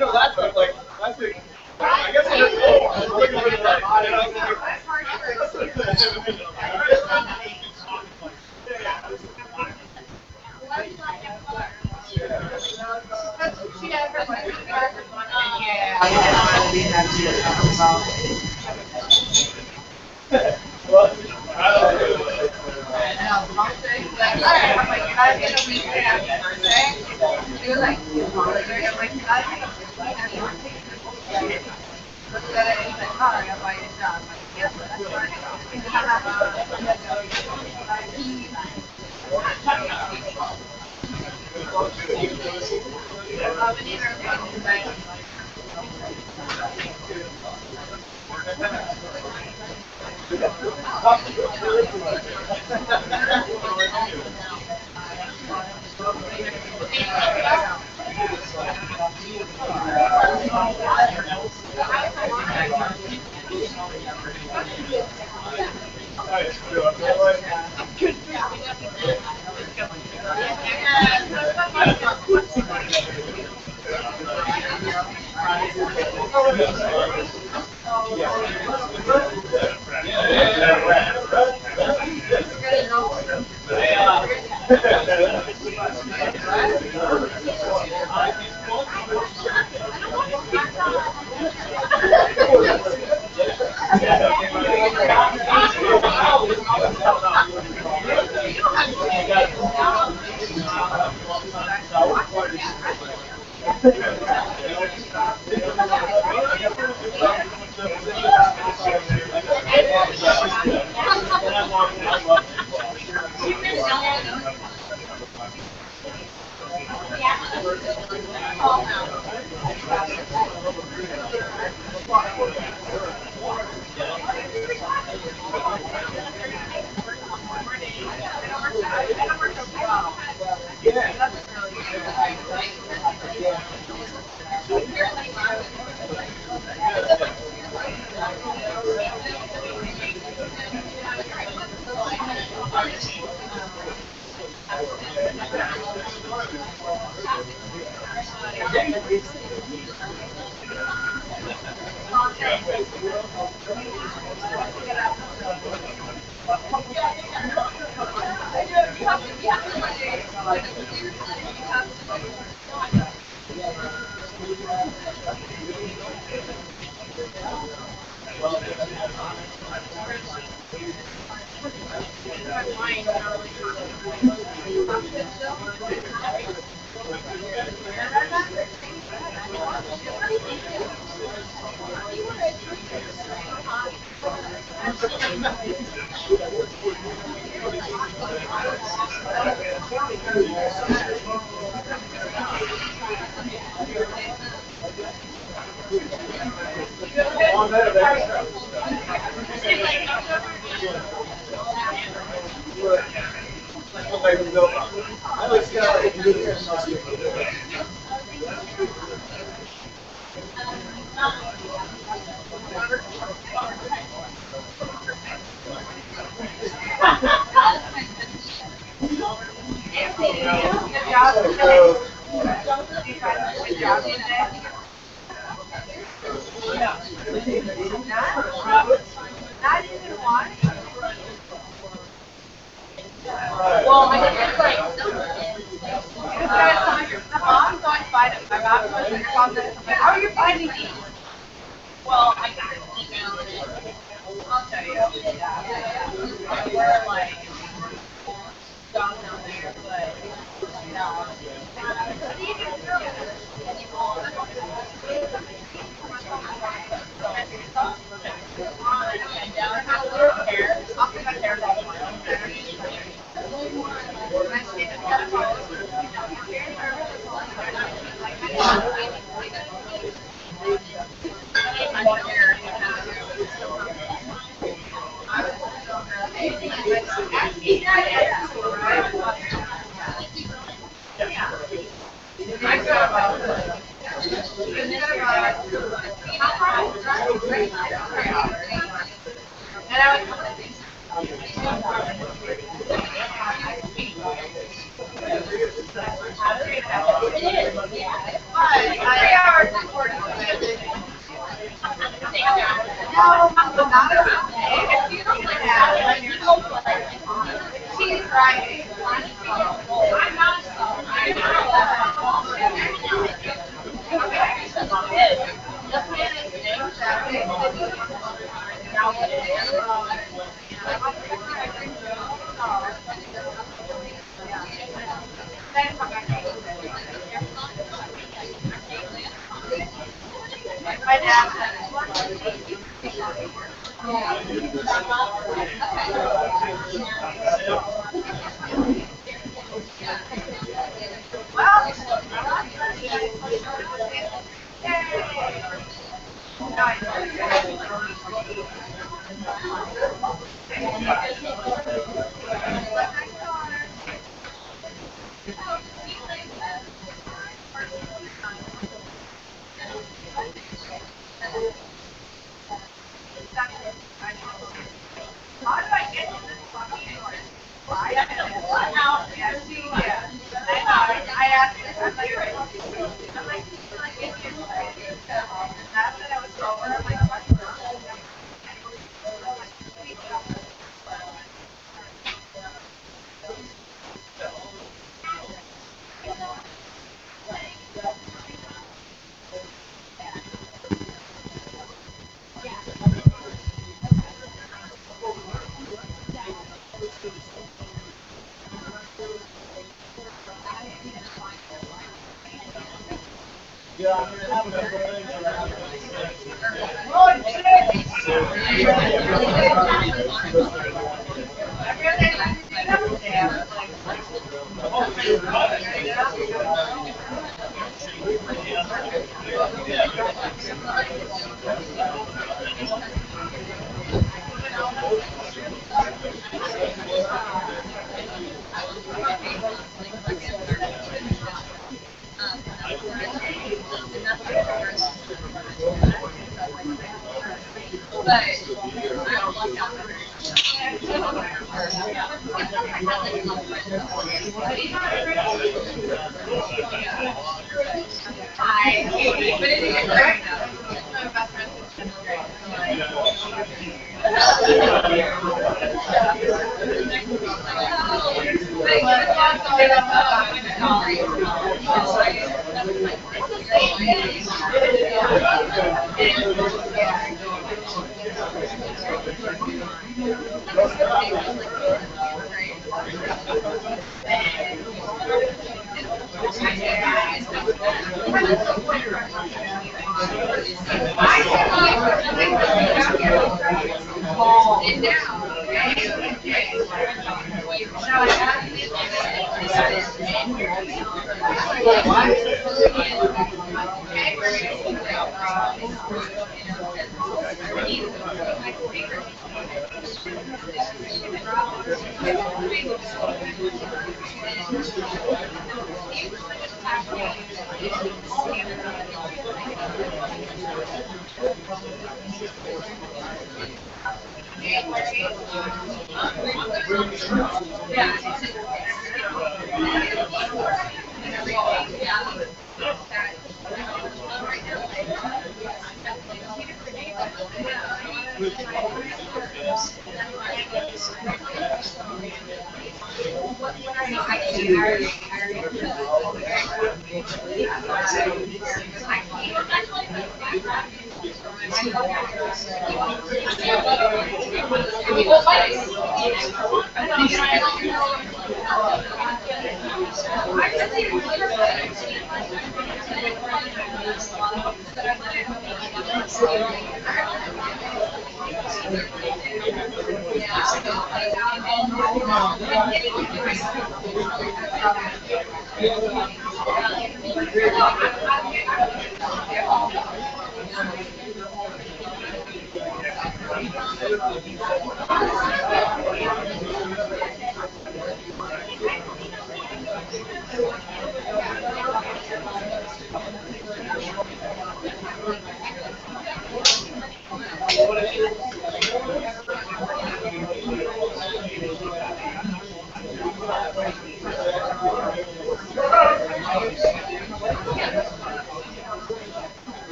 know that's what, like, that's the, I guess I was looking over the right, and I was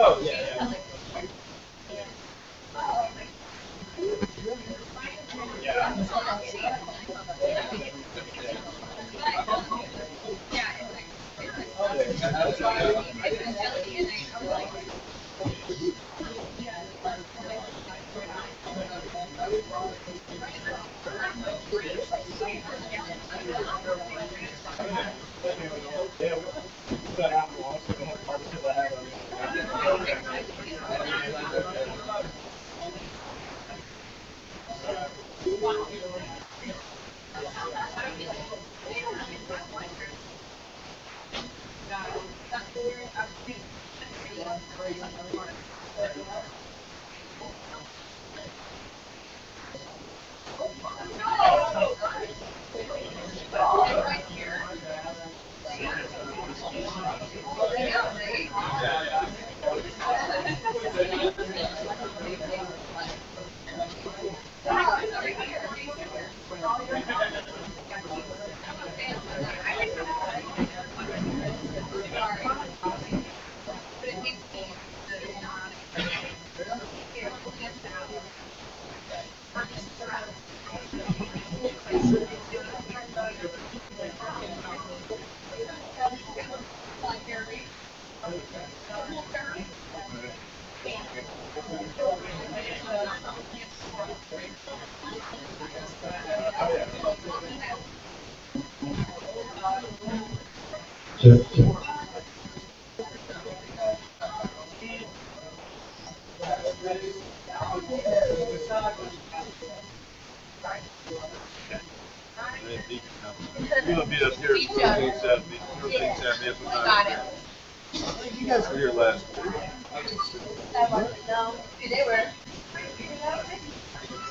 Oh, yeah. You're gonna be up here. Things at me. Got it. You guys were here last week. No, they were.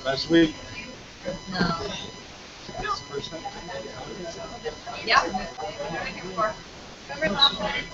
Last week. No. It's the first time. Yeah. Remember last time?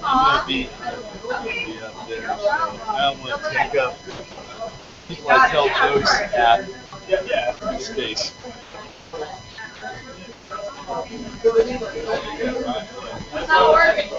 I'm gonna be up there, so I don't want to take up people I tell jokes at space. It's not working.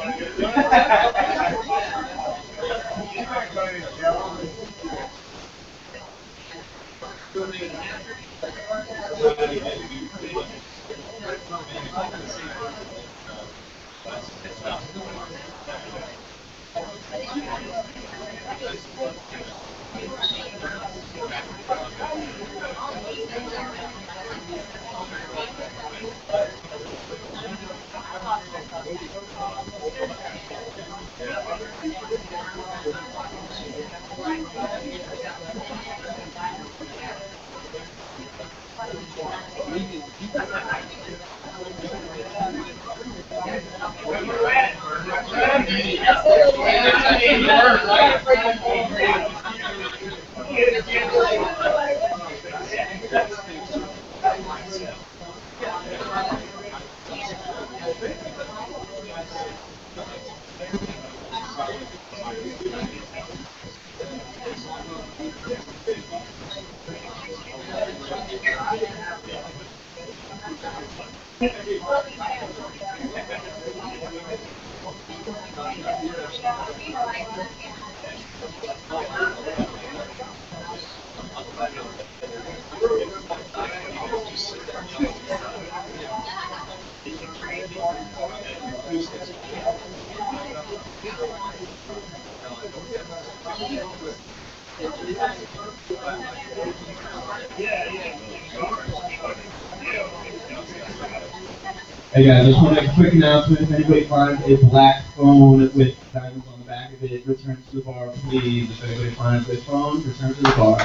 Hey guys, I just want to make a quick announcement. If anybody finds a black phone with diamonds on the back of it, return to the bar, please. If anybody finds a phone, return to the bar.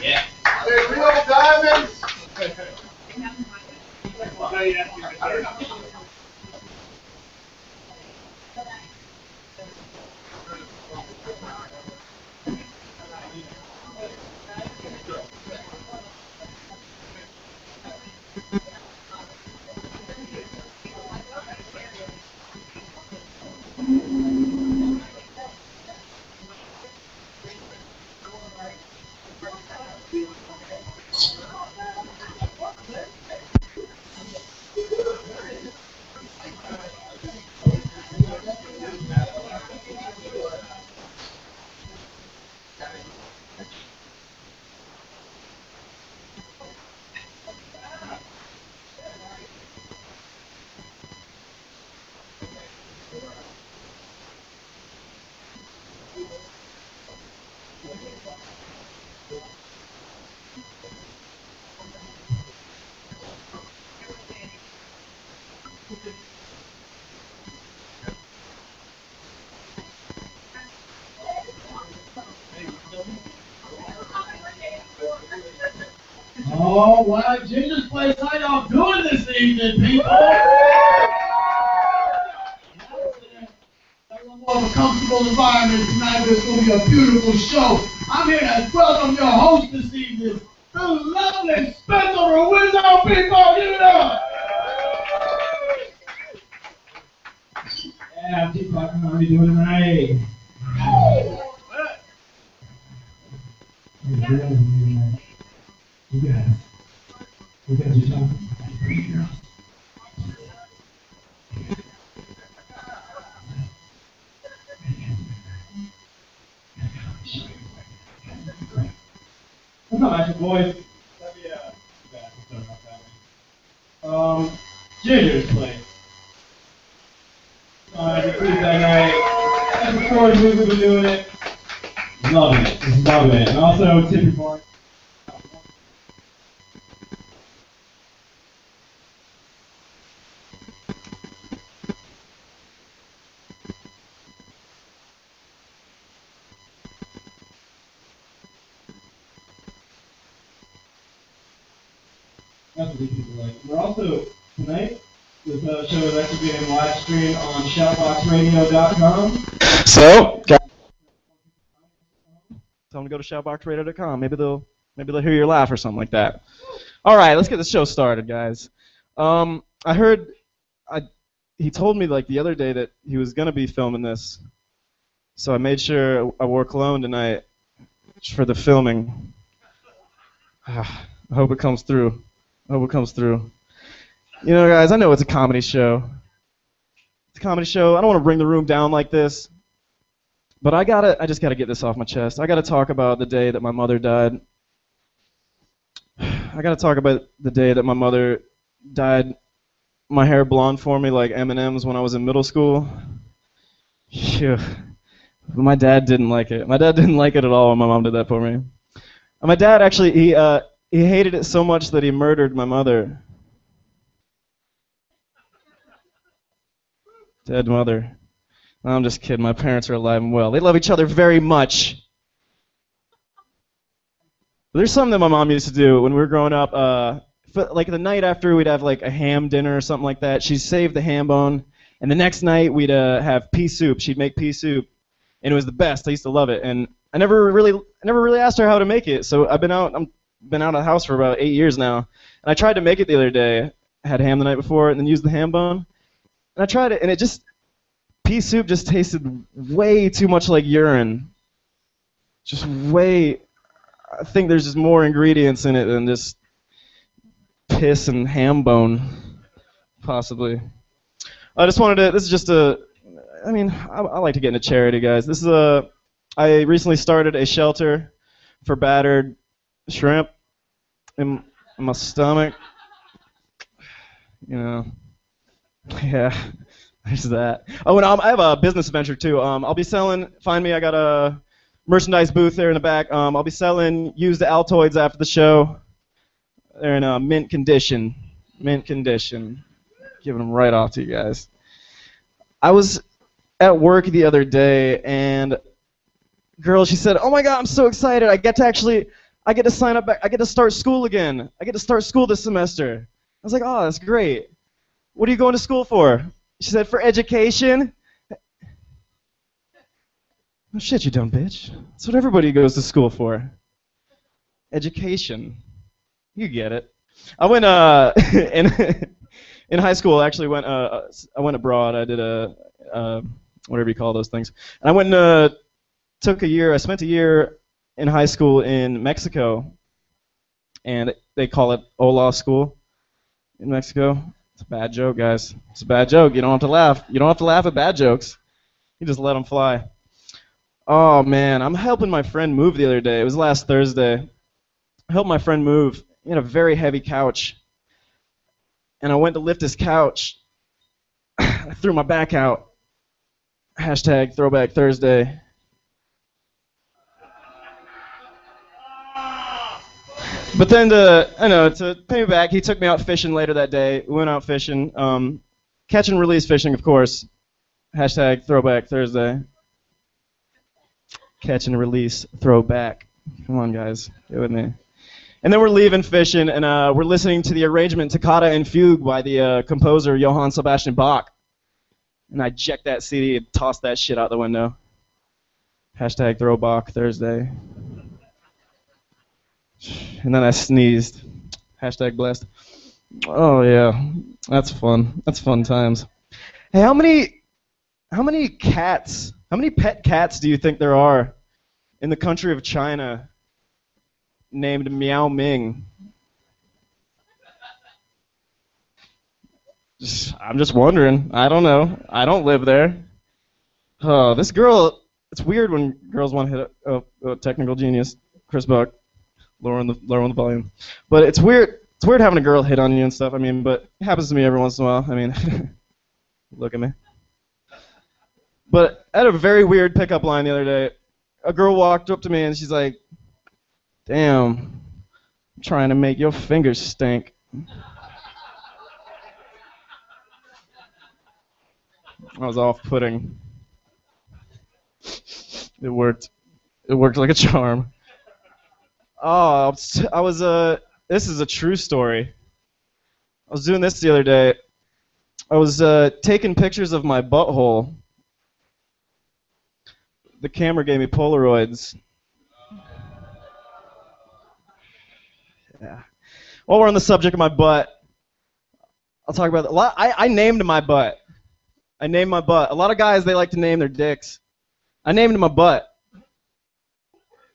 Yeah. Are they real diamonds? Oh, wow, Ginger's Place, how y'all doing this evening, people? More of a comfortable environment tonight. It's going to be a beautiful show. I'm here to welcome your host this evening, the lovely Spencer Wizard, people. Give it up. Yeah, Tupac, how are you doing tonight? You guys are talking about pretty girls. What's up, action boys? Ginger's Place. It's Tuesday night. And before we've been doing it. Loving it. Just loving it. And also, tip your bar. That's what these people like. We're also, tonight, this show is actually being live streamed on ShoutBoxRadio.com. So, guys, tell them to go to ShoutBoxRadio.com. Maybe they'll hear your laugh or something like that. All right, let's get the show started, guys. I heard, he told me like the other day that he was gonna be filming this, so I made sure I wore cologne tonight for the filming. I hope it comes through. I hope it comes through. You know, guys, I know it's a comedy show. It's a comedy show. I don't want to bring the room down like this, but I just gotta get this off my chest. I gotta talk about the day that my mother died. I gotta talk about the day that my mother dyed my hair blonde for me like M&M's when I was in middle school. Phew. My dad didn't like it. My dad didn't like it at all when my mom did that for me. And my dad actually, he hated it so much that he murdered my mother. Dead mother. No, I'm just kidding. My parents are alive and well. They love each other very much. But there's something that my mom used to do when we were growing up. Like the night after, we'd have like a ham dinner or something like that. She'd save the ham bone, And the next night we'd have pea soup. She'd make pea soup, and it was the best. I used to love it. And I never really asked her how to make it. So I've been out of the house for about 8 years now, and I tried to make it the other day. I had ham the night before, and then used the ham bone. And I tried it, and pea soup just tasted way too much like urine. Just way. I think there's just more ingredients in it than just piss and ham bone, possibly. I just wanted to. This is just a. I mean, I like to get into charity, guys. This is a. I recently started a shelter for battered shrimp in my stomach. You know. Yeah. There's that. Oh, and I have a business venture too. I'll be selling. Find me. I got a merchandise booth there in the back. I'll be selling used Altoids after the show. They're in mint condition. Mint condition. Giving them right off to you guys. I was at work the other day, and girl, she said, "Oh my God, I'm so excited! I get to sign up. I get to start school again. I get to start school this semester." I was like, "Oh, that's great. What are you going to school for?" She said, "For education." Oh shit, you dumb bitch. That's what everybody goes to school for. Education. You get it. I went in high school. I actually went. I went abroad. I did whatever you call those things. And I went and took a year. I spent a year in high school in Mexico, and they call it Ola school in Mexico. It's a bad joke, guys. It's a bad joke. You don't have to laugh. You don't have to laugh at bad jokes. You just let them fly. Oh man, I'm helping my friend move the other day. It was last Thursday. I helped my friend move. He had a very heavy couch, and I went to lift his couch. I threw my back out. Hashtag Throwback Thursday. But then to pay me back, he took me out fishing later that day. We went out fishing, catch and release fishing, of course. Hashtag Throwback Thursday. Catch and release throwback. Come on, guys, get with me. And then we're leaving fishing, and we're listening to the arrangement Toccata and Fugue by the composer Johann Sebastian Bach. And I jacked that CD and tossed that shit out the window. Hashtag Throwback Thursday. And then I sneezed. Hashtag blessed. Oh yeah, that's fun. That's fun times. Hey, how many cats? How many pet cats do you think there are in the country of China named Meow Ming? I'm just wondering. I don't know. I don't live there. Oh, this girl. It's weird when girls want to hit a technical genius, Chris Buck. Lowering the volume. But it's weird. It's weird having a girl hit on you and stuff. I mean, but it happens to me every once in a while. I mean, look at me. But I had a very weird pickup line the other day. A girl walked up to me and she's like, "Damn, I'm trying to make your fingers stink." I was off-putting. It worked. It worked like a charm. Oh, I was this is a true story. I was doing this the other day. I was taking pictures of my butthole. The camera gave me Polaroids. Yeah. While we're on the subject of my butt, I'll talk about that. I named my butt. I named my butt. A lot of guys, they like to name their dicks. I named my butt.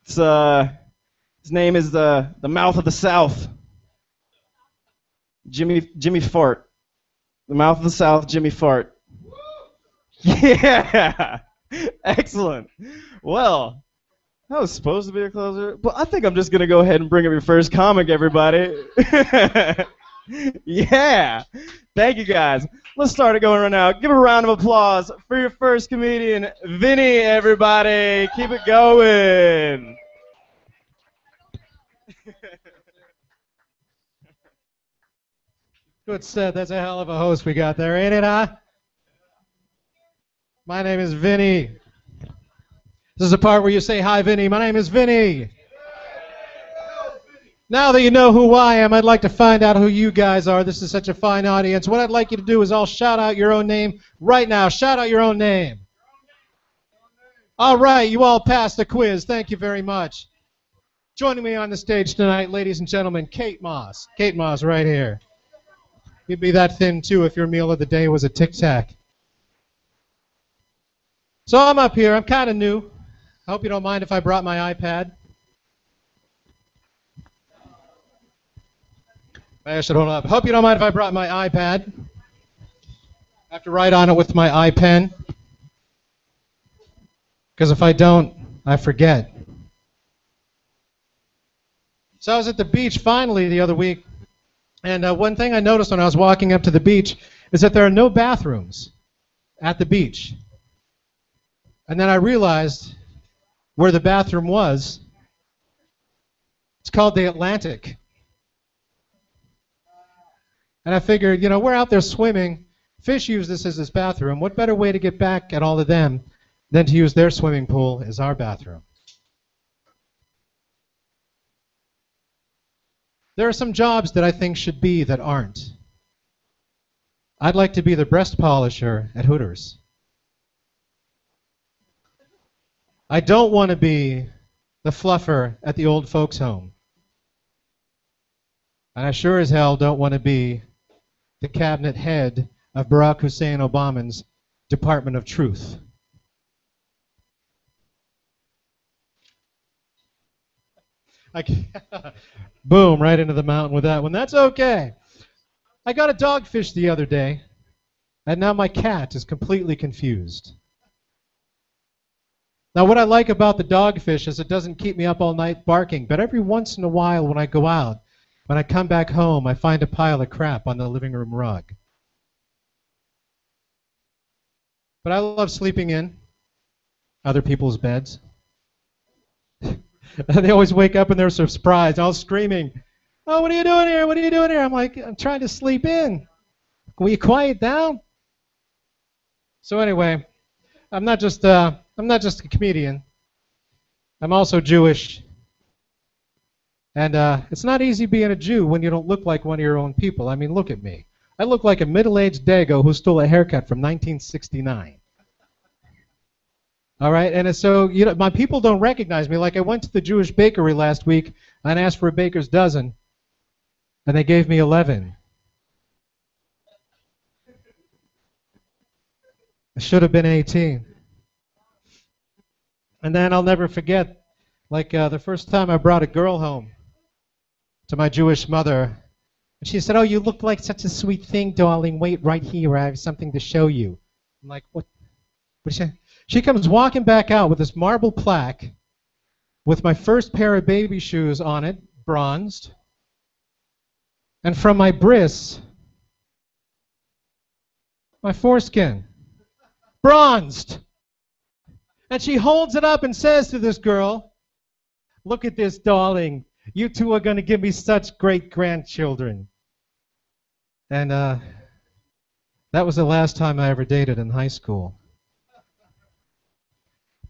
It's his name is the Mouth of the South. Jimmy Fart. The Mouth of the South, Jimmy Fart. Yeah! Excellent. Well, that was supposed to be a closer, but I think I'm just going to go ahead and bring up your first comic, everybody. Yeah! Thank you, guys. Let's start it going right now. Give a round of applause for your first comedian, Vinny, everybody. Keep it going. Good set. That's a hell of a host we got there, ain't it, huh? My name is Vinny. This is the part where you say, "Hi, Vinny. My name is Vinny." Now that you know who I am, I'd like to find out who you guys are. This is such a fine audience. What I'd like you to do is all shout out your own name right now. Shout out your own name. All right, you all passed the quiz. Thank you very much. Joining me on the stage tonight, ladies and gentlemen, Kate Moss. Kate Moss right here. You'd be that thin, too, if your meal of the day was a Tic Tac. So I'm up here. I'm kind of new. I hope you don't mind if I brought my iPad. I should hold up. Hope you don't mind if I brought my iPad. I have to write on it with my iPen. Because if I don't, I forget. So I was at the beach finally the other week. And one thing I noticed when I was walking up to the beach is that there are no bathrooms at the beach. And then I realized where the bathroom was. It's called the Atlantic. And I figured, you know, we're out there swimming. Fish use this as his bathroom. What better way to get back at all of them than to use their swimming pool as our bathroom? There are some jobs that I think should be that aren't. I'd like to be the breast polisher at Hooters. I don't want to be the fluffer at the old folks' home. And I sure as hell don't want to be the cabinet head of Barack Hussein Obama's Department of Truth. Boom, right into the mountain with that one. That's okay. I got a dogfish the other day, and now my cat is completely confused. Now, what I like about the dogfish is it doesn't keep me up all night barking, but every once in a while when I go out, when I come back home, I find a pile of crap on the living room rug. But I love sleeping in other people's beds. They always wake up and they're surprised, all screaming, "Oh, what are you doing here? What are you doing here?" I'm like, "I'm trying to sleep in. Will you quiet down?" So anyway, I'm not just a comedian. I'm also Jewish. And it's not easy being a Jew when you don't look like one of your own people. I mean, look at me. I look like a middle-aged dago who stole a haircut from 1969. All right, and so you know, my people don't recognize me. Like I went to the Jewish bakery last week and asked for a baker's dozen, and they gave me 11. I should have been 18. And then I'll never forget, like the first time I brought a girl home to my Jewish mother, and she said, "Oh, you look like such a sweet thing, darling. Wait right here. I have something to show you." I'm like, "What?" She comes walking back out with this marble plaque with my first pair of baby shoes on it, bronzed. And from my bris, my foreskin, bronzed. And she holds it up and says to this girl, "Look at this, darling. You two are going to give me such great grandchildren." And that was the last time I ever dated in high school.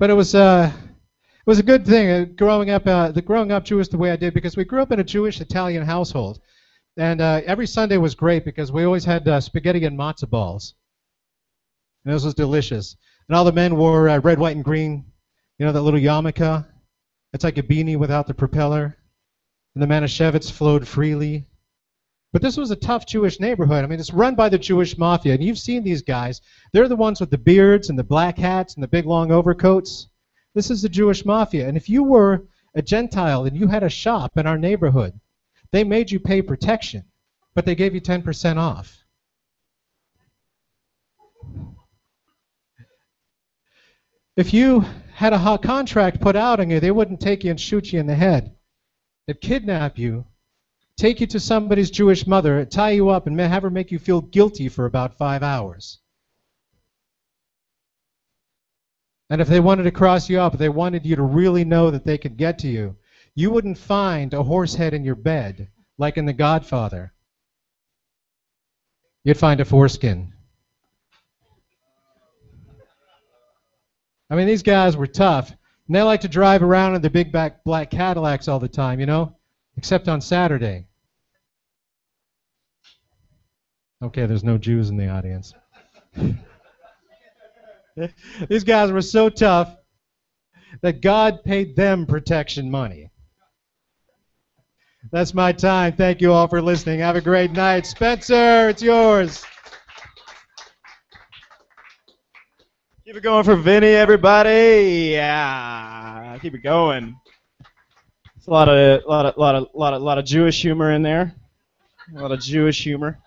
But it was a good thing growing up Jewish the way I did, because we grew up in a Jewish Italian household, and every Sunday was great because we always had spaghetti and matzo balls, and this was delicious. And all the men wore red, white, and green, you know, that little yarmulke. It's like a beanie without the propeller, and the Manischewitz flowed freely. But this was a tough Jewish neighborhood. I mean, it's run by the Jewish mafia, and you've seen these guys. They're the ones with the beards and the black hats and the big long overcoats. This is the Jewish mafia. And if you were a Gentile and you had a shop in our neighborhood, they made you pay protection, but they gave you 10% off. If you had a hot contract put out on you, they wouldn't take you and shoot you in the head. They'd kidnap you, take you to somebody's Jewish mother, tie you up, and have her make you feel guilty for about 5 hours. And if they wanted to cross you up, if they wanted you to really know that they could get to you, you wouldn't find a horse head in your bed, like in The Godfather. You'd find a foreskin. I mean, these guys were tough. And they like to drive around in their big black Cadillacs all the time, you know? except on Saturday. Okay, there's no Jews in the audience. These guys were so tough that God paid them protection money. That's my time. Thank you all for listening. Have a great night. Spencer, it's yours. Keep it going for Vinny, everybody. Yeah, keep it going. It's a lot of Jewish humor in there. A lot of Jewish humor.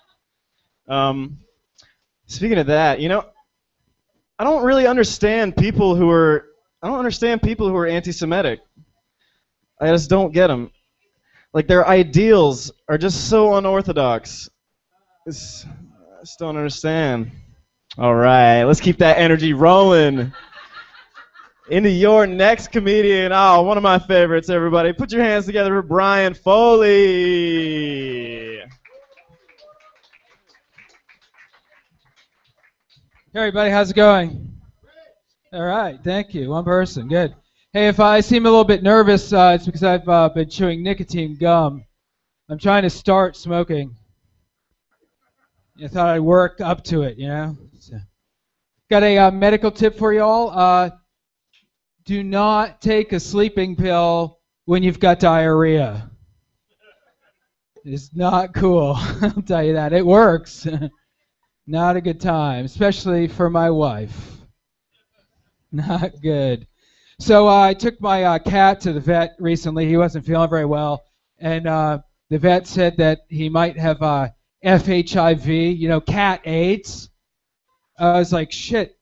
Speaking of that, I don't really understand people who are. I don't understand people who are anti-Semitic. I just don't get them. Like, their ideals are just so unorthodox. I just don't understand. All right, let's keep that energy rolling. Into your next comedian. Oh, one of my favorites, everybody. Put your hands together for Brian Foley. Hey everybody, how's it going? All right, thank you. One person, good. Hey, if I seem a little bit nervous, it's because I've been chewing nicotine gum. I'm trying to start smoking. I thought I'd work up to it, So. Got a medical tip for y'all. Do not take a sleeping pill when you've got diarrhea. It's not cool, I'll tell you that. It works. Not a good time, especially for my wife. Not good. So I took my cat to the vet recently. He wasn't feeling very well, and the vet said that he might have FHIV, cat AIDS. I was like, shit.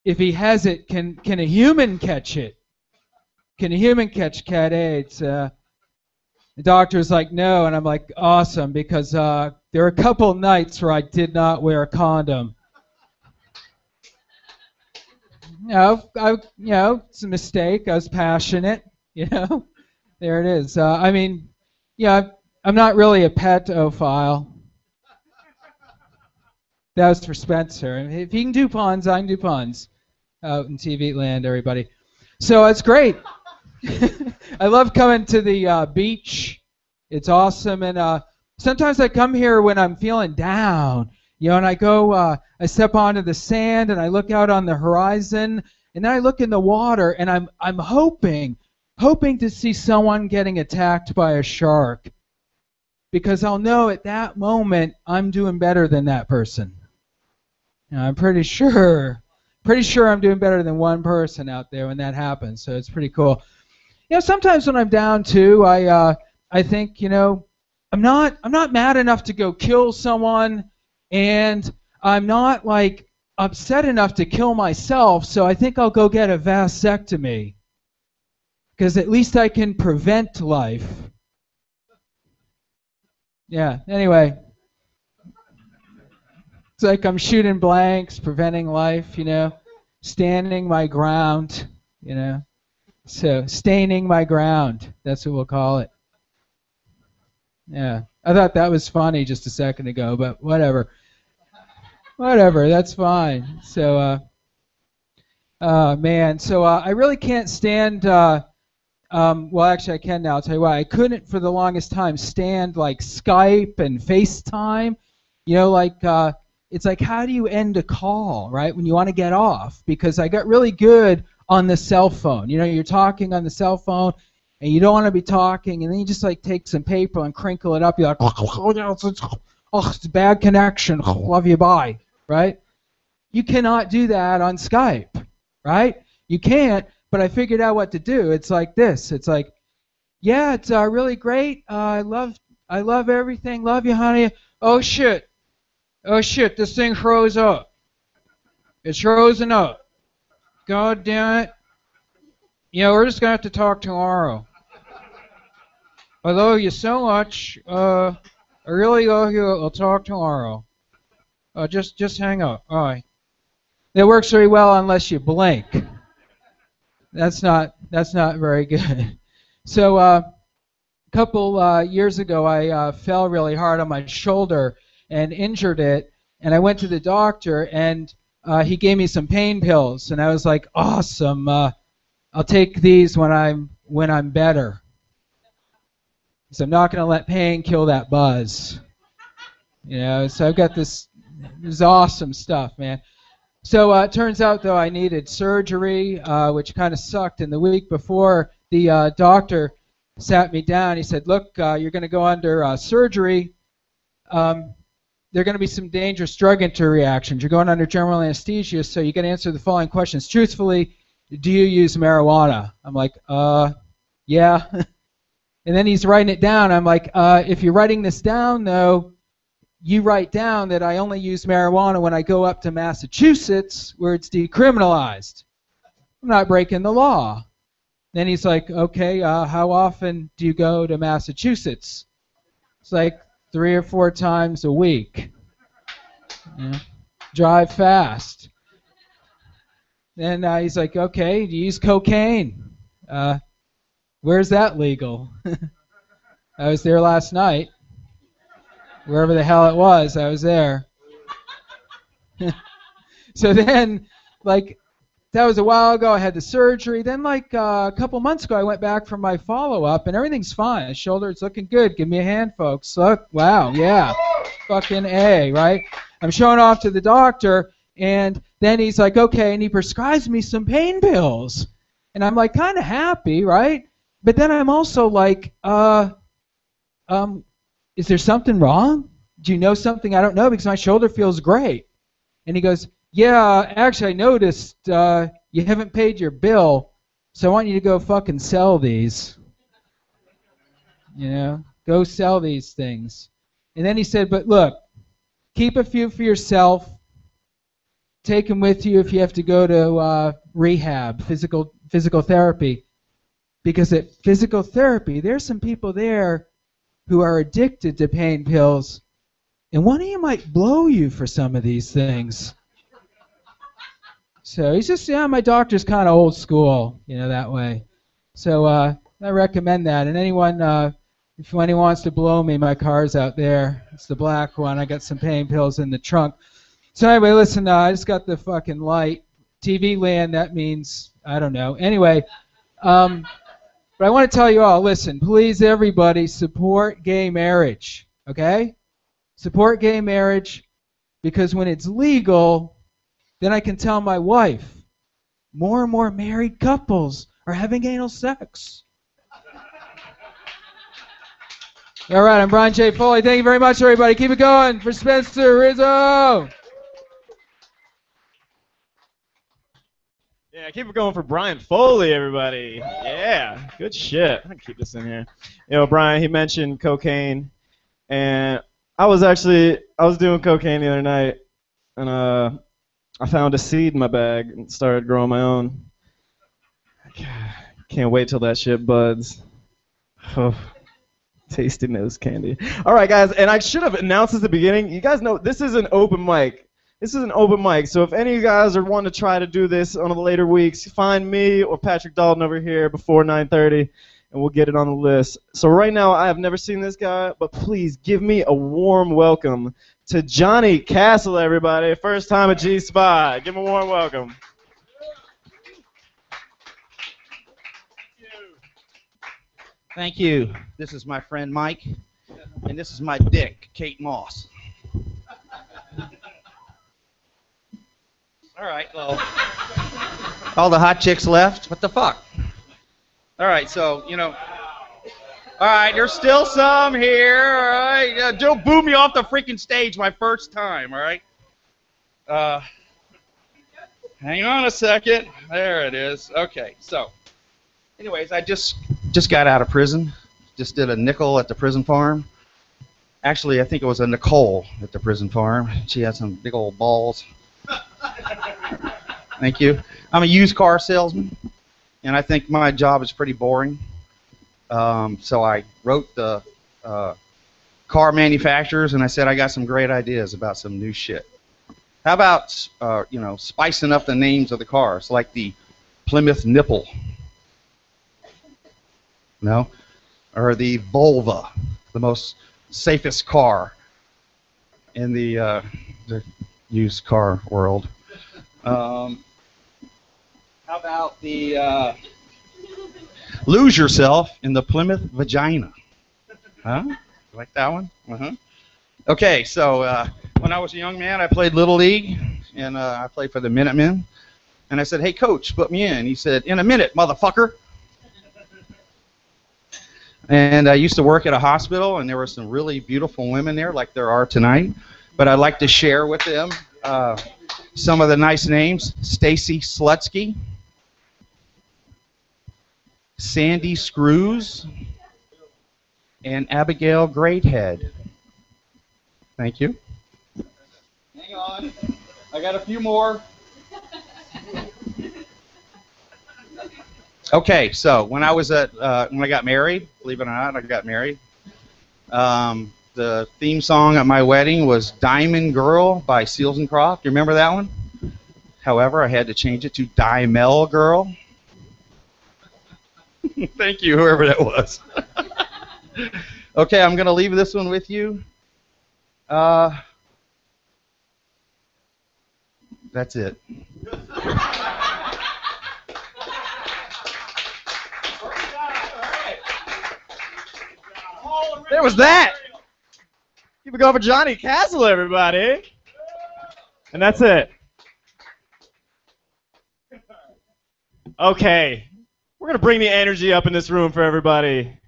If he has it, can a human catch it? Can a human catch cat AIDS? The doctor's like, no, and I'm like, awesome, because there were a couple nights where I did not wear a condom. It's a mistake. I was passionate, There it is. I'm not really a petophile. That was for Spencer. If he can do puns, I can do puns. Out in TV land, everybody. So it's great. I love coming to the beach. It's awesome. And sometimes I come here when I'm feeling down. And I go, I step onto the sand and I look out on the horizon, and then I look in the water, and I'm hoping to see someone getting attacked by a shark, because I'll know at that moment I'm doing better than that person. I'm pretty sure I'm doing better than one person out there when that happens. So it's pretty cool. Sometimes when I'm down too, I think, I'm not mad enough to go kill someone. And I'm not, upset enough to kill myself, so I think I'll go get a vasectomy. Because at least I can prevent life. Yeah, anyway. It's like I'm shooting blanks, preventing life, standing my ground, So, staining my ground, that's what we'll call it. Yeah, I thought that was funny just a second ago, but whatever. Whatever, that's fine. So, I really can't stand, well, actually I can now, I'll tell you why. I couldn't for the longest time stand, Skype and FaceTime. It's like, how do you end a call, right, when you want to get off? Because I got really good on the cell phone. You're talking on the cell phone, and you don't want to be talking, and then you just, take some paper and crinkle it up. You're like, oh, it's a bad connection. Love you, bye. Right? You cannot do that on Skype, right? You can't, but I figured out what to do. It's like this. It's like, yeah, it's really great. I love everything. Love you, honey. Oh shit, this thing froze up. It's frozen up. God damn it. We're just gonna have to talk tomorrow. I love you so much. I really love you. I'll talk tomorrow. Just hang up. All right. That works very well unless you blink. That's not very good. So a couple years ago, I fell really hard on my shoulder and injured it, and I went to the doctor, and he gave me some pain pills, and I was like, awesome. I'll take these when I'm better. He said, I'm not going to let pain kill that buzz. You know, so I've got this awesome stuff, man. So it turns out, though, I needed surgery, which kind of sucked. And the week before, the doctor sat me down. He said, look, you're going to go under surgery. There are going to be some dangerous drug interactions. You're going under general anesthesia, so you got to answer the following questions. Truthfully, do you use marijuana? I'm like, yeah. And then he's writing it down. I'm like, if you're writing this down, though, you write down that I only use marijuana when I go up to Massachusetts where it's decriminalized. I'm not breaking the law. Then he's like, okay, how often do you go to Massachusetts? It's like 3 or 4 times a week. Yeah. Drive fast. Then he's like, okay, do you use cocaine? Where's that legal? I was there last night. Wherever the hell it was, I was there. So then, like, that was a while ago. I had the surgery. Then, like, a couple months ago, I went back for my follow-up, and everything's fine. The shoulder is looking good. Give me a hand, folks. Look, wow, yeah. Fucking A, right? I'm showing off to the doctor, and then he's like, okay, and he prescribes me some pain pills. And I'm, like, kind of happy, right? But then I'm also like, is there something wrong? Do you know something I don't know? Because my shoulder feels great. And he goes, yeah, actually, I noticed you haven't paid your bill, so I want you to go fucking sell these. You know, go sell these things. And then he said, but look, keep a few for yourself. Take them with you if you have to go to rehab, physical therapy. Because at physical therapy, there's some people there who are addicted to pain pills, and one of you might blow you for some of these things. So he's just, yeah, my doctor's kind of old school, you know, that way. So I recommend that. And anyone, if anyone wants to blow me, my car's out there. It's the black one. I got some pain pills in the trunk. So anyway, listen, I just got the fucking light. TV land, that means, I don't know. Anyway, but I want to tell you all, listen, please, everybody, support gay marriage, okay? Support gay marriage, because when it's legal, then I can tell my wife, more and more married couples are having anal sex. All right, I'm Brian J. Foley. Thank you very much, everybody. Keep it going for Spencer Rizzo. Yeah, keep it going for Brian Foley, everybody. Yeah, good shit. I can keep this in here. You know, Brian, he mentioned cocaine, and I was doing cocaine the other night, and I found a seed in my bag and started growing my own. Can't wait till that shit buds. Oh, tasty nose candy. All right, guys, and I should have announced at the beginning. You guys know this is an open mic. This is an open mic, so if any of you guys are wanting to try to do this on the later weeks, find me or Patrick Dalton over here before 9:30, and we'll get it on the list. So right now, I have never seen this guy, but please give me a warm welcome to Johnny Castle, everybody. First time at G-Spot. Give him a warm welcome. Thank you. This is my friend Mike, and this is my dick, Kate Moss. All right, well, all the hot chicks left. What the fuck? All right, so, you know, all right, there's still some here, all right? Don't boo me off the freaking stage my first time, all right? Hang on a second. There it is. Okay, so, anyways, I just got out of prison. Just did a nickel at the prison farm. Actually, I think it was a Nicole at the prison farm. She had some big old balls. Thank you. I'm a used car salesman, and I think my job is pretty boring. So I wrote the car manufacturers, and I said I got some great ideas about some new shit. How about, you know, spicing up the names of the cars, like the Plymouth Nipple, no, or the Volva, the most safest car in the used car world. How about the lose yourself in the Plymouth Vagina? Huh? You like that one? Uh-huh. Okay, so when I was a young man, I played Little League, and I played for the Minutemen. And I said, hey, coach, put me in. He said, in a minute, motherfucker. And I used to work at a hospital, and there were some really beautiful women there, like there are tonight. But I'd like to share with them some of the nice names. Stacy Slutsky, Sandy Screws, and Abigail Greathead. Thank you. Hang on. I got a few more. Okay, so when I was when I got married, believe it or not, I got married. The theme song at my wedding was Diamond Girl by Seals and Croft. You remember that one? However, I had to change it to Dimel Girl. Thank you, whoever that was. Okay, I'm going to leave this one with you. That's it. There was that. Keep it going for Johnny Castle, everybody. And that's it. Okay. We're going to bring the energy up in this room for everybody.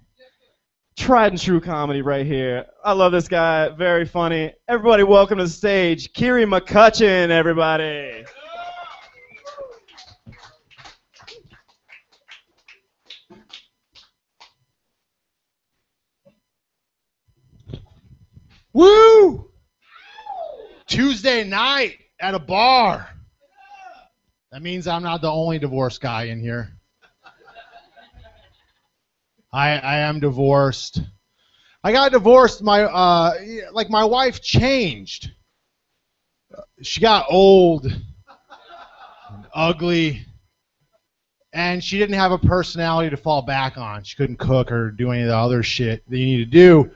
Tried and true comedy right here. I love this guy. Very funny. Everybody welcome to the stage, Kiri McCutcheon, everybody. Woo! Tuesday night at a bar. That means I'm not the only divorced guy in here. I am divorced. I got divorced. My wife changed. She got old and ugly, and she didn't have a personality to fall back on. She couldn't cook or do any of the other shit that you need to do.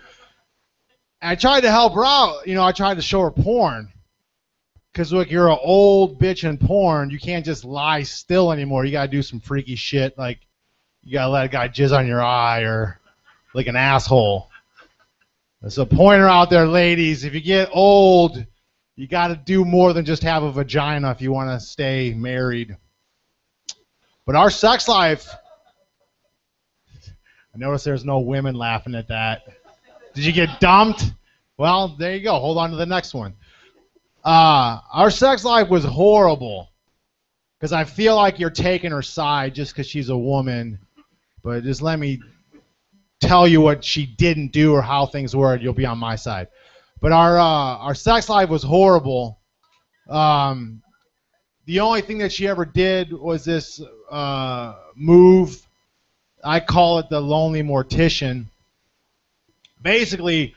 And I tried to help her out. You know, I tried to show her porn. Because, look, you're an old bitch in porn. You can't just lie still anymore. You got to do some freaky shit, like you got to let a guy jizz on your eye or like an asshole. So pointer out there, ladies, if you get old, you got to do more than just have a vagina if you want to stay married. But our sex life, I notice there's no women laughing at that. Did you get dumped? Well, there you go. Hold on to the next one. Our sex life was horrible because I feel like you're taking her side just because she's a woman. But just let me tell you what she didn't do or how things were, and you'll be on my side. But our sex life was horrible. The only thing that she ever did was this move. I call it the lonely mortician. Basically,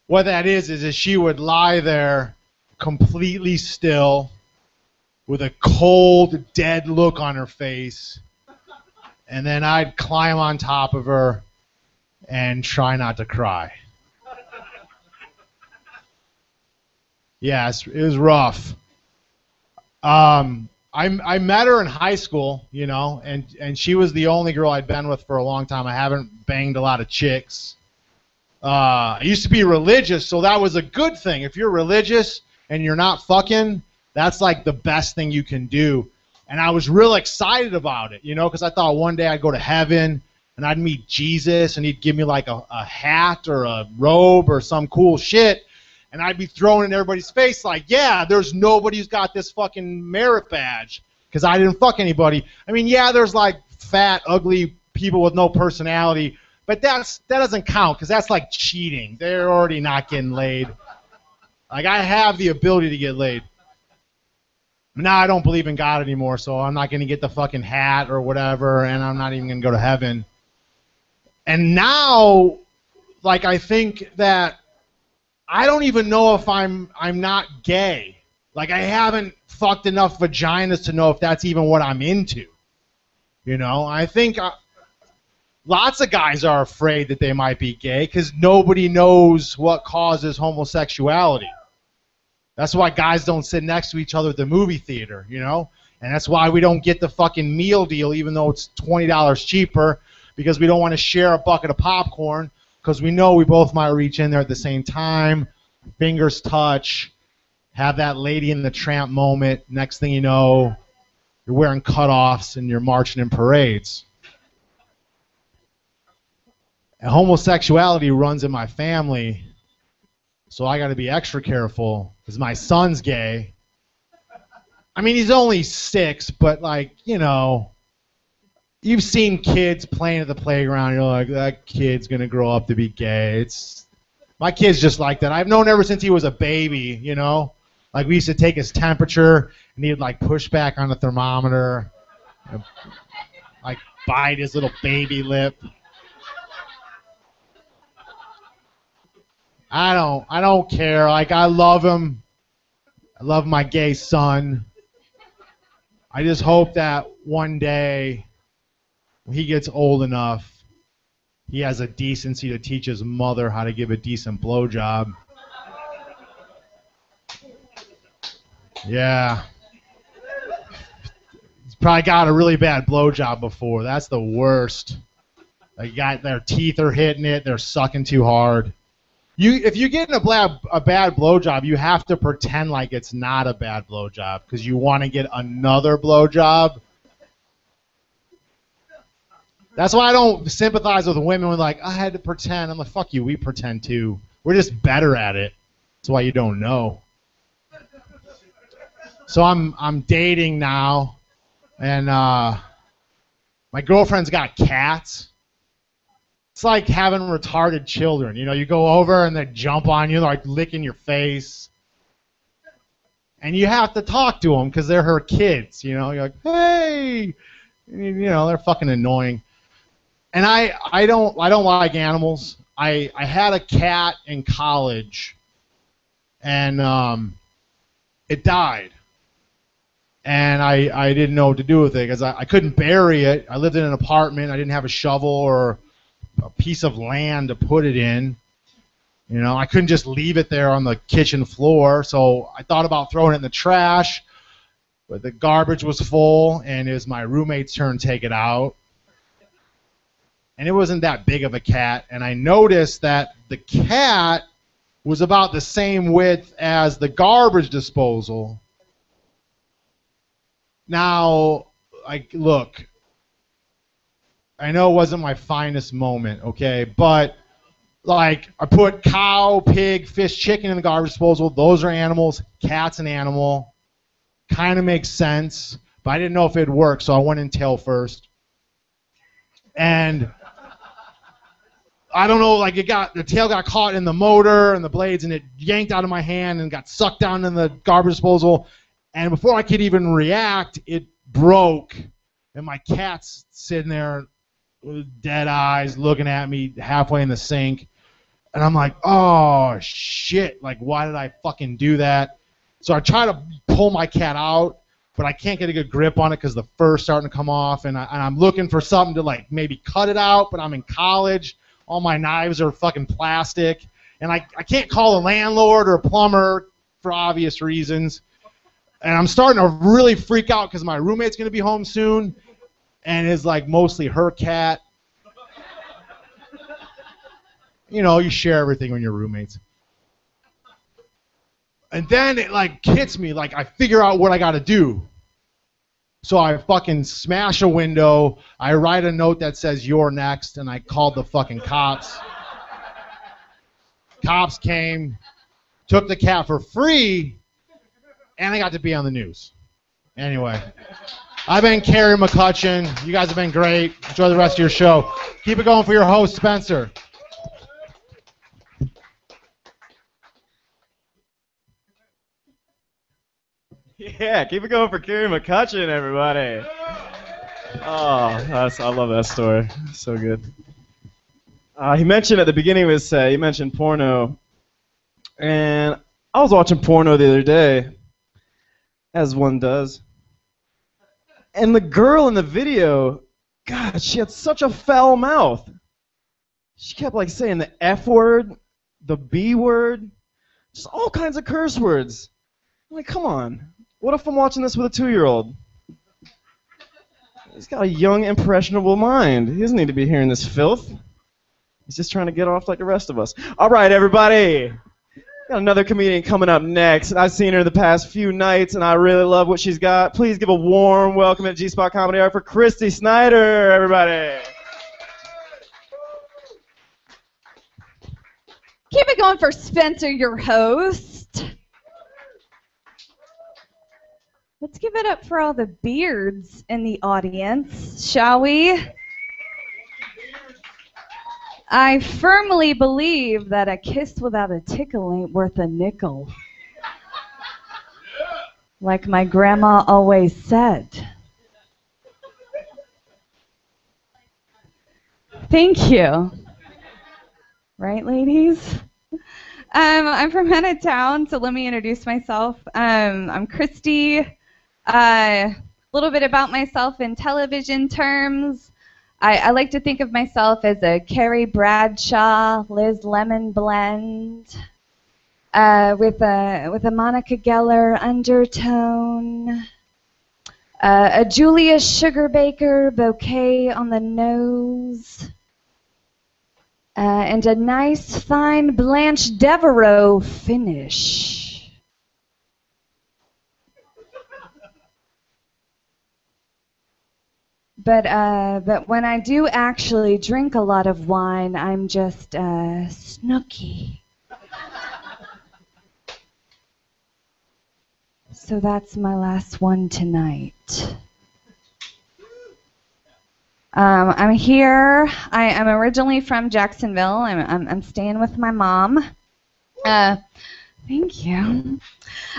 what that is she would lie there completely still with a cold, dead look on her face, and then I'd climb on top of her and try not to cry. Yes, it was rough. I met her in high school, you know, and she was the only girl I'd been with for a long time. I haven't banged a lot of chicks. I used to be religious, so that was a good thing. If you're religious and you're not fucking, that's like the best thing you can do. And I was real excited about it, you know, because I thought one day I'd go to heaven and I'd meet Jesus and he'd give me like a hat or a robe or some cool shit. And I'd be throwing in everybody's face like, yeah, there's nobody who's got this fucking merit badge because I didn't fuck anybody. I mean, yeah, there's like fat, ugly people with no personality, but that doesn't count because that's like cheating. They're already not getting laid. Like, I have the ability to get laid. Now I don't believe in God anymore, so I'm not going to get the fucking hat or whatever, and I'm not even going to go to heaven. And now, like, I think that I don't even know if I'm not gay. Like, I haven't fucked enough vaginas to know if that's even what I'm into. You know, I think lots of guys are afraid that they might be gay because nobody knows what causes homosexuality. That's why guys don't sit next to each other at the movie theater, you know? And that's why we don't get the fucking meal deal even though it's $20 cheaper, because we don't want to share a bucket of popcorn, because we know we both might reach in there at the same time, fingers touch, have that Lady in the Tramp moment. Next thing you know, you're wearing cutoffs and you're marching in parades. And homosexuality runs in my family, so I got to be extra careful because my son's gay. I mean, he's only 6, but like, you know, you've seen kids playing at the playground. You're like, that kid's gonna grow up to be gay. My kid's just like that. I've known ever since he was a baby. You know, like we used to take his temperature and he'd like push back on the thermometer, and, like bite his little baby lip. I don't care. Like, I love him. I love my gay son. I just hope that one day when he gets old enough, he has a decency to teach his mother how to give a decent blowjob. Yeah. He's probably got a really bad blowjob before. That's the worst. Their teeth are hitting it. They're sucking too hard. If you're getting a bad blowjob, you have to pretend like it's not a bad blowjob because you want to get another blowjob. That's why I don't sympathize with women with like, I had to pretend. I'm like, fuck you, we pretend too. We're just better at it. That's why you don't know. So I'm dating now, and my girlfriend's got cats. It's like having retarded children. You know, you go over and they jump on you, like licking your face. And you have to talk to them because they're her kids. You know, you're like, hey, you know, they're fucking annoying. And I don't like animals. I had a cat in college, and it died. And I didn't know what to do with it because I couldn't bury it. I lived in an apartment. I didn't have a shovel or a piece of land to put it in. You know, I couldn't just leave it there on the kitchen floor, so I thought about throwing it in the trash, but the garbage was full, and it was my roommate's turn to take it out. And it wasn't that big of a cat, and I noticed that the cat was about the same width as the garbage disposal. Now, look, I know it wasn't my finest moment, okay, but like I put cow, pig, fish, chicken in the garbage disposal. Those are animals. Cat's an animal. Kind of makes sense, but I didn't know if it'd work, so I went in tail first. And I don't know, like the tail got caught in the motor and the blades, and it yanked out of my hand and got sucked down in the garbage disposal. And before I could even react, it broke, and my cat's sitting there with dead eyes looking at me halfway in the sink. And I'm like, oh, shit. Like, why did I fucking do that? So I try to pull my cat out, but I can't get a good grip on it because the fur's starting to come off. And I'm looking for something to, like, maybe cut it out, but I'm in college. All my knives are fucking plastic. And I can't call a landlord or a plumber for obvious reasons. And I'm starting to really freak out because my roommate's going to be home soon. And it's like mostly her cat. You know, you share everything when you're roommates. And then it like hits me, like I figure out what I got to do. So I fucking smash a window. I write a note that says, "You're next," and I called the fucking cops. Cops came, took the cat for free, and I got to be on the news. Anyway. I've been Kerry McCutcheon. You guys have been great. Enjoy the rest of your show. Keep it going for your host, Spencer. Yeah, keep it going for Kerry McCutcheon, everybody. Oh, I love that story. So good. He mentioned at the beginning of his set, he mentioned porno. And I was watching porno the other day, as one does. And the girl in the video, God, she had such a foul mouth. She kept like saying the F word, the B word, just all kinds of curse words. I'm like, come on. What if I'm watching this with a 2-year-old? He's got a young, impressionable mind. He doesn't need to be hearing this filth. He's just trying to get off like the rest of us. All right, everybody. Got another comedian coming up next. I've seen her the past few nights, and I really love what she's got. Please give a warm welcome at G-Spot Comedy Art for Christy Snyder, everybody. Keep it going for Spencer, your host. Let's give it up for all the beards in the audience, shall we? I firmly believe that a kiss without a tickle ain't worth a nickel. Like my grandma always said. Thank you. Right, ladies? I'm from out of town, so let me introduce myself. I'm Christy. A little bit about myself in television terms. I like to think of myself as a Carrie Bradshaw, Liz Lemon blend, with a Monica Geller undertone, a Julia Sugarbaker bouquet on the nose, and a nice fine Blanche Devereaux finish. But when I do actually drink a lot of wine, I'm just snooky. So that's my last one tonight. I'm here. I'm originally from Jacksonville. I'm staying with my mom. Thank you.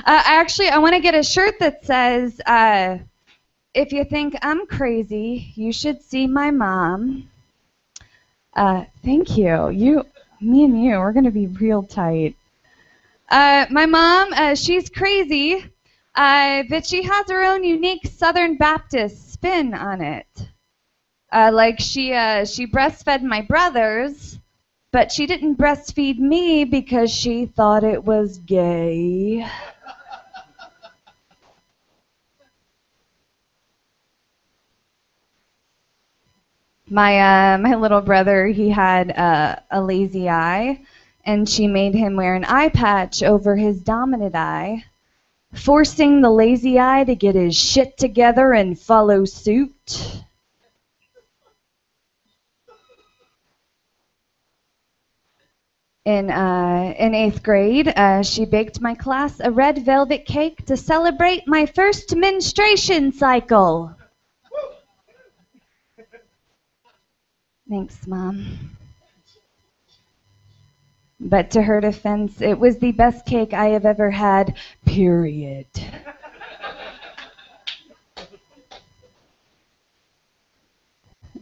I want to get a shirt that says, if you think I'm crazy, you should see my mom. Thank you. Me and you, we're going to be real tight. My mom, she's crazy, but she has her own unique Southern Baptist spin on it. Like she breastfed my brothers, but she didn't breastfeed me because she thought it was gay. My little brother, he had a lazy eye, and she made him wear an eye patch over his dominant eye, forcing the lazy eye to get his shit together and follow suit. In 8th grade, she baked my class a red velvet cake to celebrate my first menstruation cycle. Thanks, Mom. But to her defense, it was the best cake I have ever had, period.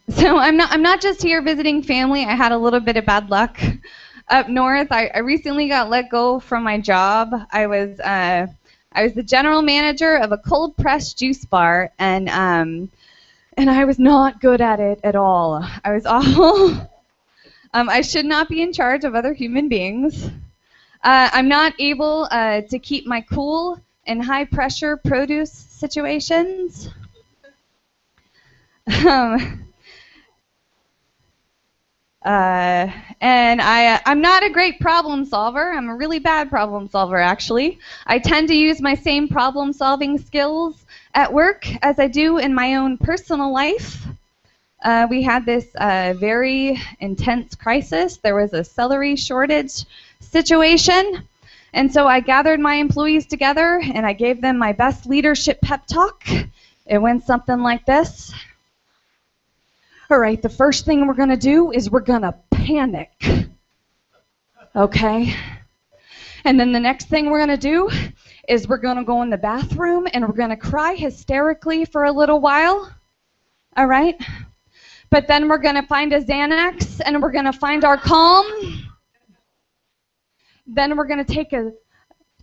So I'm not just here visiting family. I had a little bit of bad luck. Up north, I recently got let go from my job. I was the general manager of a cold pressed juice bar, and I was not good at it at all. I was awful. I should not be in charge of other human beings. I'm not able to keep my cool in high pressure produce situations. And I'm not a great problem solver. I'm a really bad problem solver, actually. I tend to use my same problem-solving skills at work as I do in my own personal life. We had this very intense crisis. There was a celery shortage situation. And so I gathered my employees together, and I gave them my best leadership pep talk. It went something like this. All right, the first thing we're going to do is we're going to panic, okay? And then the next thing we're going to do is we're going to go in the bathroom and we're going to cry hysterically for a little while, all right? But then we're going to find a Xanax and we're going to find our calm. Then we're going to take an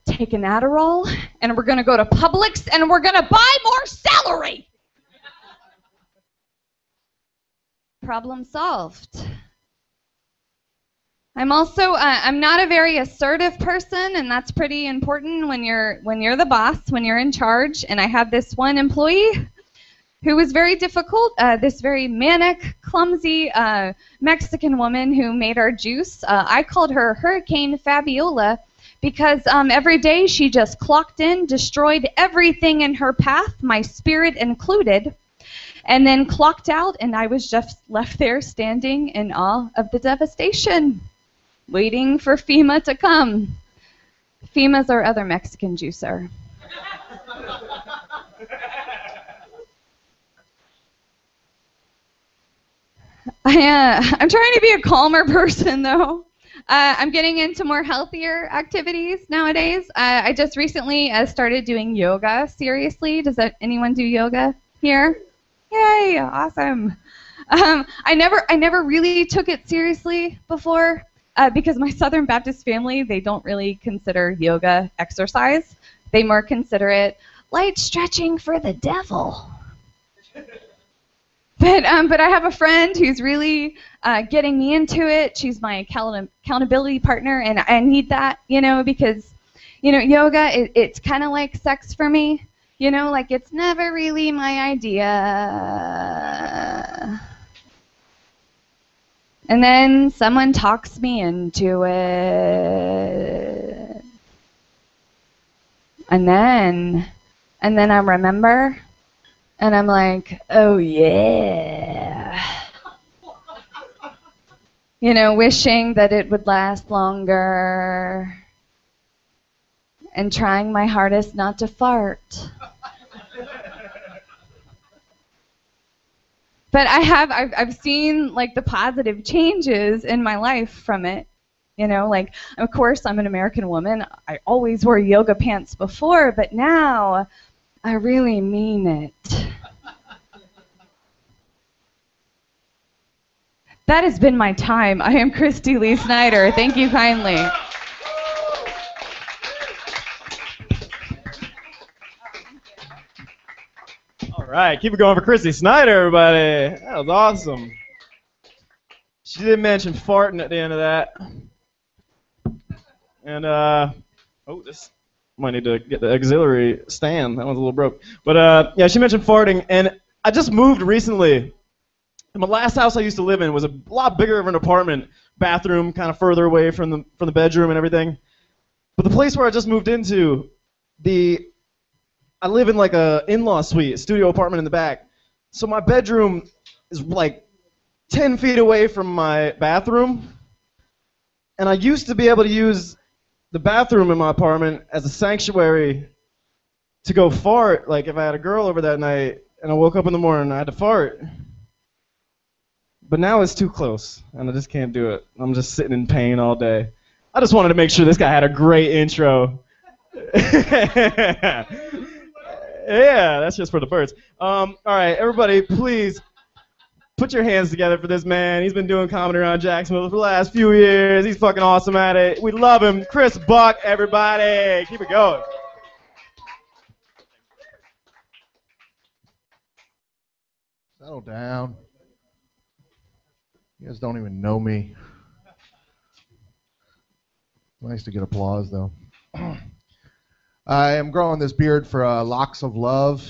Adderall and we're going to go to Publix and we're going to buy more celery. Problem solved. I'm also I'm not a very assertive person, and that's pretty important when you're the boss, when you're in charge. And I have this one employee. who was very difficult, this very manic, clumsy Mexican woman who made our juice. I called her Hurricane Fabiola because every day she just clocked in, destroyed everything in her path, my spirit included, and then clocked out, and I was just left there standing in awe of the devastation, waiting for FEMA to come. FEMA's our other Mexican juicer. I'm trying to be a calmer person, though. I'm getting into more healthier activities nowadays. I just recently started doing yoga seriously. Does anyone do yoga here? Yay! Awesome. I never really took it seriously before because my Southern Baptist family, they don't really consider yoga exercise. They more consider it light stretching for the devil. But I have a friend who's really getting me into it. She's my accountability partner, and I need that, because, yoga, it's kind of like sex for me. Like it's never really my idea. And then someone talks me into it. And then I remember. And I'm like, oh yeah. Wishing that it would last longer. And trying my hardest not to fart. But I've seen like the positive changes in my life from it. Like, of course I'm an American woman. I always wore yoga pants before, but now I really mean it. That has been my time. I am Christy Lee Snyder. Thank you kindly. All right, keep it going for Christy Snyder, everybody. That was awesome. She did mention farting at the end of that. And, this might need to get the auxiliary stand. That one's a little broke. But, yeah, she mentioned farting. And I just moved recently. And my last house I used to live in was a lot bigger of an apartment, bathroom kind of further away from the bedroom and everything. But the place where I just moved into, I live in like a in-law suite, a studio apartment in the back. So my bedroom is like 10 feet away from my bathroom. And I used to be able to use the bathroom in my apartment as a sanctuary to go fart. Like if I had a girl over that night and I woke up in the morning and I had to fart. But now it's too close, and I just can't do it. I'm just sitting in pain all day. I just wanted to make sure this guy had a great intro. Yeah, that's just for the birds. All right, everybody, please put your hands together for this man. He's been doing comedy around Jacksonville for the last few years. He's fucking awesome at it. We love him. Chris Buck, everybody. Keep it going. Settle down. You guys don't even know me. Nice to get applause, though. I am growing this beard for Locks of Love.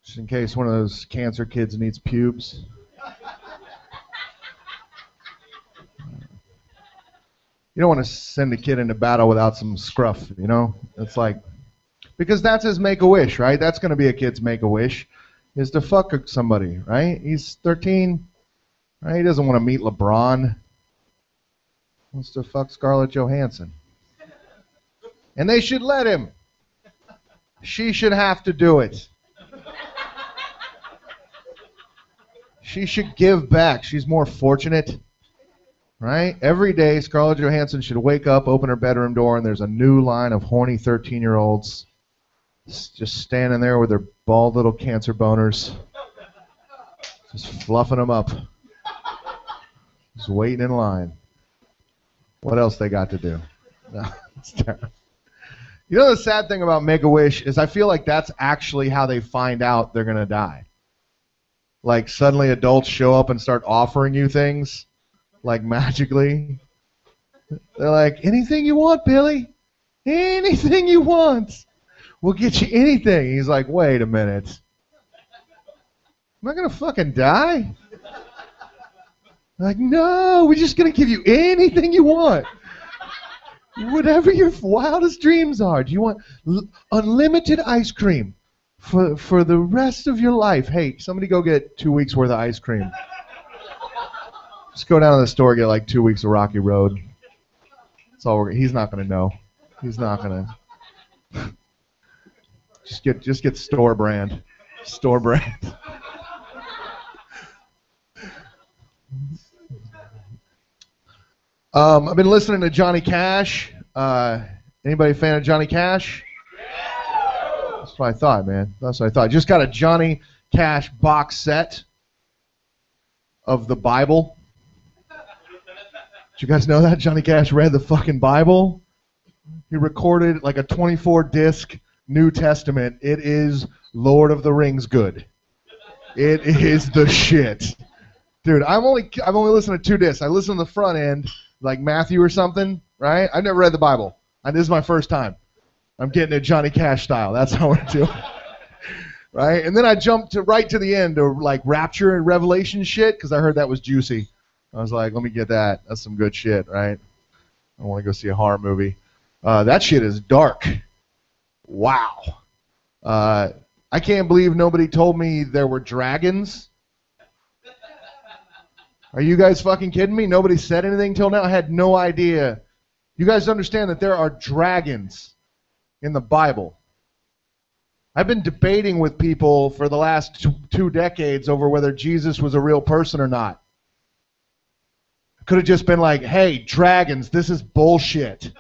Just in case one of those cancer kids needs pubes. You don't want to send a kid into battle without some scruff, It's like, because that's his make-a-wish, right? That's going to be a kid's make-a-wish. Is to fuck somebody, right? He's 13, right? He doesn't want to meet LeBron. He wants to fuck Scarlett Johansson. And they should let him. She should have to do it. She should give back. She's more fortunate, right? Every day, Scarlett Johansson should wake up, open her bedroom door, and there's a new line of horny 13-year-olds just standing there with their bald little cancer boners, just fluffing them up, just waiting in line. What else they got to do? No, it's terrible. The sad thing about Make-A-Wish is I feel like that's actually how they find out they're going to die. Like suddenly adults show up and start offering you things, like magically. They're like, anything you want, Billy. Anything you want. We'll get you anything. He's like, wait a minute. Am I going to fucking die? Like, no, we're just going to give you anything you want. Whatever your wildest dreams are. Do you want unlimited ice cream for the rest of your life? Hey, somebody go get 2 weeks worth of ice cream. Just go down to the store and get like 2 weeks of Rocky Road. That's all he's not going to know. He's not going to. Just get store brand. Store brand. I've been listening to Johnny Cash. Anybody a fan of Johnny Cash? That's what I thought, man. That's what I thought. Just got a Johnny Cash box set of the Bible. Did you guys know that? Johnny Cash read the fucking Bible. He recorded like a 24-disc New Testament. It is Lord of the Rings good. It is the shit. Dude, I've only listened to 2 discs. I listened to the front end, like Matthew or something, right? I've never read the Bible. And this is my first time. I'm getting it Johnny Cash style. That's how I do it. Right? And then I jumped right to the end of like Rapture and Revelation shit because I heard that was juicy. I was like, let me get that. That's some good shit, right? I want to go see a horror movie. That shit is dark. Wow. I can't believe nobody told me there were dragons. Are you guys fucking kidding me? Nobody said anything till now? I had no idea. You guys understand that there are dragons in the Bible. I've been debating with people for the last 2 decades over whether Jesus was a real person or not. Could have just been like, hey, dragons, this is bullshit.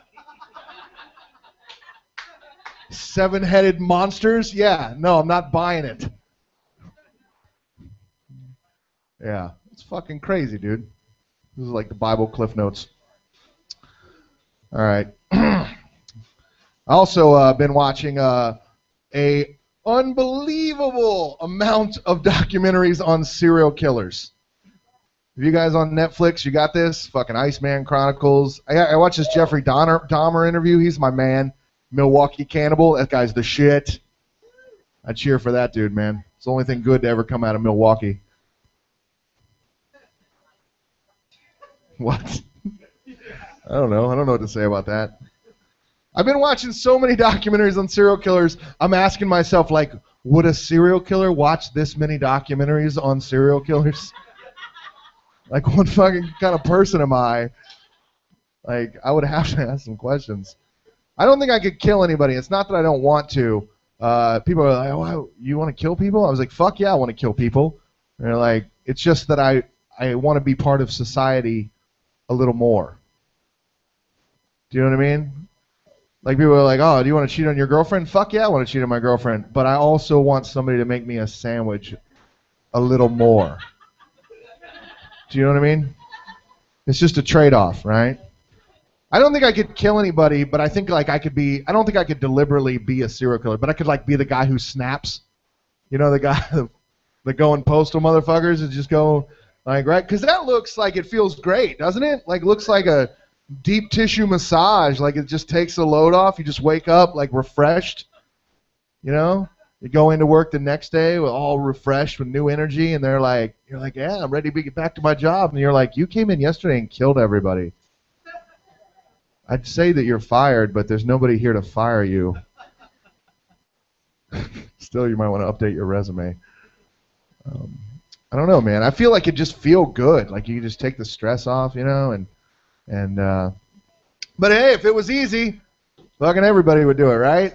7-headed monsters? Yeah, no, I'm not buying it. Yeah, it's fucking crazy, dude. This is like the Bible Cliff Notes. All right. I also been watching a unbelievable amount of documentaries on serial killers. Have you guys on Netflix, you got this? Fucking Iceman Chronicles. I watched this Jeffrey Dahmer interview. He's my man. Milwaukee Cannibal. That guy's the shit. I cheer for that dude, man. It's the only thing good to ever come out of Milwaukee. What? I don't know. I don't know what to say about that. I've been watching so many documentaries on serial killers. I'm asking myself, like, would a serial killer watch this many documentaries on serial killers? Like, what fucking kind of person am I? Like, I would have to ask some questions. I don't think I could kill anybody. It's not that I don't want to. People are like, oh, you want to kill people? I was like, fuck yeah, I want to kill people. And they're like, it's just that I want to be part of society a little more. Do you know what I mean? Like, people are like, oh, do you want to cheat on your girlfriend? Fuck yeah, I want to cheat on my girlfriend. But I also want somebody to make me a sandwich a little more. Do you know what I mean? It's just a trade-off, right? I don't think I could kill anybody, but I think like I don't think I could deliberately be a serial killer, but I could like be the guy who snaps. You know, the guy, the going postal motherfuckers and just go like, right? Because that looks like it feels great, doesn't it? Like, looks like a deep tissue massage. Like, it just takes the load off. You just wake up like refreshed. You know? You go into work the next day with all refreshed with new energy, and you're like, yeah, I'm ready to get back to my job. And you're like, you came in yesterday and killed everybody. I'd say that you're fired, but there's nobody here to fire you. Still, you might want to update your resume. I don't know, man. I feel like it just feel good. Like you just take the stress off, you know, and but hey, if it was easy, fucking everybody would do it, right?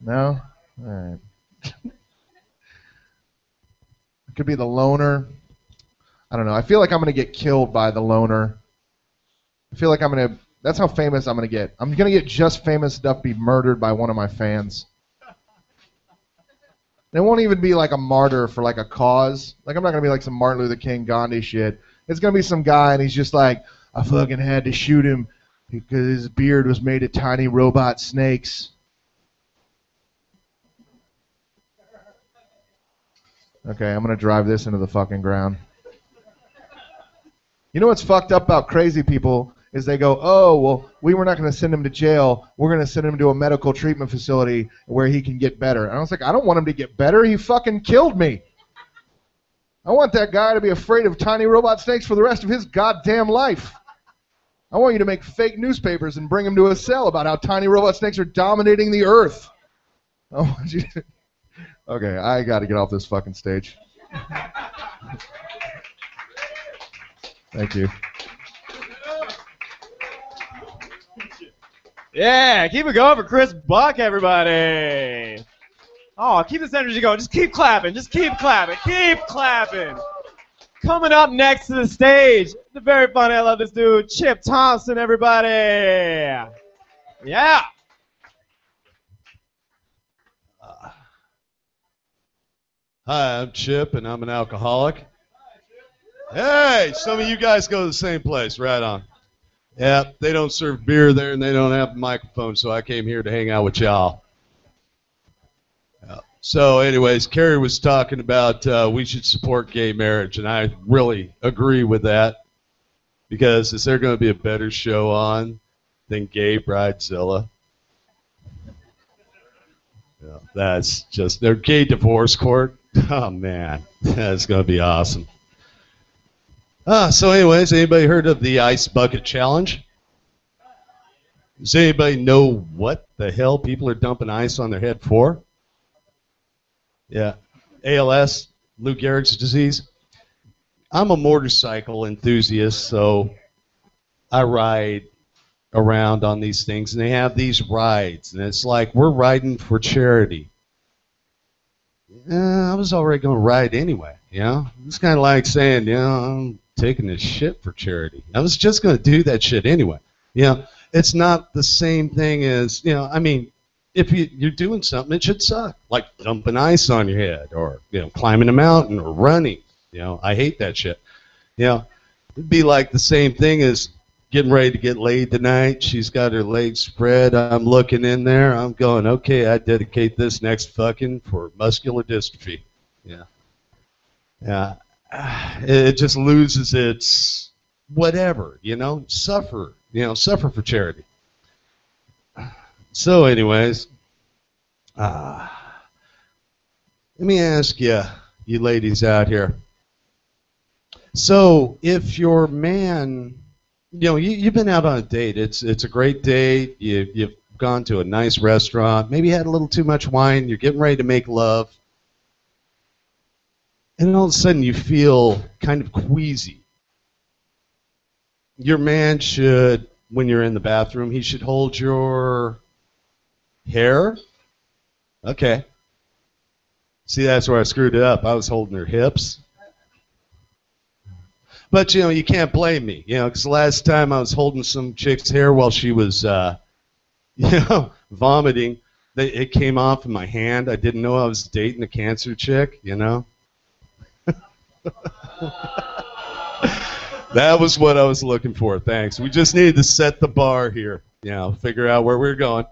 No? All right. It could be the loner. I don't know. I feel like I'm going to get killed by the loner. I feel like that's how famous I'm going to get. I'm going to get just famous enough to be murdered by one of my fans. It won't even be like a martyr for like a cause. Like, I'm not going to be like some Martin Luther King, Gandhi shit. It's going to be some guy and he's just like, I fucking had to shoot him because his beard was made of tiny robot snakes. Okay, I'm going to drive this into the fucking ground. You know what's fucked up about crazy people is they go, oh, well, we were not going to send him to jail. We're going to send him to a medical treatment facility where he can get better. And I was like, I don't want him to get better. He fucking killed me. I want that guy to be afraid of tiny robot snakes for the rest of his goddamn life. I want you to make fake newspapers and bring him to a cell about how tiny robot snakes are dominating the earth. I want you to... Okay, I got to get off this fucking stage. Thank you. Yeah, keep it going for Chris Buck, everybody. Oh, keep this energy going. Just keep clapping. Just keep clapping. Keep clapping. Coming up next to the stage, the very funny, I love this dude, Chip Thompson, everybody. Yeah. Hi, I'm Chip, and I'm an alcoholic. Hey, some of you guys go to the same place. Right on. Yeah, they don't serve beer there, and they don't have a microphone, so I came here to hang out with y'all. So anyways, Carrie was talking about we should support gay marriage, and I really agree with that, because is there going to be a better show on than Gay Bridezilla? Yeah, that's just their gay divorce court. Oh, man, that's going to be awesome. So anyways, anybody heard of the Ice Bucket Challenge? Does anybody know what the hell people are dumping ice on their head for? Yeah, ALS, Lou Gehrig's disease. I'm a motorcycle enthusiast, so I ride around on these things, and they have these rides, and it's like we're riding for charity. I was already going to ride anyway, you know? It's kind of like saying, you know, I'm taking this shit for charity. I was just going to do that shit anyway. You know, it's not the same thing as, you know, I mean, if you're doing something, it should suck, like dumping ice on your head, or, you know, climbing a mountain, or running. You know, I hate that shit. You know, it'd be like the same thing as getting ready to get laid tonight. She's got her legs spread. I'm looking in there. I'm going, okay, I dedicate this next fucking for muscular dystrophy. Yeah. Yeah. It just loses its whatever, you know, suffer for charity. So anyways, let me ask you ladies out here. So if your man, you know, you've been out on a date. It's a great date. You've gone to a nice restaurant. Maybe had a little too much wine. You're getting ready to make love. And all of a sudden you feel kind of queasy. Your man should, when you're in the bathroom, he should hold your hair? Okay. See, that's where I screwed it up. I was holding her hips. But, you know, you can't blame me, you know, because the last time I was holding some chick's hair while she was, you know, vomiting, it came off in my hand. I didn't know I was dating a cancer chick, you know. That was what I was looking for. Thanks. We just needed to set the bar here, you know, figure out where we're going.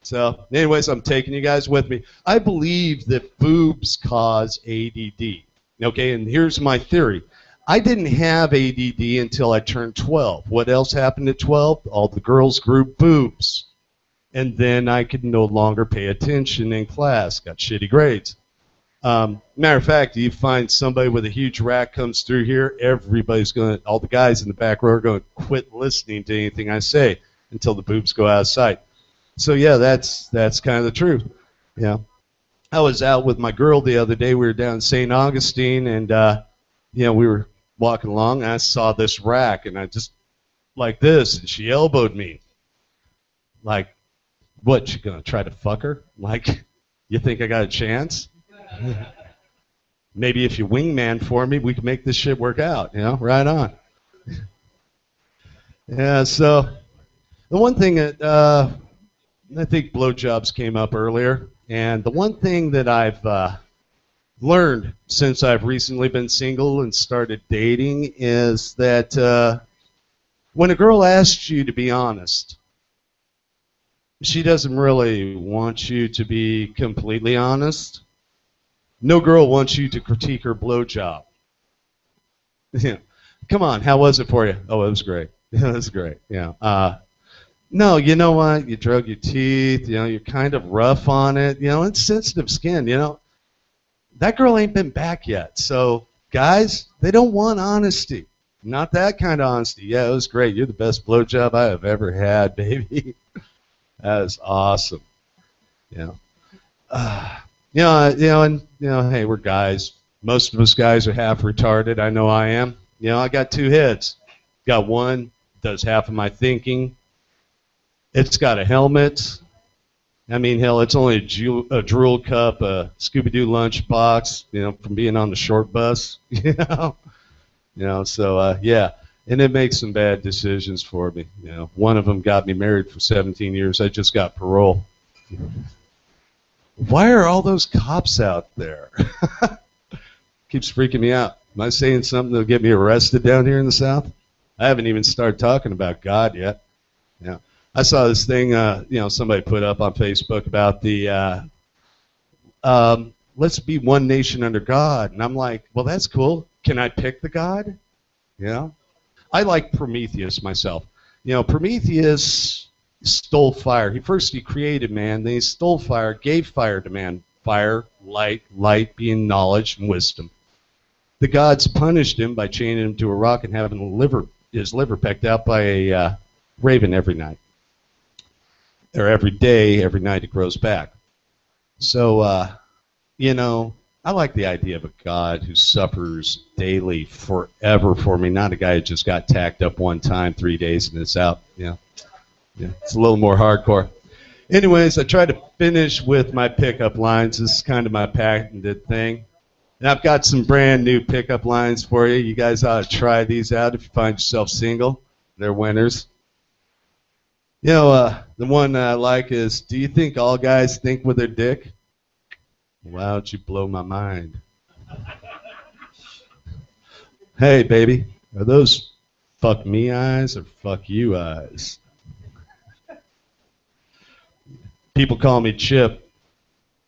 So, anyways, I'm taking you guys with me. I believe that boobs cause ADD. Okay, and here's my theory. I didn't have ADD until I turned 12. What else happened at 12? All the girls grew boobs. And then I could no longer pay attention in class. Got shitty grades. Matter of fact, you find somebody with a huge rack comes through here, everybody's going to, all the guys in the back row are going to quit listening to anything I say until the boobs go out of sight. So yeah, that's kind of the truth. Yeah, I was out with my girl the other day. We were down in St. Augustine, and you know, we were walking along, and I saw this rack, and I just like this, and she elbowed me. Like, what? You gonna try to fuck her? Like, you think I got a chance? Maybe if you wingman for me, we can make this shit work out. You know, right on. Yeah. So the one thing that I think blowjobs came up earlier, and the one thing that I've learned since I've recently been single and started dating is that when a girl asks you to be honest, she doesn't really want you to be completely honest. No girl wants you to critique her blowjob. Yeah. Come on, how was it for you? Oh, it was great. Yeah, that's great. Yeah. No, you know what? You drug your teeth. You know, you're kind of rough on it. You know, it's sensitive skin. You know, that girl ain't been back yet. So, guys, they don't want honesty. Not that kind of honesty. Yeah, it was great. You're the best blowjob I have ever had, baby. That is awesome. You know, hey, we're guys. Most of us guys are half retarded. I know I am. You know, I got two heads. Got one does half of my thinking. It's got a helmet. I mean, hell, it's only a drool cup, a Scooby-Doo lunchbox, you know, from being on the short bus, so, yeah, and it makes some bad decisions for me. You know, one of them got me married for 17 years. I just got parole. Why are all those cops out there? Keeps freaking me out. Am I saying something that'll get me arrested down here in the South? I haven't even started talking about God yet. Yeah. I saw this thing, somebody put up on Facebook about the let's be one nation under God. And I'm like, well, that's cool. Can I pick the God? Yeah. I like Prometheus myself. You know, Prometheus stole fire. He created man, then he stole fire, gave fire to man. Fire, light being knowledge and wisdom. The gods punished him by chaining him to a rock and having his liver pecked out by a raven every night. Or every day, every night it grows back. So, I like the idea of a God who suffers daily forever for me, not a guy who just got tacked up one time, 3 days, and it's out. Yeah, it's a little more hardcore. Anyways, I try to finish with my pickup lines. This is kind of my patented thing. And I've got some brand new pickup lines for you. You guys ought to try these out if you find yourself single. They're winners. You know, the one I like is, do you think all guys think with their dick? Why don't you blow my mind? Hey, baby, are those fuck me eyes or fuck you eyes? People call me Chip,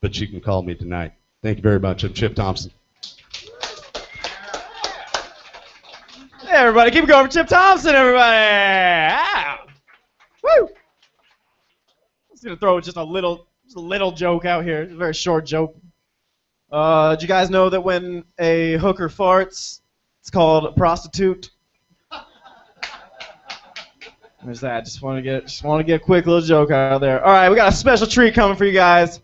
but you can call me tonight. Thank you very much. I'm Chip Thompson. Hey, everybody, keep it going for Chip Thompson, everybody. Ah. Woo! I'm just gonna throw just a little joke out here. It's a very short joke. Did you guys know that when a hooker farts, it's called a prostitute? There's that. Just want to get a quick little joke out there. All right, we got a special treat coming for you guys.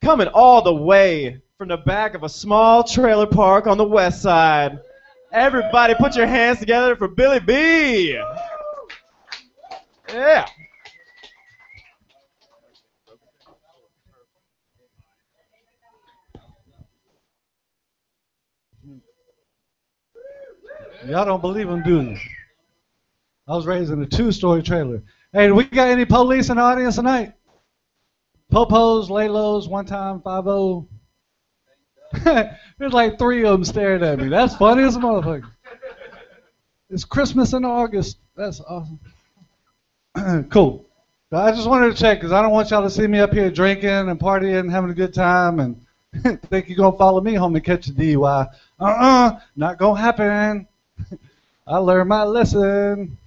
Coming all the way from the back of a small trailer park on the west side. Everybody, put your hands together for Billy B. Yeah. Y'all don't believe him, do you? I was raised in a two-story trailer. Hey, do we got any police in the audience tonight? Popos, Laylos, one time, 5-0. There's like 3 of them staring at me. That's funny as a motherfucker. It's Christmas in August. That's awesome. Cool. But I just wanted to check because I don't want y'all to see me up here drinking and partying, having a good time, and think you're going to follow me home and catch a DUI. Not going to happen. I learned my lesson.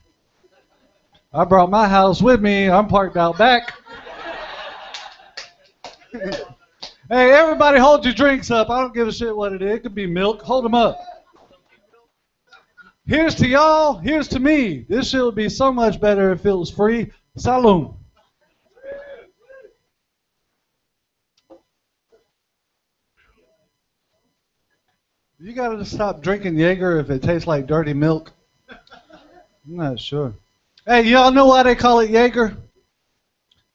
I brought my house with me. I'm parked out back. Hey, everybody hold your drinks up. I don't give a shit what it is. It could be milk. Hold them up. Here's to y'all. Here's to me. This shit would be so much better if it was free. Salud. You gotta stop drinking Jaeger if it tastes like dirty milk. I'm not sure. Hey, y'all know why they call it Jaeger?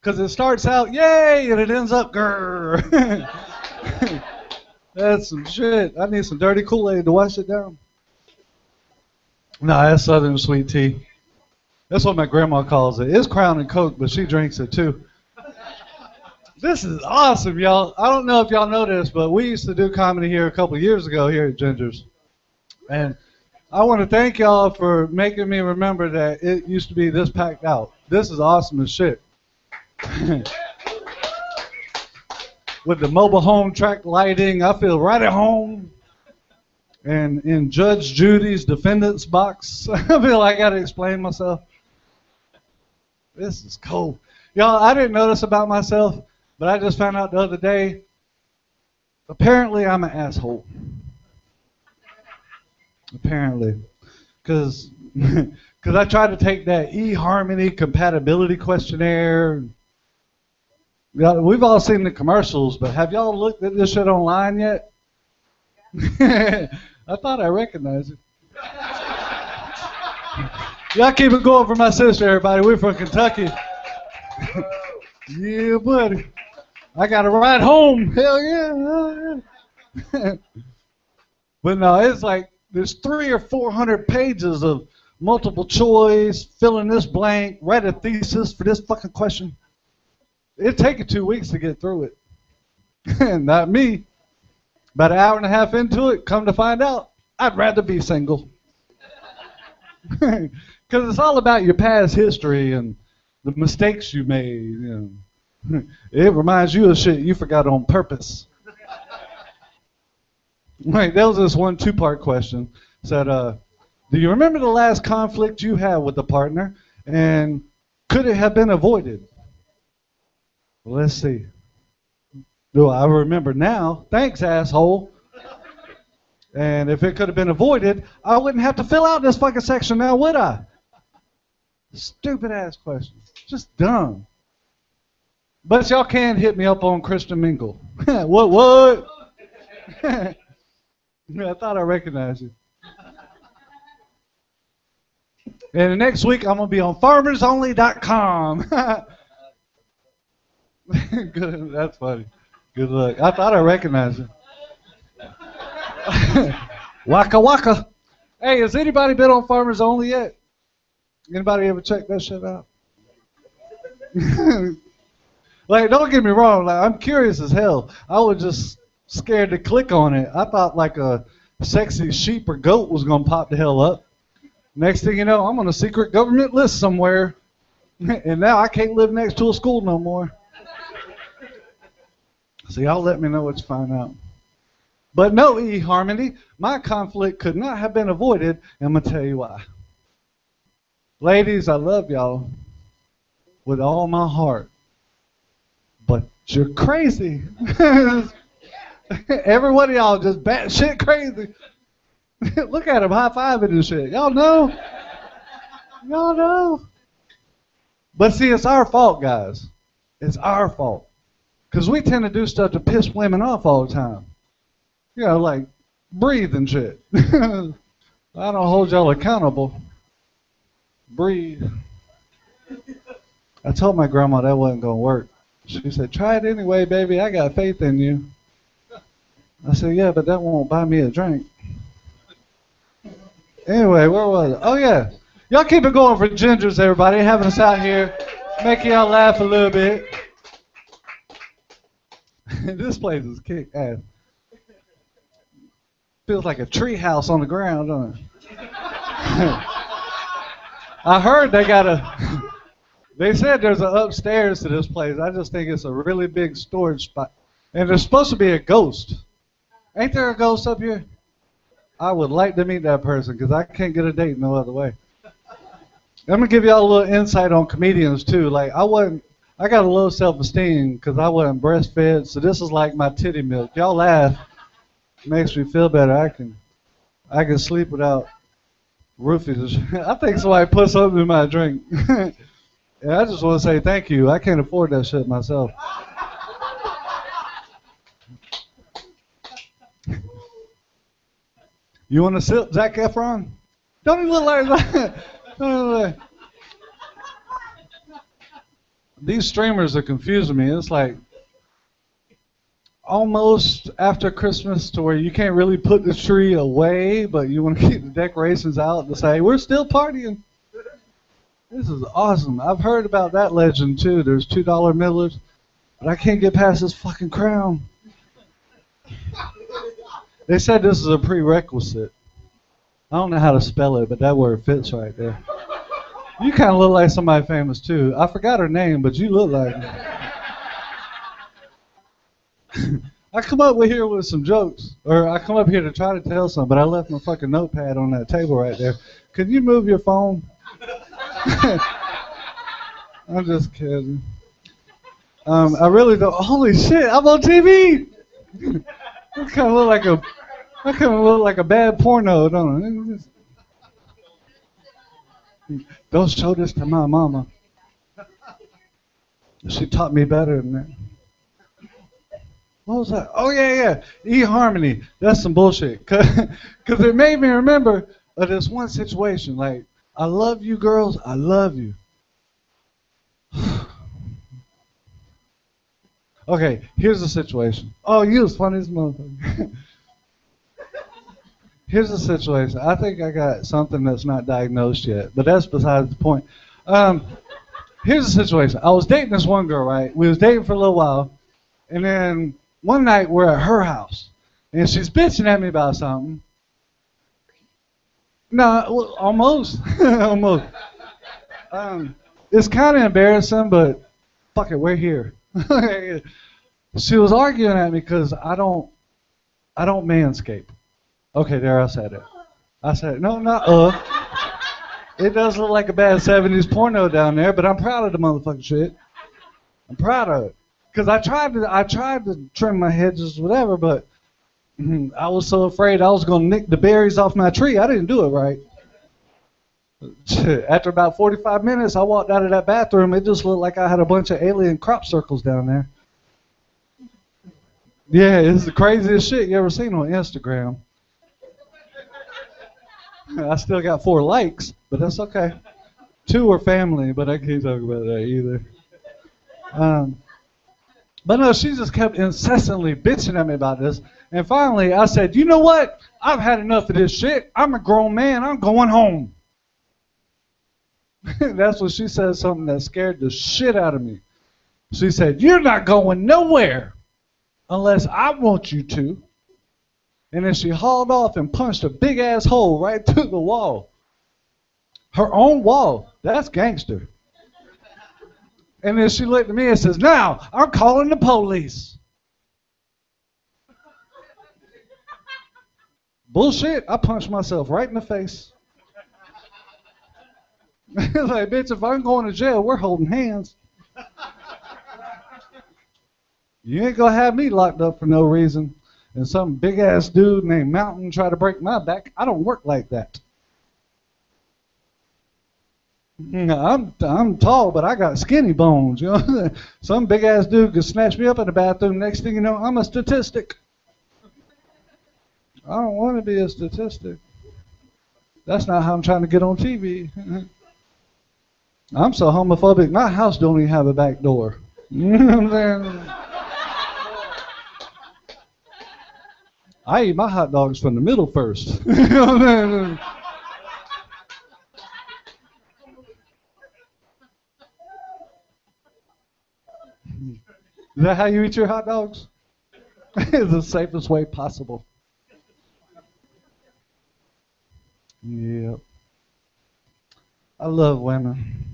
Because it starts out, yay, and it ends up, grrr. That's some shit. I need some dirty Kool-Aid to wash it down. Nah, that's Southern sweet tea. That's what my grandma calls it. It's Crown and Coke, but she drinks it too. This is awesome, y'all. I don't know if y'all know this, but we used to do comedy here a couple years ago here at Ginger's. And I want to thank y'all for making me remember that it used to be this packed out. This is awesome as shit. With the mobile home track lighting, I feel right at home. And in Judge Judy's defendant's box, I feel like I got to explain myself. This is cool. Y'all, I didn't know this about myself, but I just found out the other day. Apparently, I'm an asshole. Apparently. Because I tried to take that eHarmony compatibility questionnaire. Yeah, we've all seen the commercials, but have y'all looked at this shit online yet? I thought I recognized it. Y'all keep it going for my sister, everybody. We're from Kentucky. Yeah, buddy. I got to ride home. Hell yeah. But no, it's like there's 300 or 400 pages of multiple choice, fill in this blank, write a thesis for this fucking question. It'd take you 2 weeks to get through it. Not me. About an hour and a half into it, come to find out, I'd rather be single. Because it's all about your past history and the mistakes you made. You know. It reminds you of shit you forgot on purpose. Right, there was this one 2-part question. Said, do you remember the last conflict you had with a partner, and could it have been avoided? Well, let's see. Do I remember now? Thanks, asshole. And if it could have been avoided, I wouldn't have to fill out this fucking section now, would I? Stupid ass question. Just dumb. But y'all can hit me up on Christian Mingle. What? I thought I recognized you. And next week I'm gonna be on farmersonly.com. Good, that's funny. Good luck. I thought I recognized it. Waka waka. Hey, has anybody been on Farmers Only yet? Anybody ever check that shit out? Like, don't get me wrong. Like, I'm curious as hell. I was just scared to click on it. I thought like a sexy sheep or goat was gonna pop the hell up. Next thing you know, I'm on a secret government list somewhere, and now I can't live next to a school no more. So y'all let me know what you find out. But no, eHarmony, my conflict could not have been avoided, and I'm going to tell you why. Ladies, I love y'all with all my heart, but you're crazy. Every one of y'all just batshit crazy. Look at them high-fiving and shit. Y'all know? Y'all know? But see, it's our fault, guys. It's our fault. Because we tend to do stuff to piss women off all the time. You know, like breathe and shit. I don't hold y'all accountable. Breathe. I told my grandma that wasn't going to work. She said, try it anyway, baby. I got faith in you. I said, yeah, but that won't buy me a drink. Anyway, where was it? Oh, yeah. Y'all keep it going for Gingers, everybody. Having us out here. Making y'all laugh a little bit. This place is kick ass. Feels like a tree house on the ground, doesn't it? I heard they said there's an upstairs to this place. I just think it's a really big storage spot. And there's supposed to be a ghost. Ain't there a ghost up here? I would like to meet that person because I can't get a date no other way. I'm going to give y'all a little insight on comedians too. Like I got a low self-esteem because I wasn't breastfed, so this is like my titty milk. Y'all laugh, makes me feel better. I can sleep without roofies. I think somebody put something in my drink. And I just want to say thank you. I can't afford that shit myself. You want to sip Zac Efron? Don't even look like that. Don't even look like. These streamers are confusing me. It's like almost after Christmas to where you can't really put the tree away, but you want to keep the decorations out to say, we're still partying. This is awesome. I've heard about that legend too. There's $2 Millers, but I can't get past this fucking crown. They said this is a prerequisite. I don't know how to spell it, but that word fits right there. You kind of look like somebody famous too. I forgot her name, but you look like her. I come up with here with some jokes, or I come up here to try to tell some, but I left my fucking notepad on that table right there. Could you move your phone? I'm just kidding. I really don't. Holy shit! I'm on TV. I kind of look like a bad porno, don't I? Don't show this to my mama. She taught me better than that. What was that? Oh, yeah. eHarmony. That's some bullshit. Because it made me remember of this one situation. Like, I love you girls. I love you. Okay, here's the situation. Oh, you was funny as a motherfucker. Here's the situation. I think I got something that's not diagnosed yet, but that's besides the point. Here's the situation. I was dating this one girl, right? We was dating for a little while, and then one night we're at her house, and she's bitching at me about something. No, well, almost, almost. It's kind of embarrassing, but fuck it, we're here. She was arguing at me because I don't manscape. Okay, there I said it. I said no, not It does look like a bad 70s porno down there, but I'm proud of the motherfucking shit. I'm proud of it. Because I tried to trim my hedges, whatever, but I was so afraid I was going to nick the berries off my tree. I didn't do it right. After about 45 minutes, I walked out of that bathroom. It just looked like I had a bunch of alien crop circles down there. Yeah, it's the craziest shit you ever seen on Instagram. I still got 4 likes, but that's okay. 2 are family, but I can't talk about that either. But no, she just kept incessantly bitching at me about this. And finally, I said, you know what? I've had enough of this shit. I'm a grown man. I'm going home. That's when she said something that scared the shit out of me. She said, you're not going nowhere unless I want you to. And then she hauled off and punched a big-ass hole right through the wall. Her own wall. That's gangster. And then she looked at me and says, now, I'm calling the police. Bullshit. I punched myself right in the face. Like, bitch, if I'm going to jail, we're holding hands. You ain't going to have me locked up for no reason. And some big-ass dude named Mountain try to break my back. I don't work like that. I'm tall, but I got skinny bones. You know, some big-ass dude could snatch me up in the bathroom. Next thing you know, I'm a statistic. I don't want to be a statistic. That's not how I'm trying to get on TV. I'm so homophobic, my house don't even have a back door. You know what I'm saying? I eat my hot dogs from the middle first. You know what I'm saying? Is that how you eat your hot dogs? It's the safest way possible. Yep. I love women.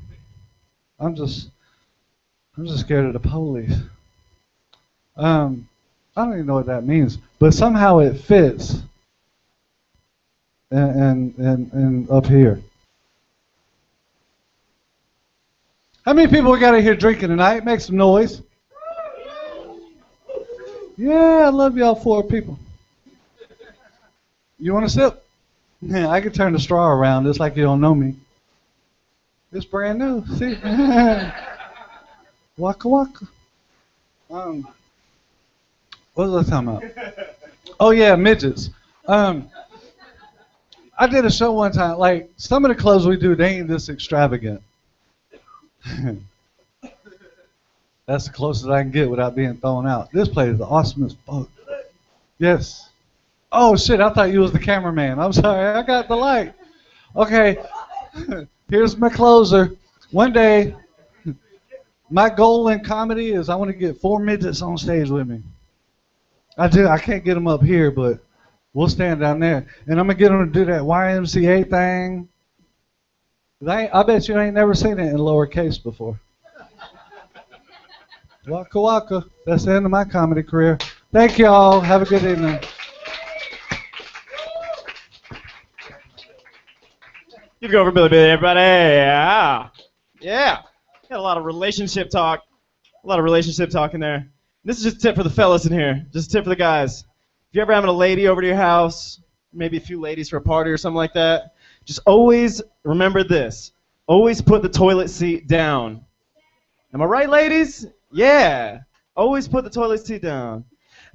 I'm just scared of the police. I don't even know what that means, but somehow it fits. And up here. How many people we got in here drinking tonight? Make some noise. Yeah, I love y'all 4 people. You want a sip? Yeah, I can turn the straw around. It's like you don't know me. It's brand new. See? Waka waka. What was I talking about? Oh yeah, midgets. I did a show one time. Like, some of the clothes we do, they ain't this extravagant. That's the closest I can get without being thrown out. This place is awesome as fuck. Yes. Oh shit, I thought you was the cameraman. I'm sorry, I got the light. Okay, here's my closer. One day, my goal in comedy is I want to get 4 midgets on stage with me. I can't get them up here, but we'll stand down there. And I'm going to get them to do that YMCA thing. I bet you ain't never seen it in lowercase before. Waka waka. That's the end of my comedy career. Thank you all. Have a good evening. Give it over, Billy, Billy, everybody. Yeah. Yeah. Got a lot of relationship talk. A lot of relationship talk in there. This is just a tip for the fellas in here. Just a tip for the guys. If you're ever having a lady over to your house, maybe a few ladies for a party or something like that, just always remember this. Always put the toilet seat down. Am I right, ladies? Yeah. Always put the toilet seat down.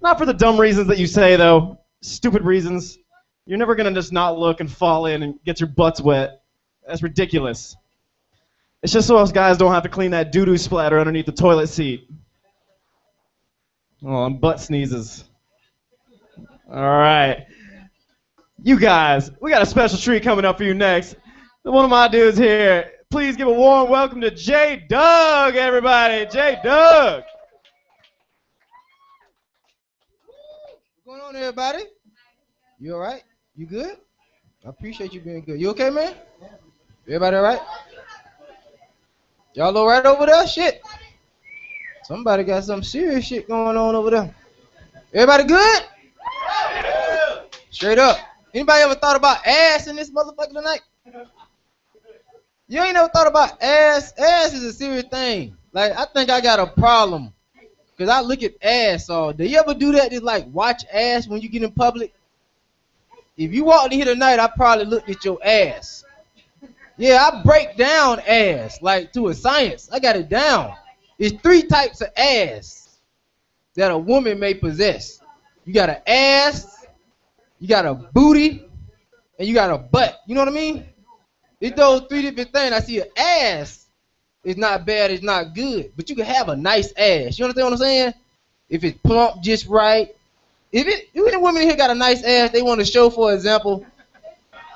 Not for the dumb reasons that you say, though. Stupid reasons. You're never going to just not look and fall in and get your butts wet. That's ridiculous. It's just so us guys don't have to clean that doo-doo splatter underneath the toilet seat. Oh, and butt sneezes. All right. You guys, we got a special treat coming up for you next. One of my dudes here. Please give a warm welcome to J. Doug, everybody. J. Doug. What's going on, everybody? You all right? You good? I appreciate you being good. You okay, man? Everybody all right? Y'all all right over there? Shit. Somebody got some serious shit going on over there. Everybody good? Straight up. Anybody ever thought about ass in this motherfucker tonight? You ain't never thought about ass? Ass is a serious thing. Like, I think I got a problem. Because I look at ass all day. You ever do that? Just like watch ass when you get in public? If you walked in here tonight, I probably looked at your ass. Yeah, I break down ass, like to a science. I got it down. It's 3 types of ass that a woman may possess. You got an ass, you got a booty, and you got a butt. You know what I mean? It's those 3 different things. I see an ass is not bad, it's not good. But you can have a nice ass. You understand what I'm saying? If it's plump just right. If a woman here got a nice ass, they want to show, for example,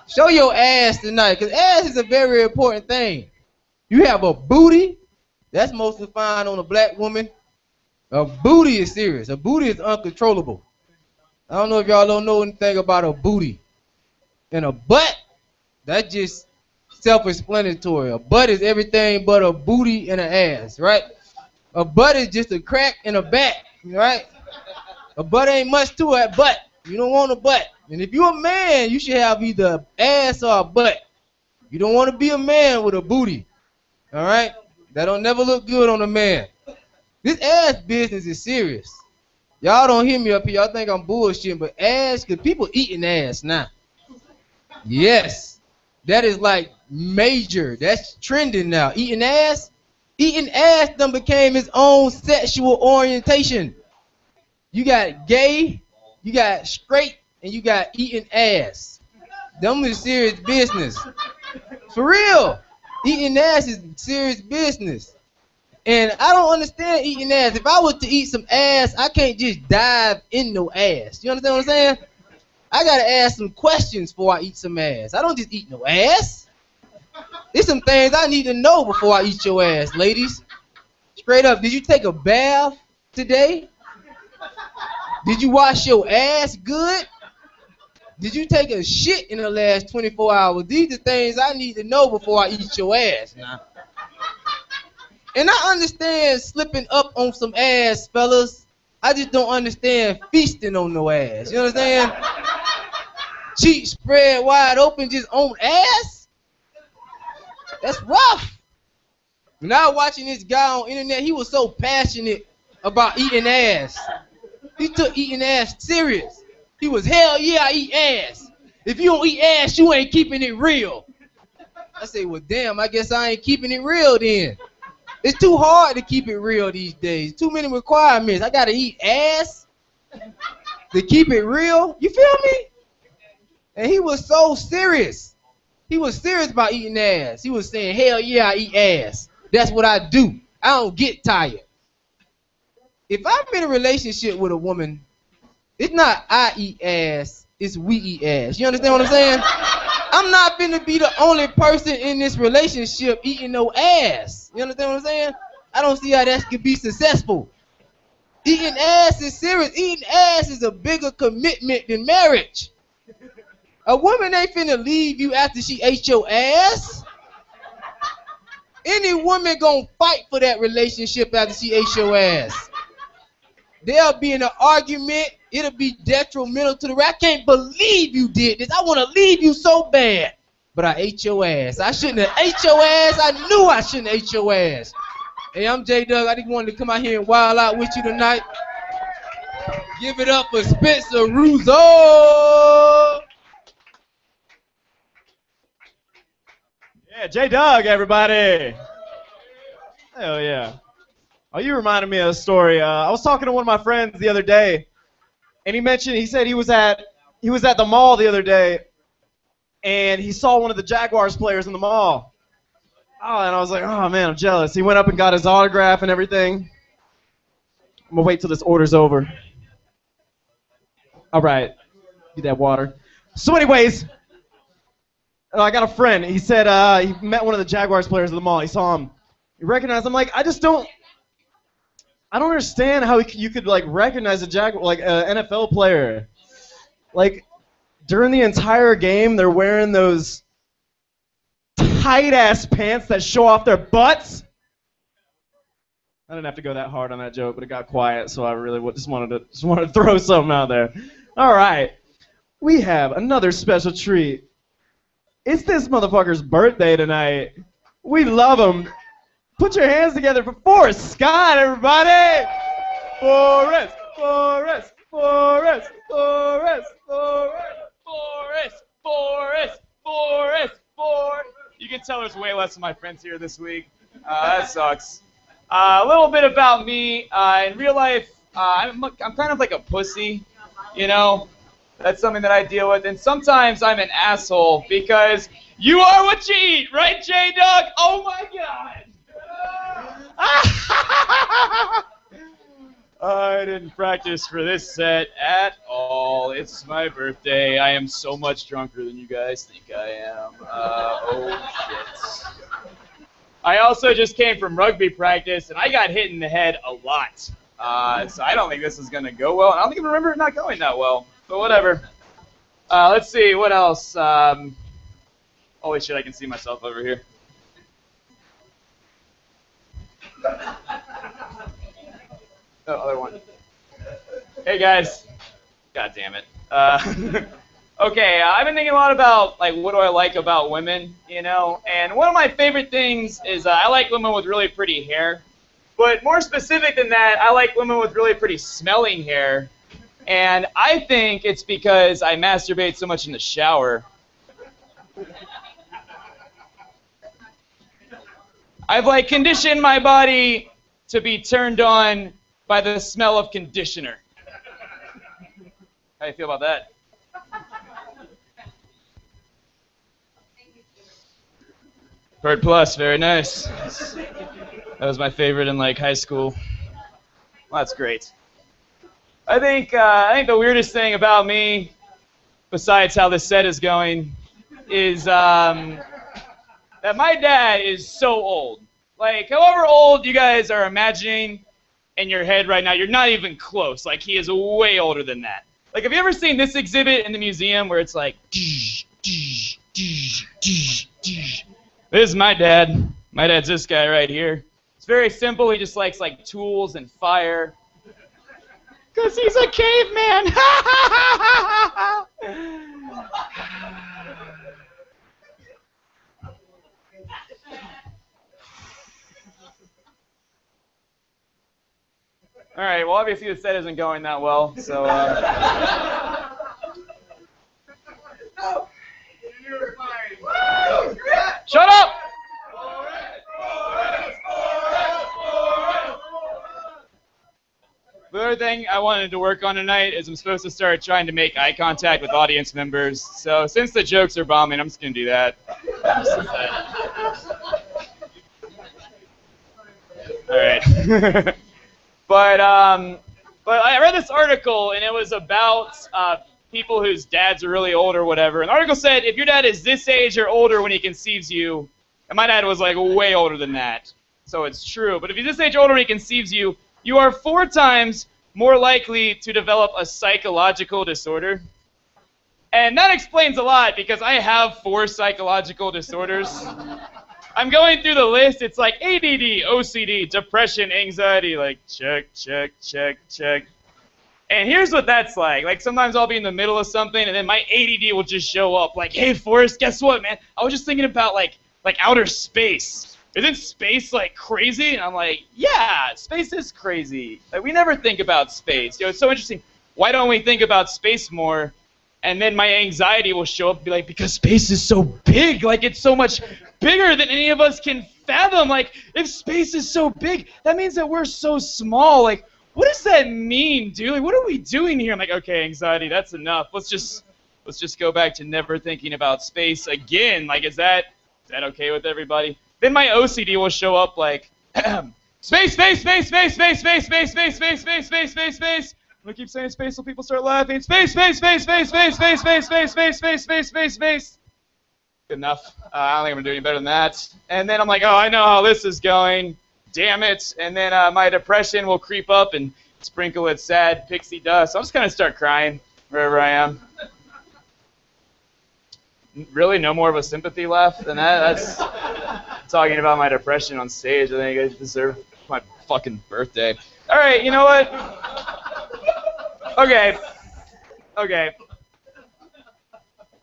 show your ass tonight, because ass is a very important thing. You have a booty, that's mostly found on a black woman. A booty is serious. A booty is uncontrollable. I don't know if y'all don't know anything about a booty. And a butt, that's just self-explanatory. A butt is everything but a booty and an ass, right? A butt is just a crack in a back, right? A butt ain't much to it, butt. You don't want a butt. And if you're a man, you should have either ass or a butt. You don't want to be a man with a booty. All right? That don't never look good on a man. This ass business is serious. Y'all don't hear me up here. Y'all think I'm bullshitting, but ass, because people eating ass now. Yes. That is like major. That's trending now. Eating ass done became its own sexual orientation. You got gay, you got straight, and you got eating ass. Them is serious business. For real. Eating ass is serious business. And I don't understand eating ass. If I was to eat some ass, I can't just dive in no ass. You understand what I'm saying? I gotta ask some questions before I eat some ass. I don't just eat no ass. There's some things I need to know before I eat your ass, ladies. Straight up, did you take a bath today? Did you wash your ass good? Did you take a shit in the last 24 hours? These are things I need to know before I eat your ass now. And I understand slipping up on some ass, fellas. I just don't understand feasting on no ass. You understand? Cheeks spread wide open just on ass? That's rough. When I was watching this guy on internet, he was so passionate about eating ass. He took eating ass serious. He was, hell yeah, I eat ass. If you don't eat ass, you ain't keeping it real. I say, well, damn, I guess I ain't keeping it real then. It's too hard to keep it real these days. Too many requirements. I gotta eat ass to keep it real. You feel me? And he was so serious. He was serious about eating ass. He was saying, hell yeah, I eat ass. That's what I do. I don't get tired. If I'm in a relationship with a woman, it's not I eat ass, it's we eat ass. You understand what I'm saying? I'm not finna be the only person in this relationship eating no ass. You understand what I'm saying? I don't see how that could be successful. Eating ass is serious. Eating ass is a bigger commitment than marriage. A woman ain't finna leave you after she ate your ass. Any woman gonna fight for that relationship after she ate your ass. They'll be in an argument. It'll be detrimental to the race. I can't believe you did this. I want to leave you so bad. But I ate your ass. I shouldn't have ate your ass. I knew I shouldn't have ate your ass. Hey, I'm J-Dug. I just wanted to come out here and wild out with you tonight. Give it up for Spencer Russo. Yeah, J-Dug, everybody. Hell yeah. Oh, you reminded me of a story. I was talking to one of my friends the other day, and he said he was at the mall the other day, and he saw one of the Jaguars players in the mall. Oh, and I was like, oh man, I'm jealous. He went up and got his autograph and everything. I'm gonna wait till this order's over. All right, get that water. So anyways, I got a friend. He said he met one of the Jaguars players at the mall. He saw him. He recognized him. Like, I don't understand how you could like recognize a NFL player. Like, during the entire game, they're wearing those tight-ass pants that show off their butts. I didn't have to go that hard on that joke, but it got quiet, so I really just wanted to throw something out there. All right, we have another special treat. It's this motherfucker's birthday tonight. We love him. Put your hands together for Forrest Scott, everybody! Forrest, Forrest, Forrest, Forrest, Forrest, Forrest, Forrest, Forrest, Forrest. You can tell there's way less of my friends here this week. That sucks. A little bit about me. In real life, I'm kind of like a pussy, you know? That's something that I deal with. And sometimes I'm an asshole because you are what you eat, right, J-Dug? Oh, my God. I didn't practice for this set at all. It's my birthday. I am so much drunker than you guys think I am. Oh, shit. I also just came from rugby practice, and I got hit in the head a lot. So I don't think this is going to go well. I don't even remember it not going that well. But whatever. Let's see, what else? Holy shit, I can see myself over here. Oh, other one. Hey, guys. God damn it. Okay, I've been thinking a lot about, like, what do I like about women, you know? And one of my favorite things is I like women with really pretty hair. But more specific than that, I like women with really pretty smelling hair. And I think it's because I masturbate so much in the shower. I've, like, conditioned my body to be turned on by the smell of conditioner. How do you feel about that? Bird Plus, very nice. That was my favorite in, like, high school. Well, that's great. I think the weirdest thing about me, besides how this set is going, is that my dad is so old. Like, however old you guys are imagining in your head right now, you're not even close. Like, he is way older than that. Like, have you ever seen this exhibit in the museum where it's like, this is my dad. My dad's this guy right here. It's very simple. He just likes, like, tools and fire. Because he's a caveman. All right, well, obviously the set isn't going that well, so... Shut up! The other thing I wanted to work on tonight is I'm supposed to start trying to make eye contact with audience members. So since the jokes are bombing, I'm just going to do that. All right. But I read this article, and it was about people whose dads are really old or whatever. And the article said, if your dad is this age or older when he conceives you, and my dad was like way older than that, so it's true. But if he's this age or older when he conceives you, you are 4 times more likely to develop a psychological disorder. And that explains a lot, because I have 4 psychological disorders. I'm going through the list. It's like ADD, OCD, depression, anxiety, like check, check, check, check. And here's what that's like. Like, sometimes I'll be in the middle of something, and then my ADD will just show up. Like, hey, Forrest, guess what, man? I was just thinking about, like outer space. Isn't space, like, crazy? And I'm like, yeah, space is crazy. Like, we never think about space. You know, it's so interesting. Why don't we think about space more? And then my anxiety will show up and be like, because space is so big. Like, it's so much bigger than any of us can fathom. Like, if space is so big, that means that we're so small. Like, what does that mean, dude? Like, what are we doing here? I'm like, okay, anxiety, that's enough. Let's just go back to never thinking about space again. Like, is that okay with everybody? Then my OCD will show up like, space, space, space, space, space, space, space, space, space, space, space, space, space. I'm gonna keep saying space till people start laughing. Space, space, space, space, space, space, space, space, space, space, space, space, space. Good enough. I don't think I'm gonna do any better than that. And then I'm like, oh, I know how this is going. Damn it. And then my depression will creep up and sprinkle its sad pixie dust. I'm just gonna start crying wherever I am. Really, no more of a sympathy laugh than that? That's talking about my depression on stage. I think I deserve my fucking birthday. All right, you know what? Okay.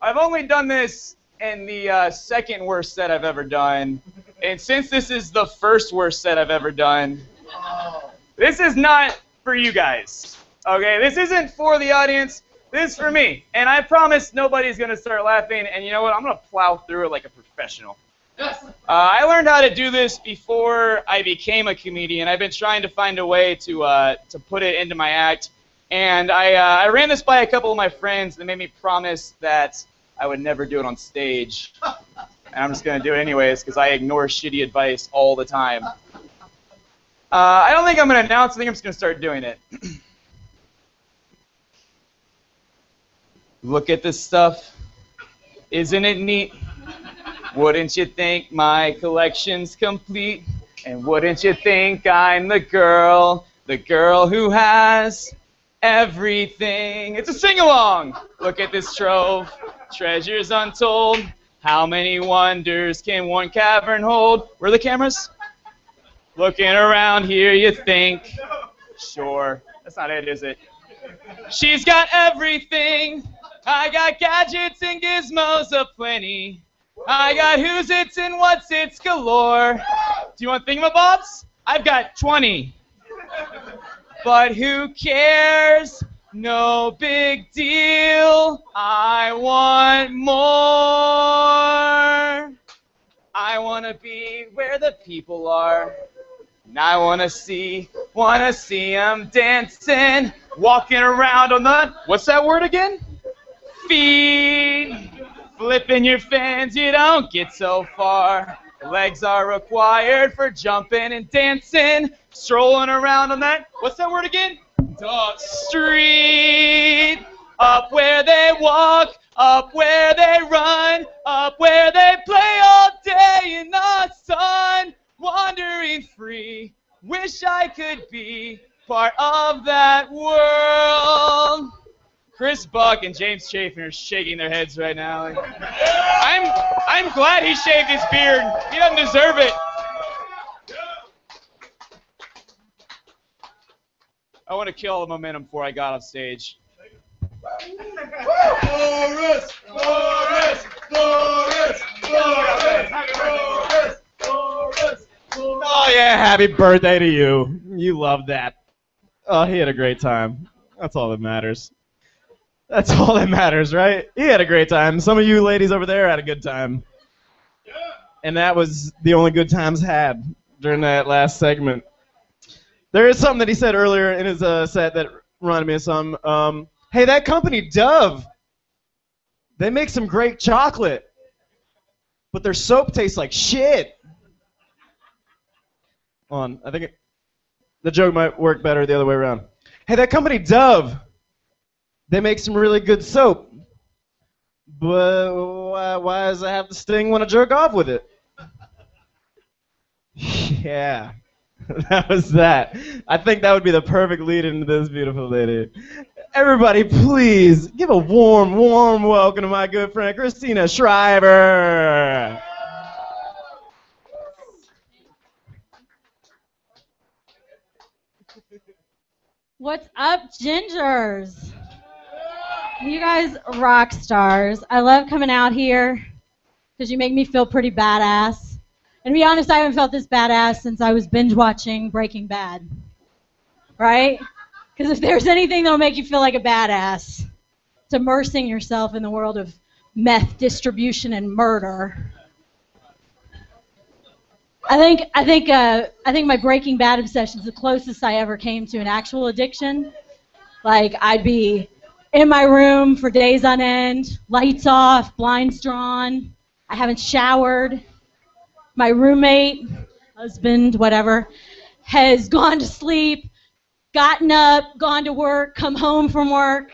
I've only done this in the second worst set I've ever done. And since this is the first worst set I've ever done, this is not for you guys. Okay, this isn't for the audience. This is for me. And I promise nobody's going to start laughing. And you know what? I'm going to plow through it like a professional. I learned how to do this before I became a comedian. I've been trying to find a way to put it into my act. And I ran this by a couple of my friends. They made me promise that I would never do it on stage. And I'm just going to do it anyways because I ignore shitty advice all the time. I don't think I'm going to announce. I think I'm just going to start doing it. Look at this stuff. Isn't it neat? Wouldn't you think my collection's complete? And wouldn't you think I'm the girl who has everything? It's a sing-along. Look at this trove, treasures untold. How many wonders can one cavern hold? Where are the cameras? Looking around here, you think, sure, that's not it, is it? She's got everything. I got gadgets and gizmos aplenty. I got who's its and what's its galore. Do you want thingamabobs? I've got 20. But who cares? No big deal. I want more. I want to be where the people are. And I want to see them dancing, walking around on the, what's that word again? Feet. Flipping your fans, you don't get so far. Legs are required for jumping and dancing, strolling around on that, what's that word again? Street. Up where they walk, up where they run, up where they play all day in the sun. Wandering free, wish I could be part of that world. Chris Buck and James Chafin are shaking their heads right now. I'm glad he shaved his beard. He doesn't deserve it. I want to kill all the momentum before I got off stage. Oh yeah, happy birthday to you. You love that. Oh, he had a great time. That's all that matters. That's all that matters, right? He had a great time. Some of you ladies over there had a good time. And that was the only good times had during that last segment. There is something that he said earlier in his set that reminded me of some. Hey, that company, Dove, they make some great chocolate, but their soap tastes like shit. I think the joke might work better the other way around. Hey, that company, Dove, they make some really good soap, but why does it have to sting when I jerk off with it? Yeah, that was that. I think that would be the perfect lead into this beautiful lady. Everybody, please give a warm, warm welcome to my good friend, Christina Shriver. What's up, Gingers? You guys rock stars. I love coming out here because you make me feel pretty badass. And to be honest, I haven't felt this badass since I was binge watching Breaking Bad. Right? Because if there's anything that'll make you feel like a badass, it's immersing yourself in the world of meth distribution and murder. I think my Breaking Bad obsession is the closest I ever came to an actual addiction. Like, I'd be in my room for days on end, lights off, blinds drawn. I haven't showered. My roommate, husband, whatever, has gone to sleep, gotten up, gone to work, come home from work.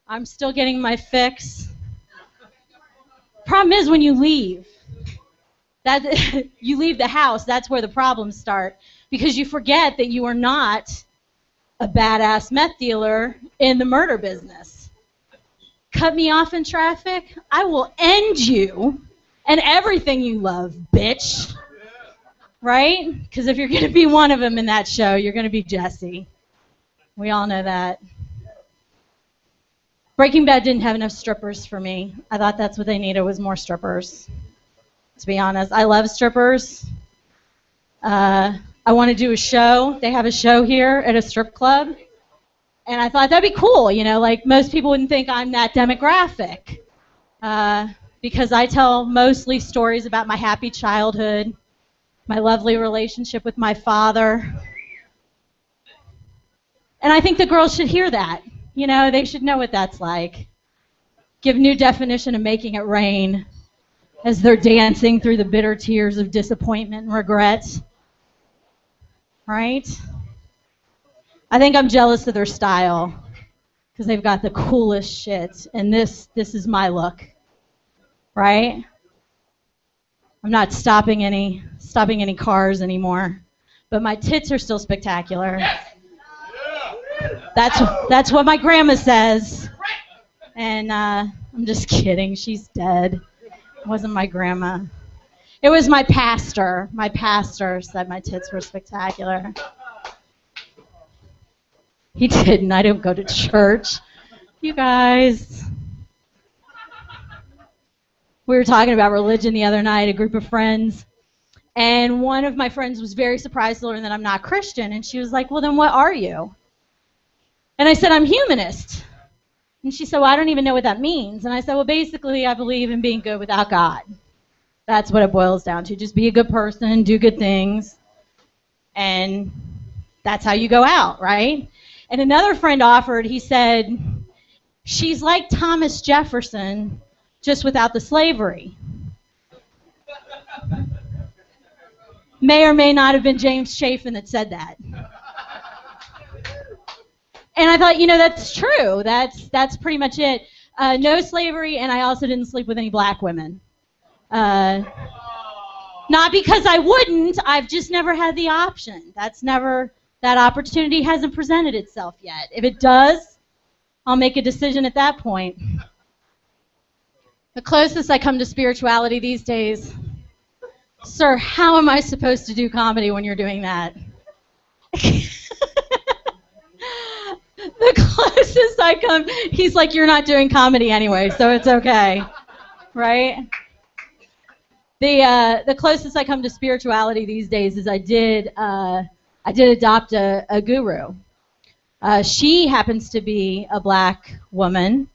I'm still getting my fix. Problem is when you leave. You leave the house, that's where the problems start. Because you forget that you are not a badass meth dealer in the murder business. Cut me off in traffic, I will end you and everything you love, bitch. Right? Because if you're going to be one of them in that show, you're going to be Jesse. We all know that. Breaking Bad didn't have enough strippers for me. I thought that's what they needed was more strippers. To be honest, I love strippers. I want to do a show. They have a show here at a strip club. And I thought that'd be cool, you know, like most people wouldn't think I'm that demographic. Because I tell mostly stories about my happy childhood, my lovely relationship with my father. And I think the girls should hear that. You know, they should know what that's like. Give new definition of making it rain as they're dancing through the bitter tears of disappointment and regret. Right? I think I'm jealous of their style because they've got the coolest shit, and this is my look. Right? I'm not stopping any cars anymore, but my tits are still spectacular. That's what my grandma says, and I'm just kidding. She's dead. It wasn't my grandma. It was my pastor. My pastor said my tits were spectacular. He didn't. I don't go to church. You guys. We were talking about religion the other night, a group of friends, and one of my friends was very surprised to learn that I'm not Christian, and she was like, well, then what are you? And I said, I'm humanist. And she said, well, I don't even know what that means. And I said, well, basically, I believe in being good without God. That's what it boils down to. Just be a good person, do good things, and that's how you go out, right? And another friend offered, he said, she's like Thomas Jefferson, just without the slavery. May or may not have been James Chafin that said that. And I thought, you know, that's true. That's pretty much it. No slavery, and I also didn't sleep with any black women. Not because I wouldn't. I've just never had the option. That opportunity hasn't presented itself yet. If it does, I'll make a decision at that point. The closest I come to spirituality these days. Sir, how am I supposed to do comedy when you're doing that? The closest I come, he's like, you're not doing comedy anyway, so it's okay, right? The closest I come to spirituality these days is I did adopt a guru. She happens to be a black woman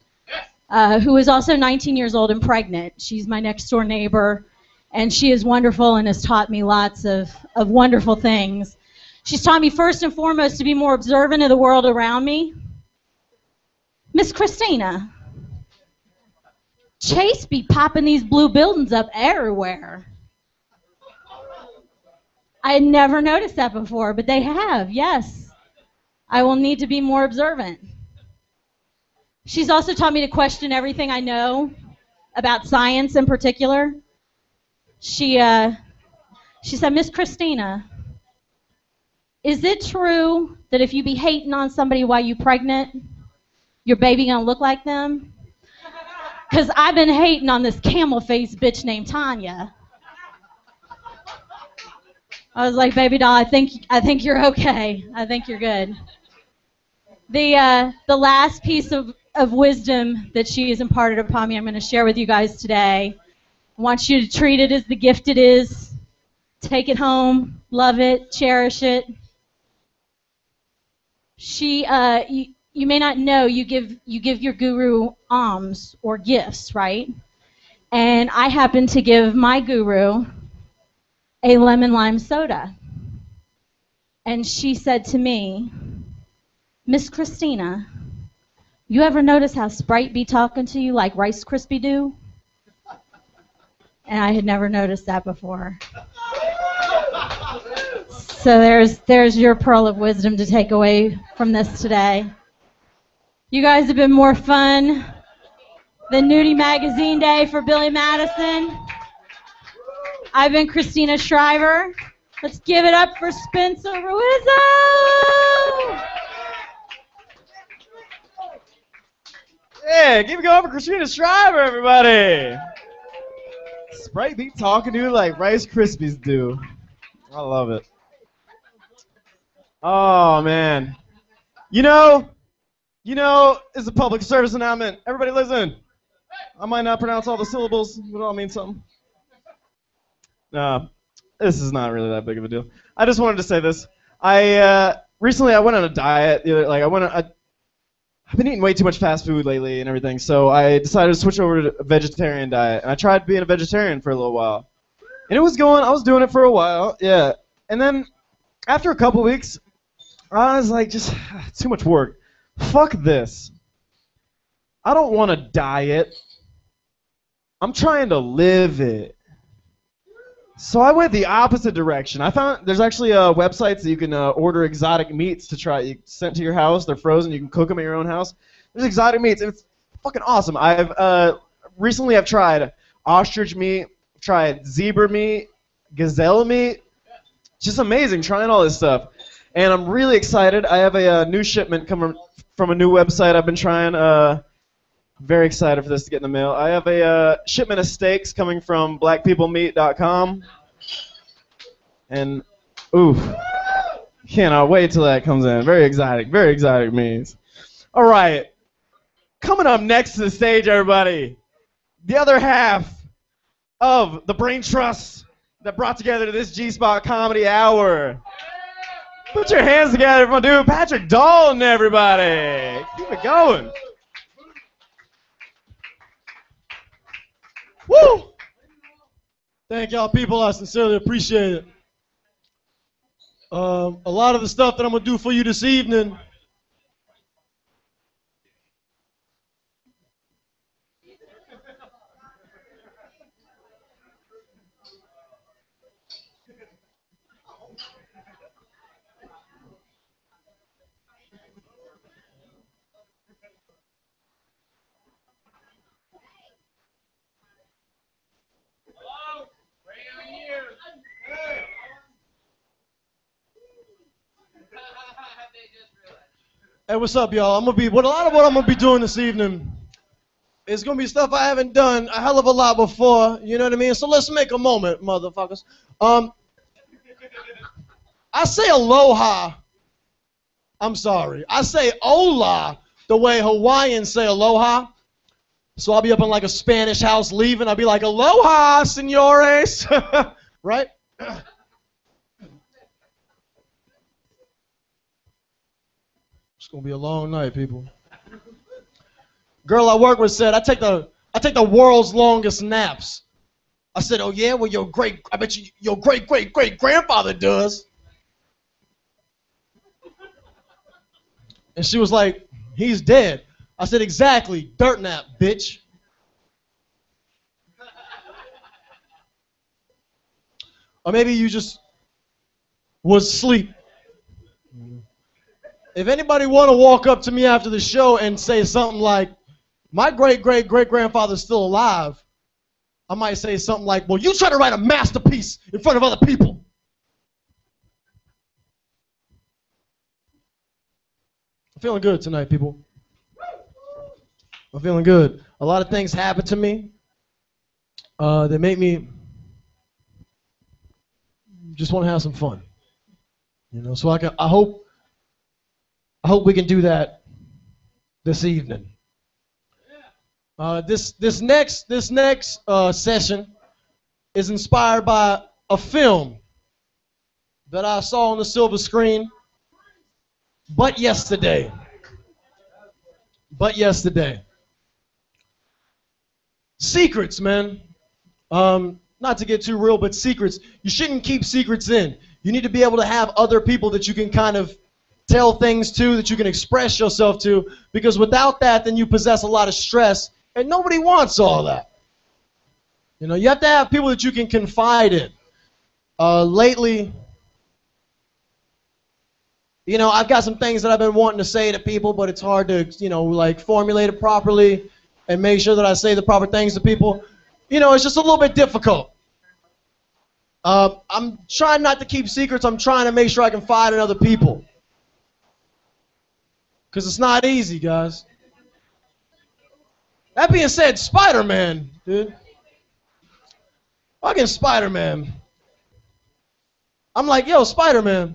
who is also 19 years old and pregnant. She's my next door neighbor, and she is wonderful and has taught me lots of wonderful things. She's taught me first and foremost to be more observant of the world around me. Miss Christina, Chase be popping these blue buildings up everywhere. I had never noticed that before, but they have, yes. I will need to be more observant. She's also taught me to question everything I know about science in particular. She said, Miss Christina, is it true that if you be hating on somebody while you're pregnant, your baby gonna look like them? Because I've been hating on this camel-faced bitch named Tanya. I was like, baby doll, I think you're okay. I think you're good. The last piece of wisdom that she has imparted upon me, I'm going to share with you guys today. I want you to treat it as the gift it is. Take it home, love it, cherish it. You may not know, you give your guru alms or gifts, right? And I happen to give my guru a lemon lime soda. And she said to me, Miss Christina, you ever notice how Sprite be talking to you like Rice Krispie do? And I had never noticed that before. So there's your pearl of wisdom to take away from this today. You guys have been more fun than Nudie Magazine Day for Billy Madison. I've been Christina Shriver. Let's give it up for Spencer Ruizzo! Yeah, keep it going for Christina Shriver, everybody. Sprite be talking to you like Rice Krispies do. I love it. Oh, man. You know, it's a public service announcement. Everybody listen. I might not pronounce all the syllables, but it all means something. No, this is not really that big of a deal. I just wanted to say this. Recently I went on a diet. I've been eating way too much fast food lately and everything, so I decided to switch over to a vegetarian diet. And I tried being a vegetarian for a little while. And I was doing it for a while, yeah. And then after a couple weeks, I was like, just too much work. Fuck this. I don't want to diet. I'm trying to live it. So I went the opposite direction. I found there's actually websites that you can order exotic meats to try. You sent to your house. They're frozen. You can cook them at your own house. There's exotic meats. And it's fucking awesome. Recently I've tried ostrich meat, tried zebra meat, gazelle meat. Just amazing trying all this stuff. And I'm really excited. I have a new shipment coming from a new website I've been trying. Very excited for this to get in the mail. I have a shipment of steaks coming from blackpeoplemeat.com. And, oof, cannot wait till that comes in. Very exotic meats. All right, coming up next to the stage, everybody, the other half of the Brain Trust that brought together this G-Spot Comedy Hour. Put your hands together for my dude, Patrick Dalton, everybody. Keep it going. Woo! Thank y'all people. I sincerely appreciate it. A lot of the stuff that I'm going to do for you this evening Hey, what's up, y'all? A lot of what I'm gonna be doing this evening is gonna be stuff I haven't done a hell of a lot before. You know what I mean? So let's make a moment, motherfuckers. I say aloha. I'm sorry. I say hola the way Hawaiians say aloha. So I'll be up in like a Spanish house leaving. I'll be like, aloha, senores. Right? It's gonna be a long night, people. Girl I work with said, I take the world's longest naps. I said, oh yeah, well I bet your great grandfather does. And she was like, he's dead. I said, exactly, dirt nap, bitch. Or maybe you just was asleep. If anybody want to walk up to me after the show and say something like, my great-great-great-grandfather's still alive, I might say something like, well, you try to write a masterpiece in front of other people. I'm feeling good tonight, people. I'm feeling good. A lot of things happened to me that make me just want to have some fun. You know, so I hope hope we can do that this evening. This next session is inspired by a film that I saw on the silver screen, but yesterday. Secrets, man. Not to get too real, but secrets. You shouldn't keep secrets in. You need to be able to have other people that you can kind of tell things to, that you can express yourself to, because without that, then you possess a lot of stress, and nobody wants all that. You know, you have to have people that you can confide in. Lately, you know, I've got some things that I've been wanting to say to people, but it's hard to, you know, like formulate it properly and make sure that I say the proper things to people. You know, it's just a little bit difficult. I'm trying not to keep secrets. I'm trying to make sure I can confide in other people. Because it's not easy, guys. That being said, Spider-Man, dude. Fucking Spider-Man. I'm like, yo, Spider-Man,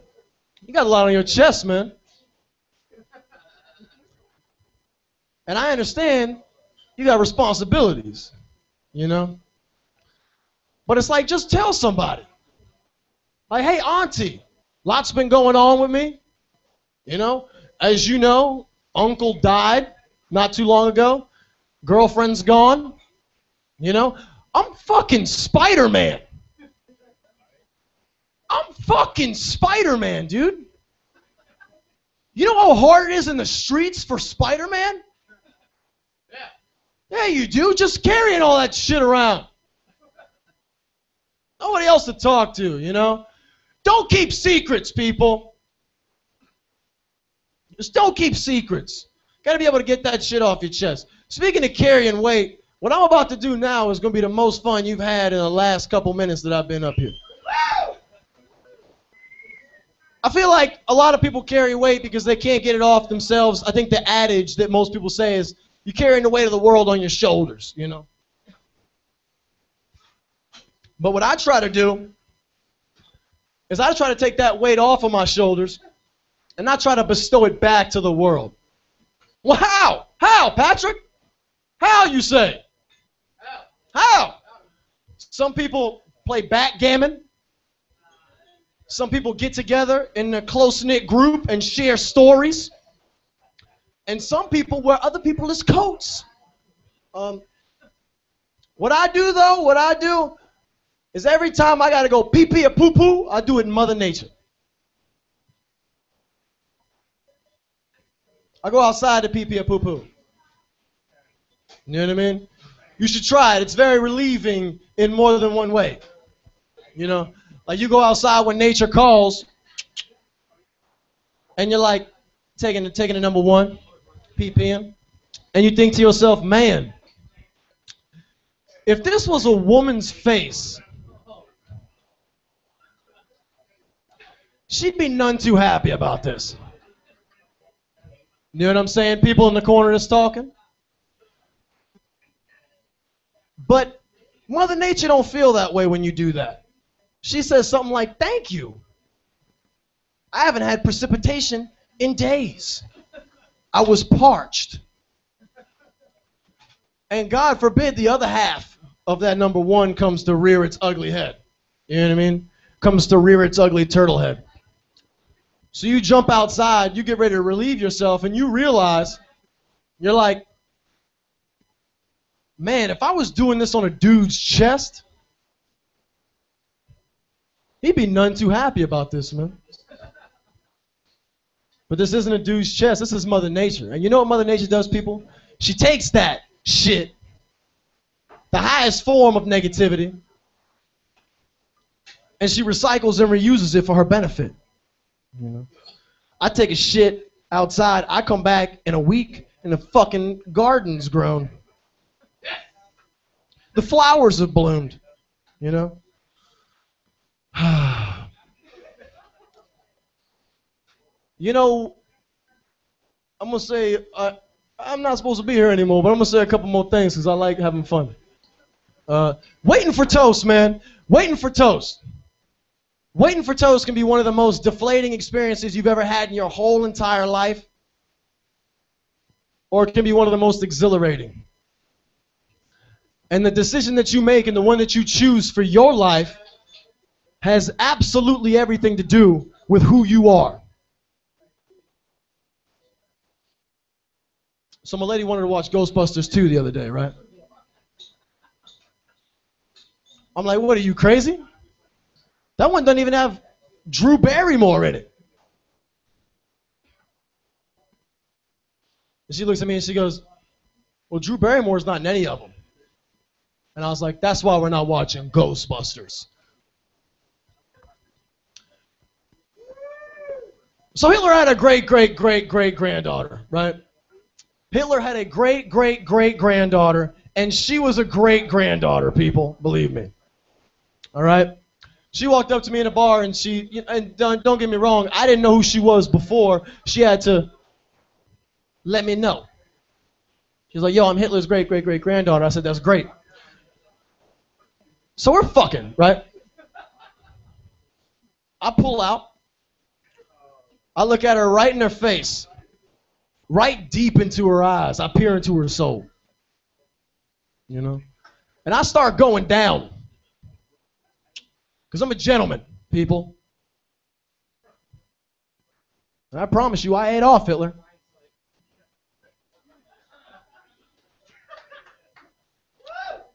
you got a lot on your chest, man. And I understand you got responsibilities, you know? But it's like, just tell somebody. Like, hey, auntie, lots been going on with me. You know, as you know, uncle died not too long ago. Girlfriend's gone. You know, I'm fucking Spider-Man. I'm fucking Spider-Man, dude. You know how hard it is in the streets for Spider-Man? Yeah, you do. Just carrying all that shit around. Nobody else to talk to, you know? Don't keep secrets, people. Just don't keep secrets. Got to be able to get that shit off your chest. Speaking of carrying weight, what I'm about to do now is going to be the most fun you've had in the last couple minutes that I've been up here. I feel like a lot of people carry weight because they can't get it off themselves. I think the adage that most people say is, you're carrying the weight of the world on your shoulders, you know? But what I try to do is I try to take that weight off of my shoulders and not try to bestow it back to the world. Well, how? How, Patrick? How, you say? How? Some people play backgammon. Some people get together in a close-knit group and share stories. And some people wear other people's coats. What I do is every time I got to go pee-pee or poo-poo, I do it in Mother Nature. I go outside to pee-pee or poo-poo. You know what I mean? You should try it. It's very relieving in more than one way. You know, like you go outside when nature calls, and you're like taking the number one, pee-peeing, and you think to yourself, man, if this was a woman's face, she'd be none too happy about this. You know what I'm saying? People in the corner that's talking. But Mother Nature don't feel that way when you do that. She says something like, thank you. I haven't had precipitation in days. I was parched. And God forbid the other half of that number one comes to rear its ugly head. You know what I mean? Comes to rear its ugly turtle head. So you jump outside, you get ready to relieve yourself, and you realize, you're like, man, if I was doing this on a dude's chest, he'd be none too happy about this, man. But this isn't a dude's chest, this is Mother Nature. And you know what Mother Nature does, people? She takes that shit, the highest form of negativity, and she recycles and reuses it for her benefit. You know, I take a shit outside, I come back in a week and the fucking garden's grown. The flowers have bloomed, you know. You know, I'm going to say, I'm not supposed to be here anymore, but I'm going to say a couple more things because I like having fun. Waiting for toast, man. Waiting for toast. Waiting for toast can be one of the most deflating experiences you've ever had in your whole entire life. or it can be one of the most exhilarating. And the decision that you make and the one that you choose for your life has absolutely everything to do with who you are. So my lady wanted to watch Ghostbusters 2 the other day, right? I'm like, what, are you crazy? That one doesn't even have Drew Barrymore in it. And she looks at me and she goes, well, Drew Barrymore's not in any of them. And I was like, that's why we're not watching Ghostbusters. So Hitler had a great-great-great-great-granddaughter, right? Hitler had a great-great-great-granddaughter, and she was a great-granddaughter, people, believe me. All right? She walked up to me in a bar, and don't get me wrong, I didn't know who she was before. She had to let me know. She's like, yo, I'm Hitler's great-great-great-granddaughter. I said, that's great. So we're fucking, right? I pull out. I look at her right in her face, right deep into her eyes. I peer into her soul, you know? And I start going down because I'm a gentleman, people. And I promise you, I ate off Hitler.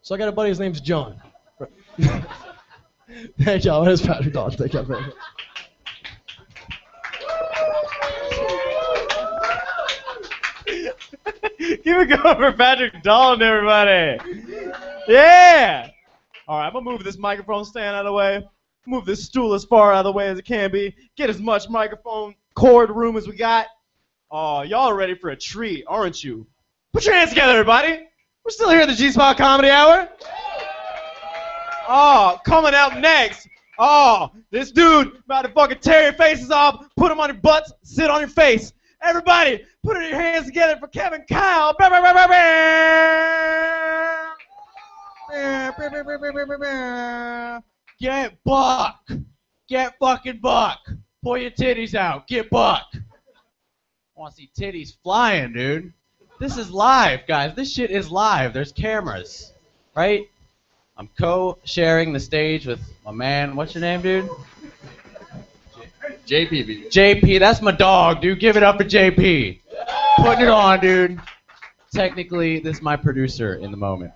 So I got a buddy, his name's John. Thank y'all. There's Patrick Dawes. Thank y'all very much. Keep it going for Patrick Dalton, everybody. Yeah. All right, I'm going to move this microphone stand out of the way. Move this stool as far out of the way as it can be. Get as much microphone cord room as we got. Oh, y'all are ready for a treat, aren't you? Put your hands together, everybody. We're still here at the G-Spot Comedy Hour. Oh, coming up next. Oh, this dude about to fucking tear your faces off, put them on your butts, sit on your face. Everybody, put your hands together for Kevin Kyle. Get buck. Get fucking buck. Pull your titties out. Get buck. I want to see titties flying, dude. This is live, guys. This shit is live. There's cameras, right? I'm co-sharing the stage with my man. What's your name, dude? JP. JP, that's my dog, dude. Give it up for JP. Putting it on, dude. Technically, this is my producer in the moment.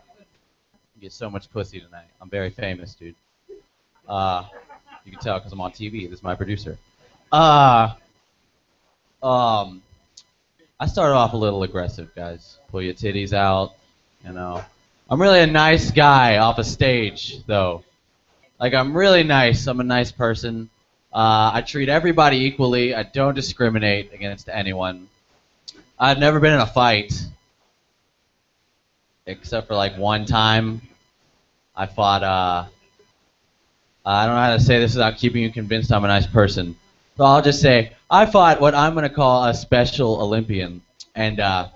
You get so much pussy tonight. I'm very famous, dude. You can tell because I'm on TV. This is my producer. I started off a little aggressive, guys. Pull your titties out, you know. I'm really a nice guy off a stage, though. Like, I'm really nice. I'm a nice person. I treat everybody equally. I don't discriminate against anyone. I've never been in a fight, except for like one time. I fought. I don't know how to say this without keeping you convinced I'm a nice person. So I'll just say I fought what I'm gonna call a Special Olympian, and yeah.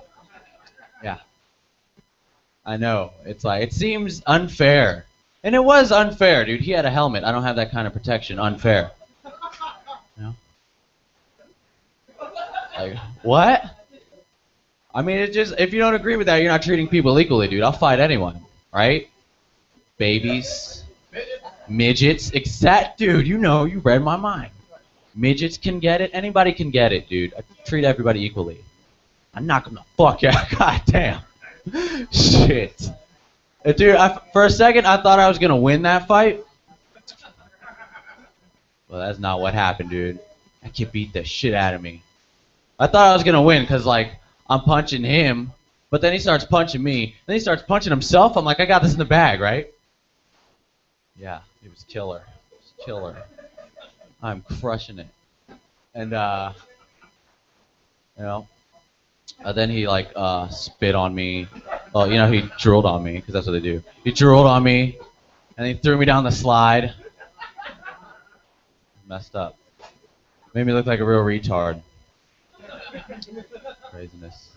I know it's like it seems unfair, and it was unfair, dude. He had a helmet. I don't have that kind of protection. Unfair. You know? Like, what? I mean, it just, if you don't agree with that, you're not treating people equally, dude. I'll fight anyone, right? Babies, midgets, dude, you know, you read my mind. Midgets can get it. Anybody can get it, dude. I treat everybody equally. I knock them the fuck out. God damn. Shit. Dude, for a second, I thought I was going to win that fight. Well, that's not what happened, dude. That kid beat the shit out of me. I thought I was going to win because, like, I'm punching him, but then he starts punching me. Then he starts punching himself. I'm like, I got this in the bag, right? Yeah, it was killer. It was killer. I'm crushing it. And, you know, then he, like, spit on me. Well, you know, he drooled on me, because that's what they do. He drooled on me, and he threw me down the slide. Messed up. Made me look like a real retard. Craziness.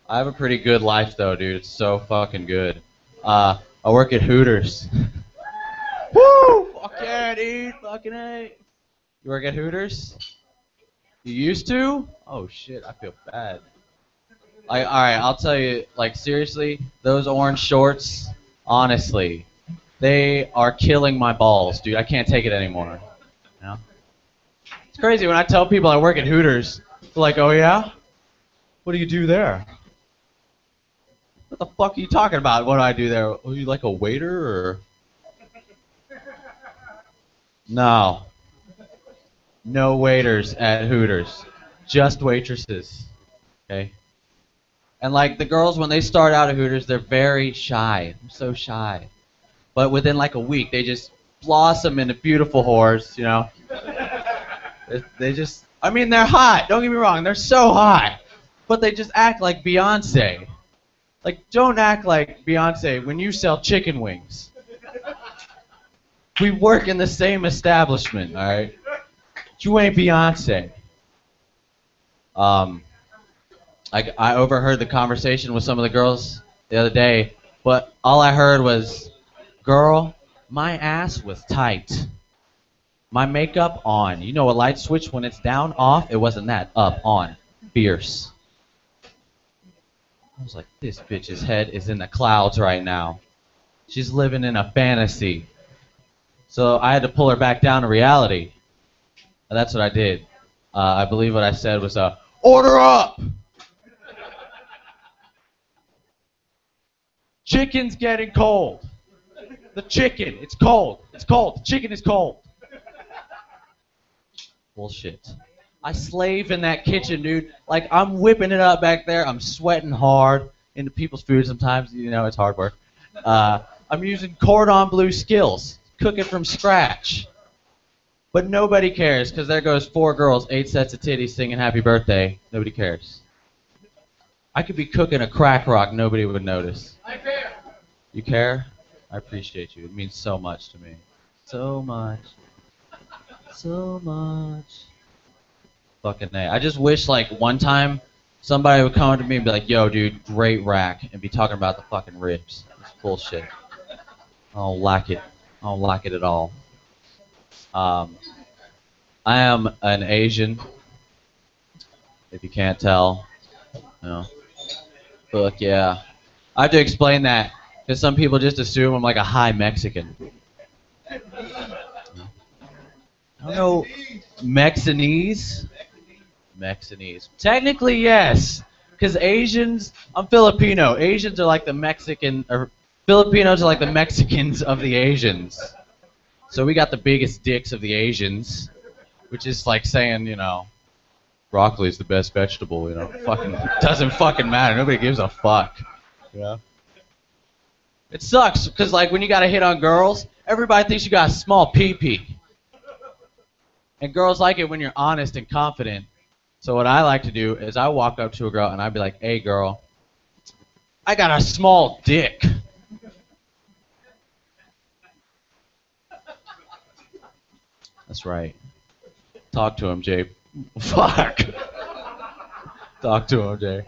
I have a pretty good life, though, dude. It's so fucking good. I work at Hooters. Woo! Fuck yeah, dude. Fucking A. You work at Hooters? You used to? Oh, shit. I feel bad. Like, all right, I'll tell you, like, seriously, those orange shorts, honestly, they are killing my balls, dude. I can't take it anymore. You know? It's crazy when I tell people I work at Hooters. They're like, oh, yeah? What do you do there? What the fuck are you talking about? What do I do there? Are you like a waiter or? No. No waiters at Hooters. Just waitresses. Okay? And like the girls, when they start out at Hooters, they're very shy. I'm so shy. But within like a week, they just blossom into beautiful whores, you know? They just, I mean, they're hot. Don't get me wrong. They're so hot. But they just act like Beyonce. Like, don't act like Beyonce when you sell chicken wings. We work in the same establishment, all right? You ain't Beyonce. I overheard the conversation with some of the girls the other day, but all I heard was, girl, my ass was tight. My makeup on. You know a light switch when it's down, off? It wasn't that. Up, on. Fierce. I was like, this bitch's head is in the clouds right now. She's living in a fantasy. So I had to pull her back down to reality. And that's what I did. I believe what I said was, order up! Chicken's getting cold. The chicken, it's cold. It's cold. The chicken is cold. Bullshit. I slave in that kitchen, dude. Like, I'm whipping it up back there. I'm sweating hard into people's food sometimes. You know, it's hard work. I'm using cordon bleu skills. Cook it from scratch. But nobody cares, because there goes 4 girls, 8 sets of titties singing happy birthday. Nobody cares. I could be cooking a crack rock. Nobody would notice. I care. You care? I appreciate you. It means so much to me. So much. So much. Fucking A. I just wish, like, one time somebody would come up to me and be like, yo, dude, great rack, and be talking about the fucking ribs. It's bullshit. I don't like it. I don't like it at all. I am an Asian, if you can't tell. You know. Fuck yeah. I have to explain that, because some people just assume I'm like a high Mexican. I don't know. Mexinese? Mexinese. Technically, yes. Because Asians, I'm Filipino. Asians are like the Mexican, or Filipinos are like the Mexicans of the Asians. So we got the biggest dicks of the Asians, which is like saying, you know, broccoli is the best vegetable, you know. Fucking doesn't fucking matter. Nobody gives a fuck. Yeah. It sucks, because like when you got to hit on girls, everybody thinks you got a small pee-pee. And girls like it when you're honest and confident. So what I like to do is I walk up to a girl and I'd be like, hey girl, I got a small dick. That's right. Talk to him, Jay. Fuck. Talk to him, Jay.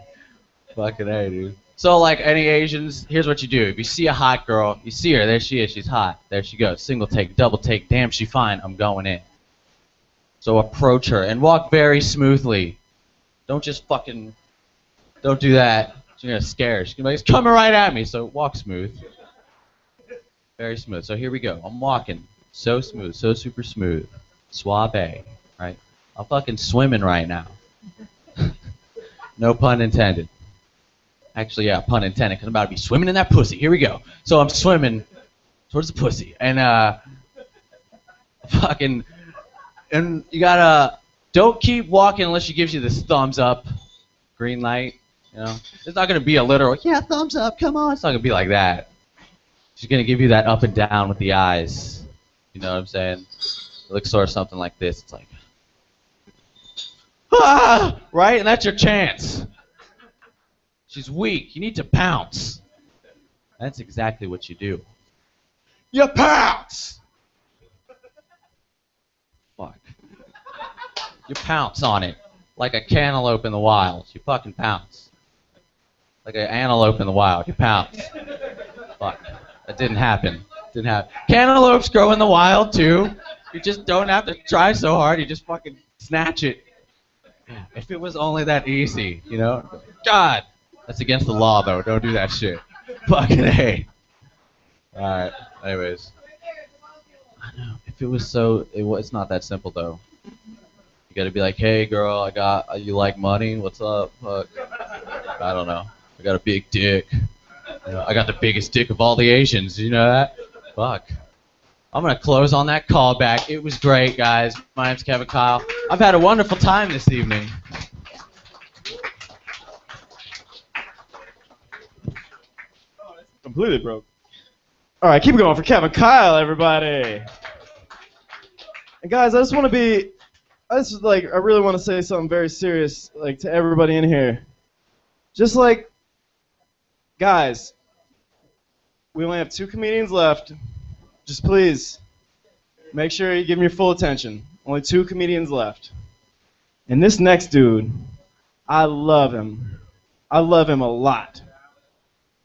Fucking A, dude. So, like any Asians, here's what you do. If you see a hot girl, you see her. There she is. She's hot. There she goes. Single take, double take. Damn, she fine. I'm going in. So approach her and walk very smoothly. Don't just fucking... Don't do that. She's going to scare her. She's going to be like, it's coming right at me. So walk smooth. Very smooth. So here we go. I'm walking. So smooth. So super smooth. Suave. Right? I'm fucking swimming right now. No pun intended. Actually, yeah, pun intended, because I'm about to be swimming in that pussy. Here we go. So I'm swimming towards the pussy. And, fucking... And you gotta... Don't keep walking unless she gives you this thumbs up. Green light. You know? It's not gonna be a literal, yeah, thumbs up, come on. It's not gonna be like that. She's gonna give you that up and down with the eyes. You know what I'm saying? It looks sort of something like this. It's like... Ah! Right? And that's your chance. She's weak. You need to pounce. That's exactly what you do. You pounce! Fuck. You pounce on it. Like a cantaloupe in the wild. You fucking pounce. Like an antelope in the wild. You pounce. Fuck. That didn't happen. Didn't happen. Cantaloupes grow in the wild too. You just don't have to try so hard. You just fucking snatch it. If it was only that easy, you know? God. That's against the law, though. Don't do that shit. Fucking A. Alright, anyways. I know. If it was so... It's not that simple, though. You gotta be like, hey, girl, you like money? What's up? Fuck. I don't know. I got a big dick. I got the biggest dick of all the Asians. You know that? Fuck. I'm gonna close on that callback. It was great, guys. My name's Kevin Kyle. I've had a wonderful time this evening. Completely broke. All right, keep it going for Kevin Kyle, everybody. And guys, I really want to say something very serious, like, to everybody in here. Just like, guys, we only have 2 comedians left. Just please, make sure you give them your full attention. Only 2 comedians left. And this next dude, I love him. I love him a lot.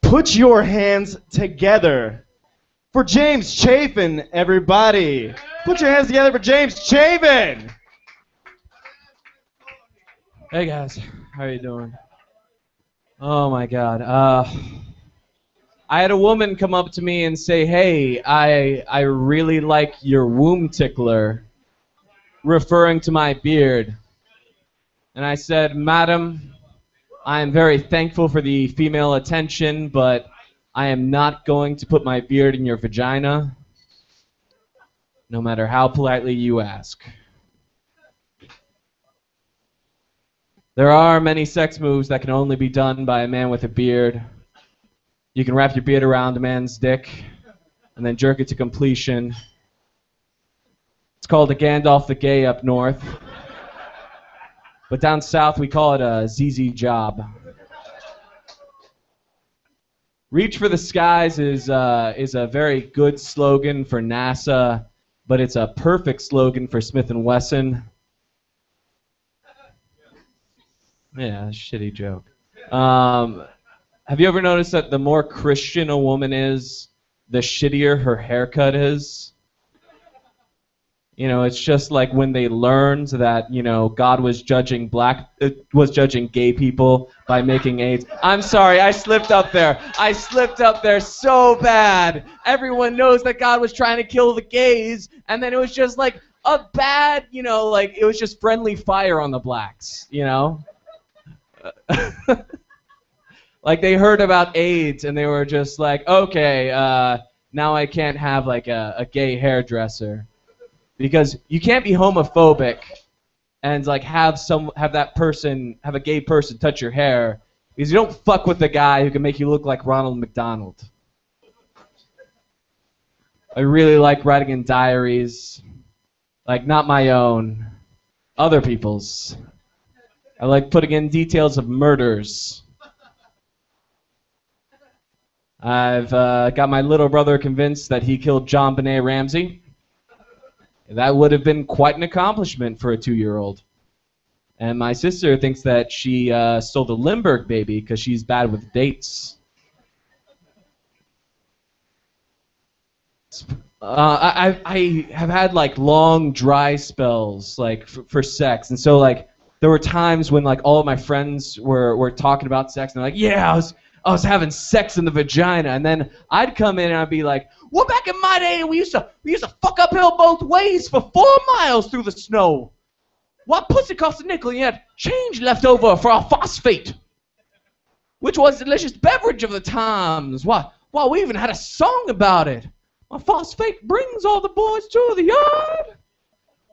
Put your hands together for James Chafin, everybody. Put your hands together for James Chafin. Hey guys, how are you doing? Oh my God. I had a woman come up to me and say, hey, I really like your womb tickler, referring to my beard. And I said, madam, I am very thankful for the female attention, but I am not going to put my beard in your vagina, no matter how politely you ask. There are many sex moves that can only be done by a man with a beard. You can wrap your beard around a man's dick and then jerk it to completion. It's called a Gandalf the Gay up north. But down south we call it a ZZ job. Reach for the skies is a very good slogan for NASA, but it's a perfect slogan for Smith & Wesson. Yeah, shitty joke. Have you ever noticed that the more Christian a woman is, the shittier her haircut is? You know, it's just like when they learned that, you know, God was judging gay people by making AIDS. I'm sorry, I slipped up there. I slipped up there so bad. Everyone knows that God was trying to kill the gays, and then it was just like a bad, you know, like it was just friendly fire on the blacks, you know? Like they heard about AIDS and they were just like, okay, now I can't have like a gay hairdresser. Because you can't be homophobic and like have a gay person touch your hair, because you don't fuck with the guy who can make you look like Ronald McDonald. I really like writing in diaries, like not my own, other people's. I like putting in details of murders. I've got my little brother convinced that he killed John Benet Ramsey. That would have been quite an accomplishment for a 2-year-old. And my sister thinks that she stole the Lindbergh baby because she's bad with dates. I have had like long dry spells like for sex, and so like there were times when like all of my friends were talking about sex and they're like, yeah, I was having sex in the vagina, and then I'd come in and I'd be like, well, back in my day, we used to fuck uphill both ways for 4 miles through the snow. What pussy cost a nickel, and you had change left over for our phosphate, which was a delicious beverage of the times. Why, we even had a song about it. My phosphate brings all the boys to the yard.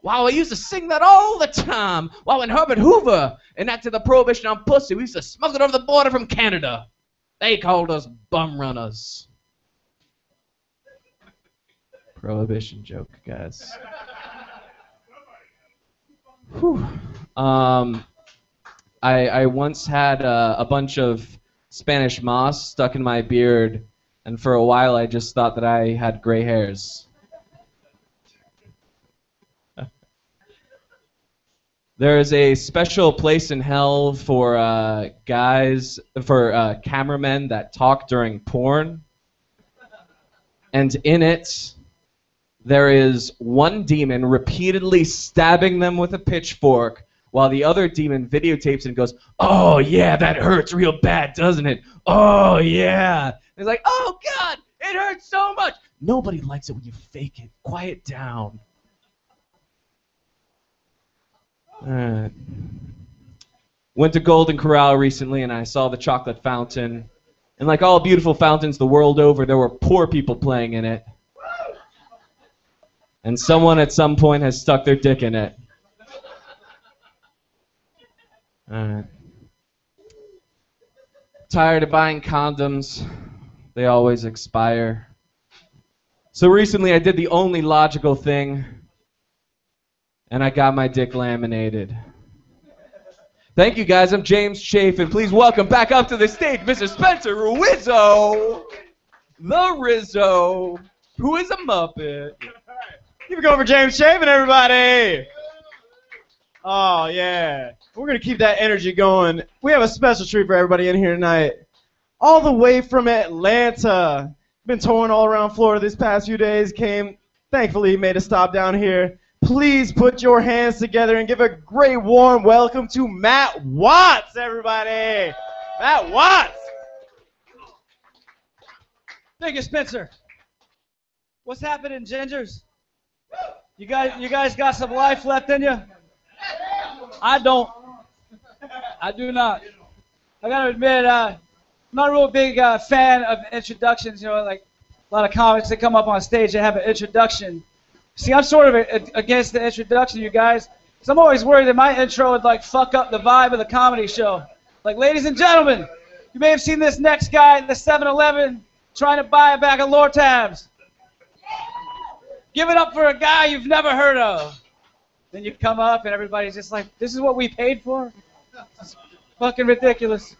Wow, I used to sing that all the time. Wow, when Herbert Hoover enacted the prohibition on pussy, we used to smuggle it over the border from Canada. They called us bum runners. Prohibition joke, guys. Whew. I once had a bunch of Spanish moss stuck in my beard, and for a while I just thought that I had gray hairs. There is a special place in hell for cameramen that talk during porn. And in it, there is one demon repeatedly stabbing them with a pitchfork while the other demon videotapes it and goes, "Oh yeah, that hurts real bad, doesn't it? Oh yeah." And it's like, "Oh God, it hurts so much." Nobody likes it when you fake it. Quiet down. Alright. Went to Golden Corral recently and I saw the chocolate fountain. And like all beautiful fountains the world over, there were poor people playing in it. And someone at some point has stuck their dick in it. Alright. Tired of buying condoms. They always expire. So recently I did the only logical thing, and I got my dick laminated. Thank you guys, I'm James Chafin. Please welcome back up to the stage Mr. Spencer Rizzo, the Rizzo, who is a Muppet. Keep it going for James Chafin, everybody. Oh, yeah. We're going to keep that energy going. We have a special treat for everybody in here tonight. All the way from Atlanta. Been touring all around Florida this past few days. Thankfully, made a stop down here. Please put your hands together and give a great warm welcome to Matt Watts, everybody. Matt Watts. Thank you, Spencer. What's happening, Gingers? You guys got some life left in you? I don't. I do not. I gotta admit, I'm not a real big fan of introductions. You know, like a lot of comics that come up on stage, they have an introduction. See, I'm sort of against the introduction, you guys, because I'm always worried that my intro would like fuck up the vibe of the comedy show. Like, ladies and gentlemen, you may have seen this next guy at the 7-Eleven trying to buy a bag of Lortabs. Give it up for a guy you've never heard of. Then you come up and everybody's just like, this is what we paid for? It's fucking ridiculous.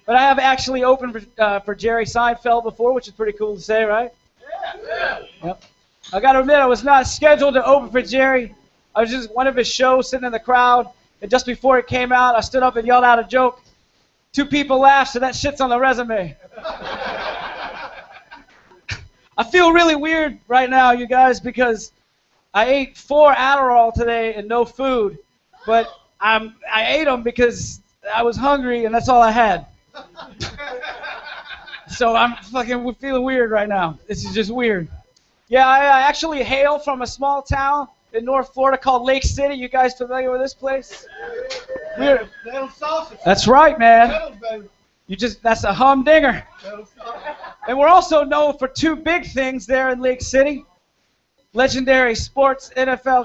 But I have actually opened for Jerry Seinfeld before, which is pretty cool to say, right? Yeah. Yep. I gotta admit, I was not scheduled to open for Jerry. I was just one of his shows sitting in the crowd, and just before it came out, I stood up and yelled out a joke. 2 people laughed, so that shit's on the resume. I feel really weird right now, you guys, because I ate 4 Adderall today and no food, but I ate them because I was hungry and that's all I had. So I'm fucking feeling weird right now. This is just weird. Yeah, I actually hail from a small town in North Florida called Lake City. You guys familiar with this place? Weird. That's right, man. That's a humdinger. And we're also known for 2 big things there in Lake City. Legendary NFL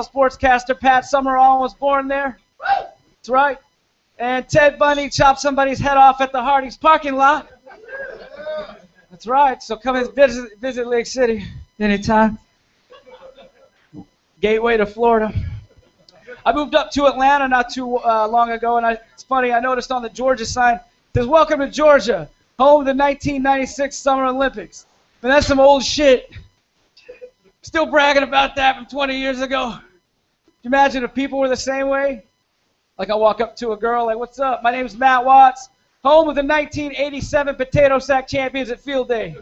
sportscaster Pat Summerall was born there. That's right. And Ted Bundy chopped somebody's head off at the Hardee's parking lot. That's right. So come and visit Lake City anytime. Gateway to Florida. I moved up to Atlanta not too long ago, and it's funny, I noticed on the Georgia sign, it says, "Welcome to Georgia, home of the 1996 Summer Olympics." Man, that's some old shit. Still bragging about that from 20 years ago. Can you imagine if people were the same way? Like I walk up to a girl, like, "What's up? My name's Matt Watts, home of the 1987 Potato Sack Champions at Field Day."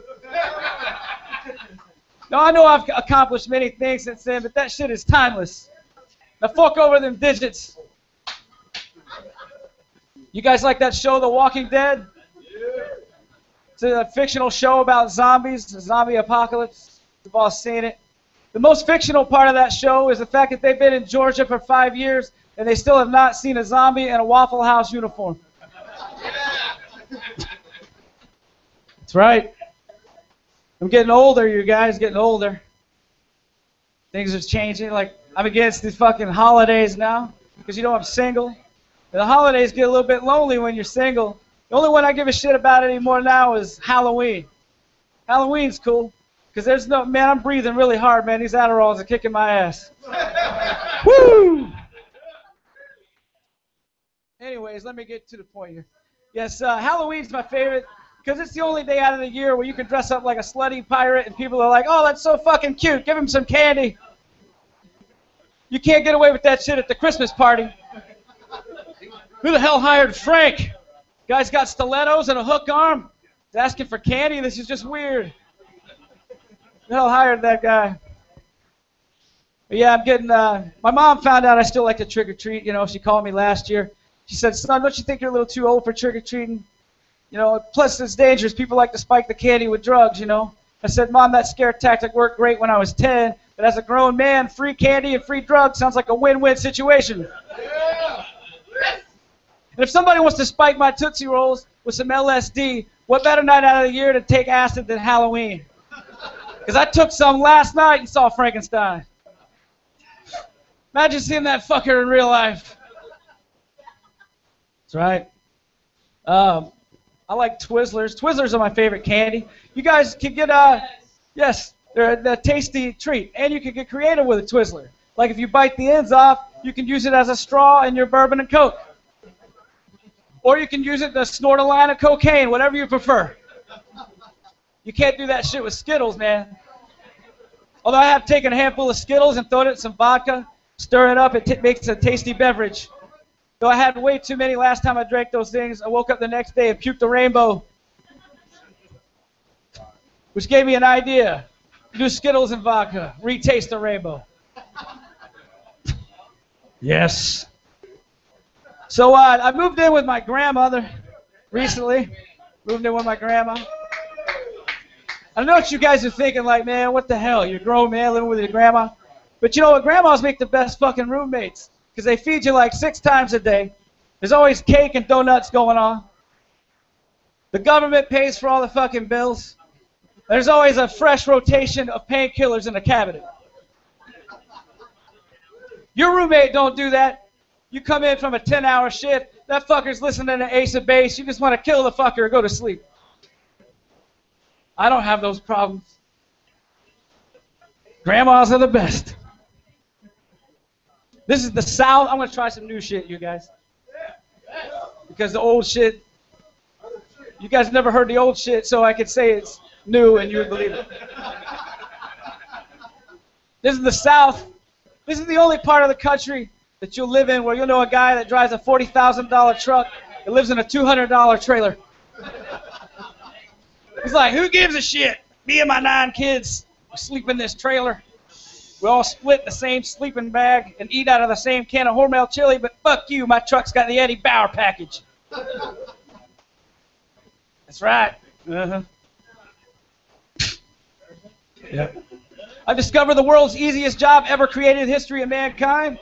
Now, I know I've accomplished many things since then, but that shit is timeless. Now, fuck over them digits. You guys like that show, The Walking Dead? It's a fictional show about zombies, a zombie apocalypse. We've all seen it. The most fictional part of that show is the fact that they've been in Georgia for 5 years and they still have not seen a zombie in a Waffle House uniform. That's right. I'm getting older, you guys, getting older. Things are changing. Like, I'm against these fucking holidays now because, you know, I'm single. And the holidays get a little bit lonely when you're single. The only one I give a shit about anymore now is Halloween. Halloween's cool because there's no, man, I'm breathing really hard, man. These Adderalls are kicking my ass. Woo! Anyways, let me get to the point here. Yes, Halloween's my favorite because it's the only day out of the year where you can dress up like a slutty pirate and people are like, "Oh, that's so fucking cute. Give him some candy." You can't get away with that shit at the Christmas party. Who the hell hired Frank? Guy's got stilettos and a hook arm. He's asking for candy. This is just weird. Who the hell hired that guy? But yeah, I'm getting. My mom found out I still like to trick or treat. You know, she called me last year. She said, "Son, don't you think you're a little too old for trick or treating? You know, plus it's dangerous. People like to spike the candy with drugs. You know." I said, "Mom, that scare tactic worked great when I was 10, but as a grown man, free candy and free drugs sounds like a win-win situation." And if somebody wants to spike my Tootsie Rolls with some LSD, what better night out of the year to take acid than Halloween? Because I took some last night and saw Frankenstein. Imagine seeing that fucker in real life. That's right. I like Twizzlers. Twizzlers are my favorite candy. You guys can get, yes, they're a tasty treat. And you can get creative with a Twizzler. Like if you bite the ends off, you can use it as a straw in your bourbon and Coke. Or you can use it to snort a line of cocaine, whatever you prefer. You can't do that shit with Skittles, man. Although I have taken a handful of Skittles and thrown it in some vodka, stir it up, it makes a tasty beverage. Though I had way too many last time I drank those things, I woke up the next day and puked a rainbow. Which gave me an idea. Do Skittles and vodka. Retaste the rainbow. Yes. So I moved in with my grandmother recently. Moved in with my grandma. I know what you guys are thinking, like, man, what the hell? You're a grown man living with your grandma. But you know what? Grandmas make the best fucking roommates because they feed you like 6 times a day. There's always cake and donuts going on. The government pays for all the fucking bills. There's always a fresh rotation of painkillers in the cabinet. Your roommate don't do that. You come in from a 10-hour shift, that fucker's listening to Ace of Base. You just want to kill the fucker or go to sleep. I don't have those problems. Grandmas are the best. This is the South. I'm going to try some new shit, you guys. Because the old shit, you guys never heard the old shit, so I could say it's new and you would believe it. This is the South. This is the only part of the country that you'll live in where you'll know a guy that drives a $40,000 truck that lives in a $200 trailer. He's like, who gives a shit? Me and my 9 kids sleep in this trailer. We all split the same sleeping bag and eat out of the same can of Hormel chili, but fuck you, my truck's got the Eddie Bauer package. That's right. Uh-huh. Yep. I've discovered the world's easiest job ever created in the history of mankind.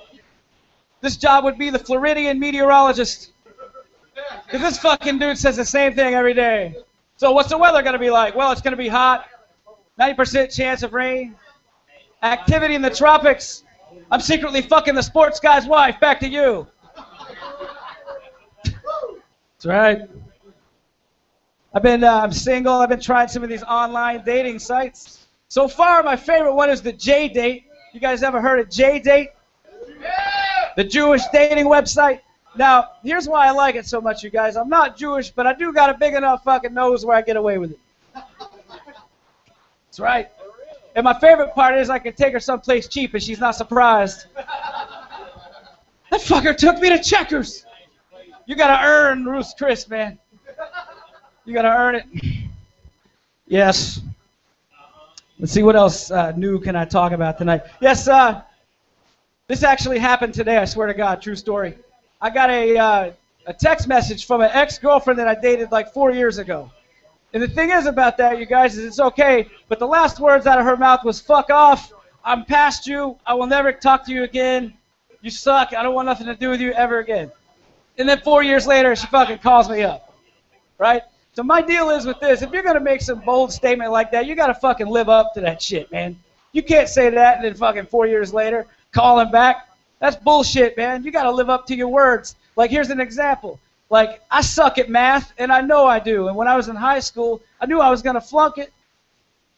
This job would be the Floridian meteorologist. Because this fucking dude says the same thing every day. So what's the weather going to be like? Well, it's going to be hot. 90% chance of rain. Activity in the tropics. I'm secretly fucking the sports guy's wife. Back to you. That's right. I'm single. I've been trying some of these online dating sites. So far, my favorite one is the J-Date. You guys ever heard of J-Date? The Jewish dating website. Now, here's why I like it so much, you guys. I'm not Jewish, but I do got a big enough fucking nose where I get away with it. That's right. And my favorite part is I can take her someplace cheap and she's not surprised. That fucker took me to Checkers. You gotta earn Ruth's Chris, man. You gotta earn it. Yes. Let's see what else new can I talk about tonight. Yes, this actually happened today, I swear to God, true story. I got a text message from an ex-girlfriend that I dated like 4 years ago. And the thing is about that, you guys, is it's okay, but the last words out of her mouth was, fuck off, I'm past you, I will never talk to you again, you suck, I don't want nothing to do with you ever again. And then 4 years later, she fucking calls me up, right? So my deal is with this, if you're going to make some bold statement like that, you got to fucking live up to that shit, man. You can't say that and then fucking 4 years later, call him back. That's bullshit, man. You got to live up to your words. Like, here's an example. Like, I suck at math, and I know I do. And when I was in high school, I knew I was going to flunk it.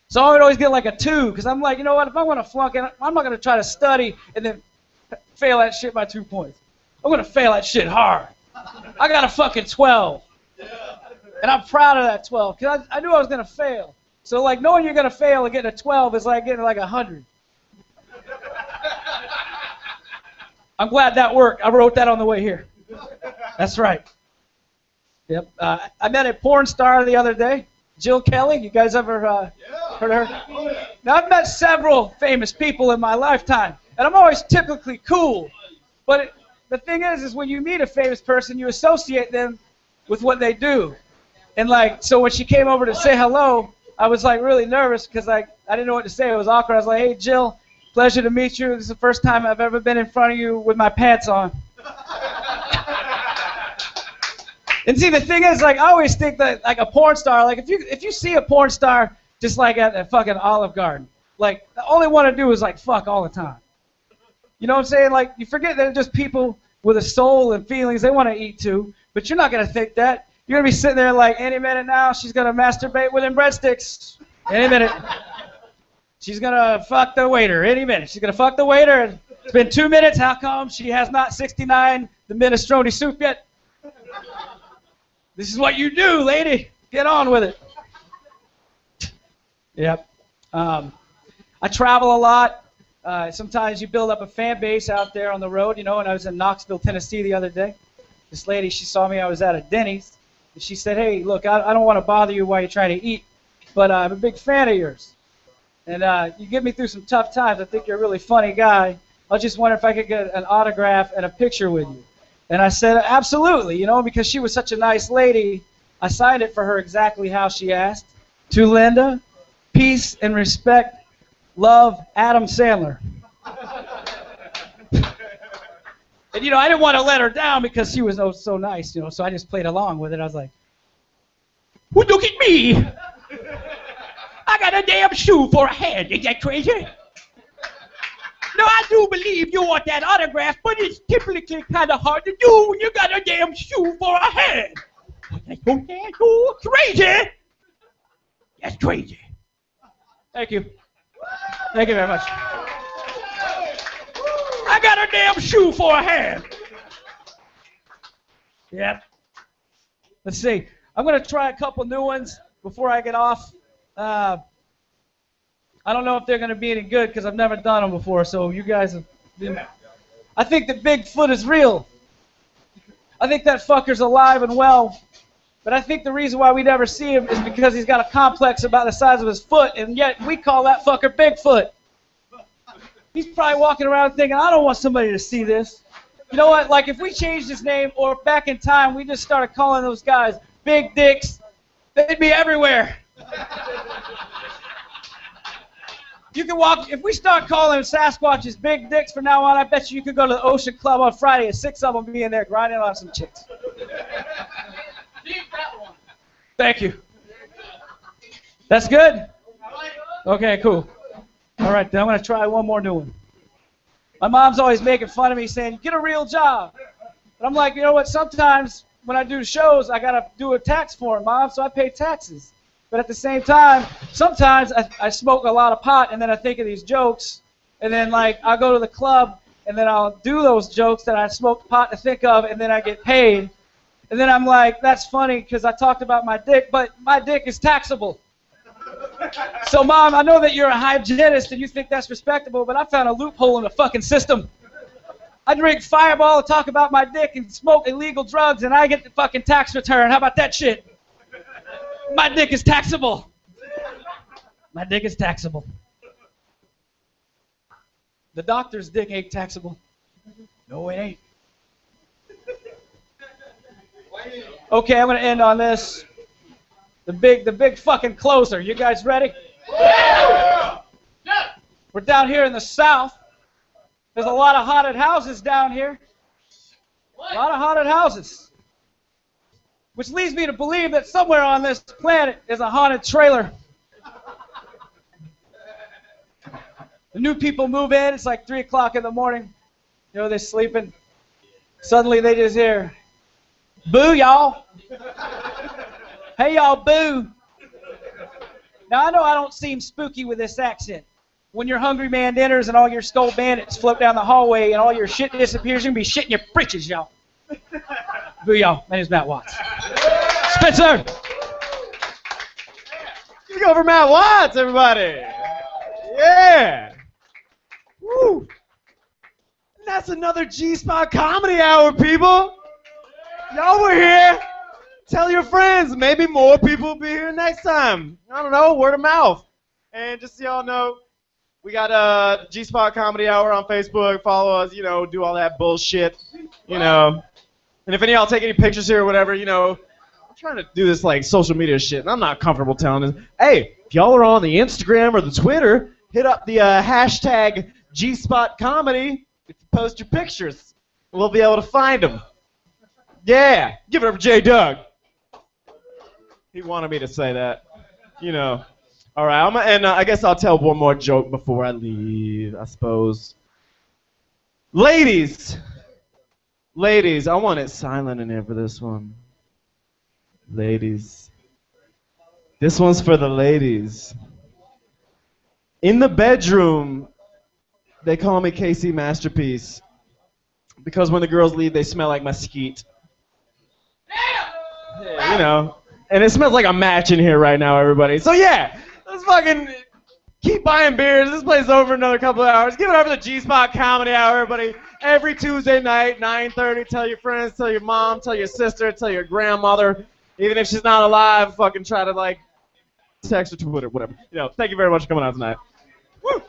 So I would always get like a 2, because I'm like, you know what, if I want to flunk it, I'm not going to try to study and then fail that shit by 2 points. I'm going to fail that shit hard. I got a fucking 12. And I'm proud of that 12, because I knew I was going to fail. So, like, knowing you're going to fail and getting a 12 is like getting like 100. I'm glad that worked. I wrote that on the way here. That's right. Yep. I met a porn star the other day, Jill Kelly. You guys ever heard of her? Now, I've met several famous people in my lifetime, And I'm always typically cool. But the thing is when you meet a famous person, you associate them with what they do. And like, so when she came over to say hello, I was like really nervous because like I didn't know what to say. It was awkward. I was like, hey, Jill, pleasure to meet you. This is the first time I've ever been in front of you with my pants on. And see, the thing is, like, I always think that, like, a porn star, like, if you see a porn star just, like, at a fucking Olive Garden, like, all they want to do is, like, fuck all the time. You know what I'm saying? Like, you forget that they're just people with a soul and feelings. They want to eat, too. But you're not going to think that. You're going to be sitting there, like, any minute now, she's going to masturbate with them breadsticks. Any minute. She's going to fuck the waiter. Any minute. She's going to fuck the waiter. It's been 2 minutes. How come she has not 69 the minestrone soup yet? This is what you do, lady. Get on with it. Yep. I travel a lot. Sometimes you build up a fan base out there on the road, you know, and I was in Knoxville, Tennessee the other day. This lady, she saw me. I was at a Denny's. And she said, hey, look, I don't want to bother you while you're trying to eat, but I'm a big fan of yours. And you get me through some tough times. I think you're a really funny guy. I just wonder if I could get an autograph and a picture with you. And I said, absolutely, you know, because she was such a nice lady. I signed it for her exactly how she asked. To Linda, peace and respect, love, Adam Sandler. And, you know, I didn't want to let her down because she was so nice, you know, so I just played along with it. I was like, well, look at me. I got a damn shoe for a hand. Is that crazy? No, I do believe you want that autograph, but it's typically kind of hard to do when you got a damn shoe for a hand. That's so crazy. That's crazy. Thank you. Thank you very much. I got a damn shoe for a hand. Yep. Let's see. I'm going to try a couple new ones before I get off. I don't know if they're going to be any good because I've never done them before, so you guys have been... I think that Bigfoot is real. I think that fucker's alive and well. But I think the reason why we never see him is because he's got a complex about the size of his foot, and yet we call that fucker Bigfoot. He's probably walking around thinking, I don't want somebody to see this. You know what? Like, if we changed his name, or back in time, we just started calling those guys big dicks, they'd be everywhere. You can walk, if we start calling Sasquatches big dicks from now on, I bet you could go to the Ocean Club on Friday and 6 of them be in there grinding on some chicks. Thank you. That's good? Okay, cool. All right, then I'm going to try one more new one. My mom's always making fun of me saying, get a real job. But I'm like, you know what, sometimes when I do shows, I got to do a tax form, Mom, so I pay taxes. But at the same time, sometimes I smoke a lot of pot, and then I think of these jokes, and then, like, I'll go to the club, and then I'll do those jokes that I smoked pot to think of, and then I get paid. And then I'm like, that's funny because I talked about my dick, but my dick is taxable. So, Mom, I know that you're a hygienist and you think that's respectable, but I found a loophole in the fucking system. I drink Fireball and talk about my dick and smoke illegal drugs, and I get the fucking tax return. How about that shit? My dick is taxable. My dick is taxable. The doctor's dick ain't taxable. No, it ain't. Okay, I'm gonna end on this. The big fucking closer. You guys ready? We're down here in the South. There's a lot of haunted houses down here. A lot of haunted houses. Which leads me to believe that somewhere on this planet is a haunted trailer. The new people move in. It's like 3 o'clock in the morning. You know, they're sleeping. Suddenly they just hear, boo, y'all. Hey, y'all, boo. Now, I know I don't seem spooky with this accent. When your hungry man enters and all your skull bandits float down the hallway and all your shit disappears, you're going to be shitting your britches, y'all. Boo, y'all. My name's Matt Watts. Spencer! You go for Matt Watts, everybody. Yeah. Woo. And that's another G-Spot Comedy Hour, people. Y'all were here. Tell your friends. Maybe more people will be here next time. I don't know, word of mouth. And just so y'all know, We got G Spot Comedy Hour on Facebook. Follow us, do all that bullshit, And if any of y'all take any pictures here or whatever, I'm trying to do this like social media shit, and I'm not comfortable telling this. Hey, if y'all are on the Instagram or the Twitter, hit up the hashtag G Spot Comedy. Post your pictures. We'll be able to find them. Yeah, give it up for J Doug. He wanted me to say that, All right, and I guess I'll tell one more joke before I leave, I suppose. Ladies, I want it silent in here for this one. Ladies. This one's for the ladies. In the bedroom, they call me KC Masterpiece because when the girls leave, they smell like mesquite. Yeah, And it smells like a match in here right now, everybody. So yeah, let's fucking keep buying beers. This place is over in another couple of hours. Give it up for the G-Spot Comedy Hour, everybody. Every Tuesday night, 9:30. Tell your friends, tell your mom, tell your sister, tell your grandmother. Even if she's not alive, fucking try to text her, Twitter, whatever. Thank you very much for coming out tonight. Woo!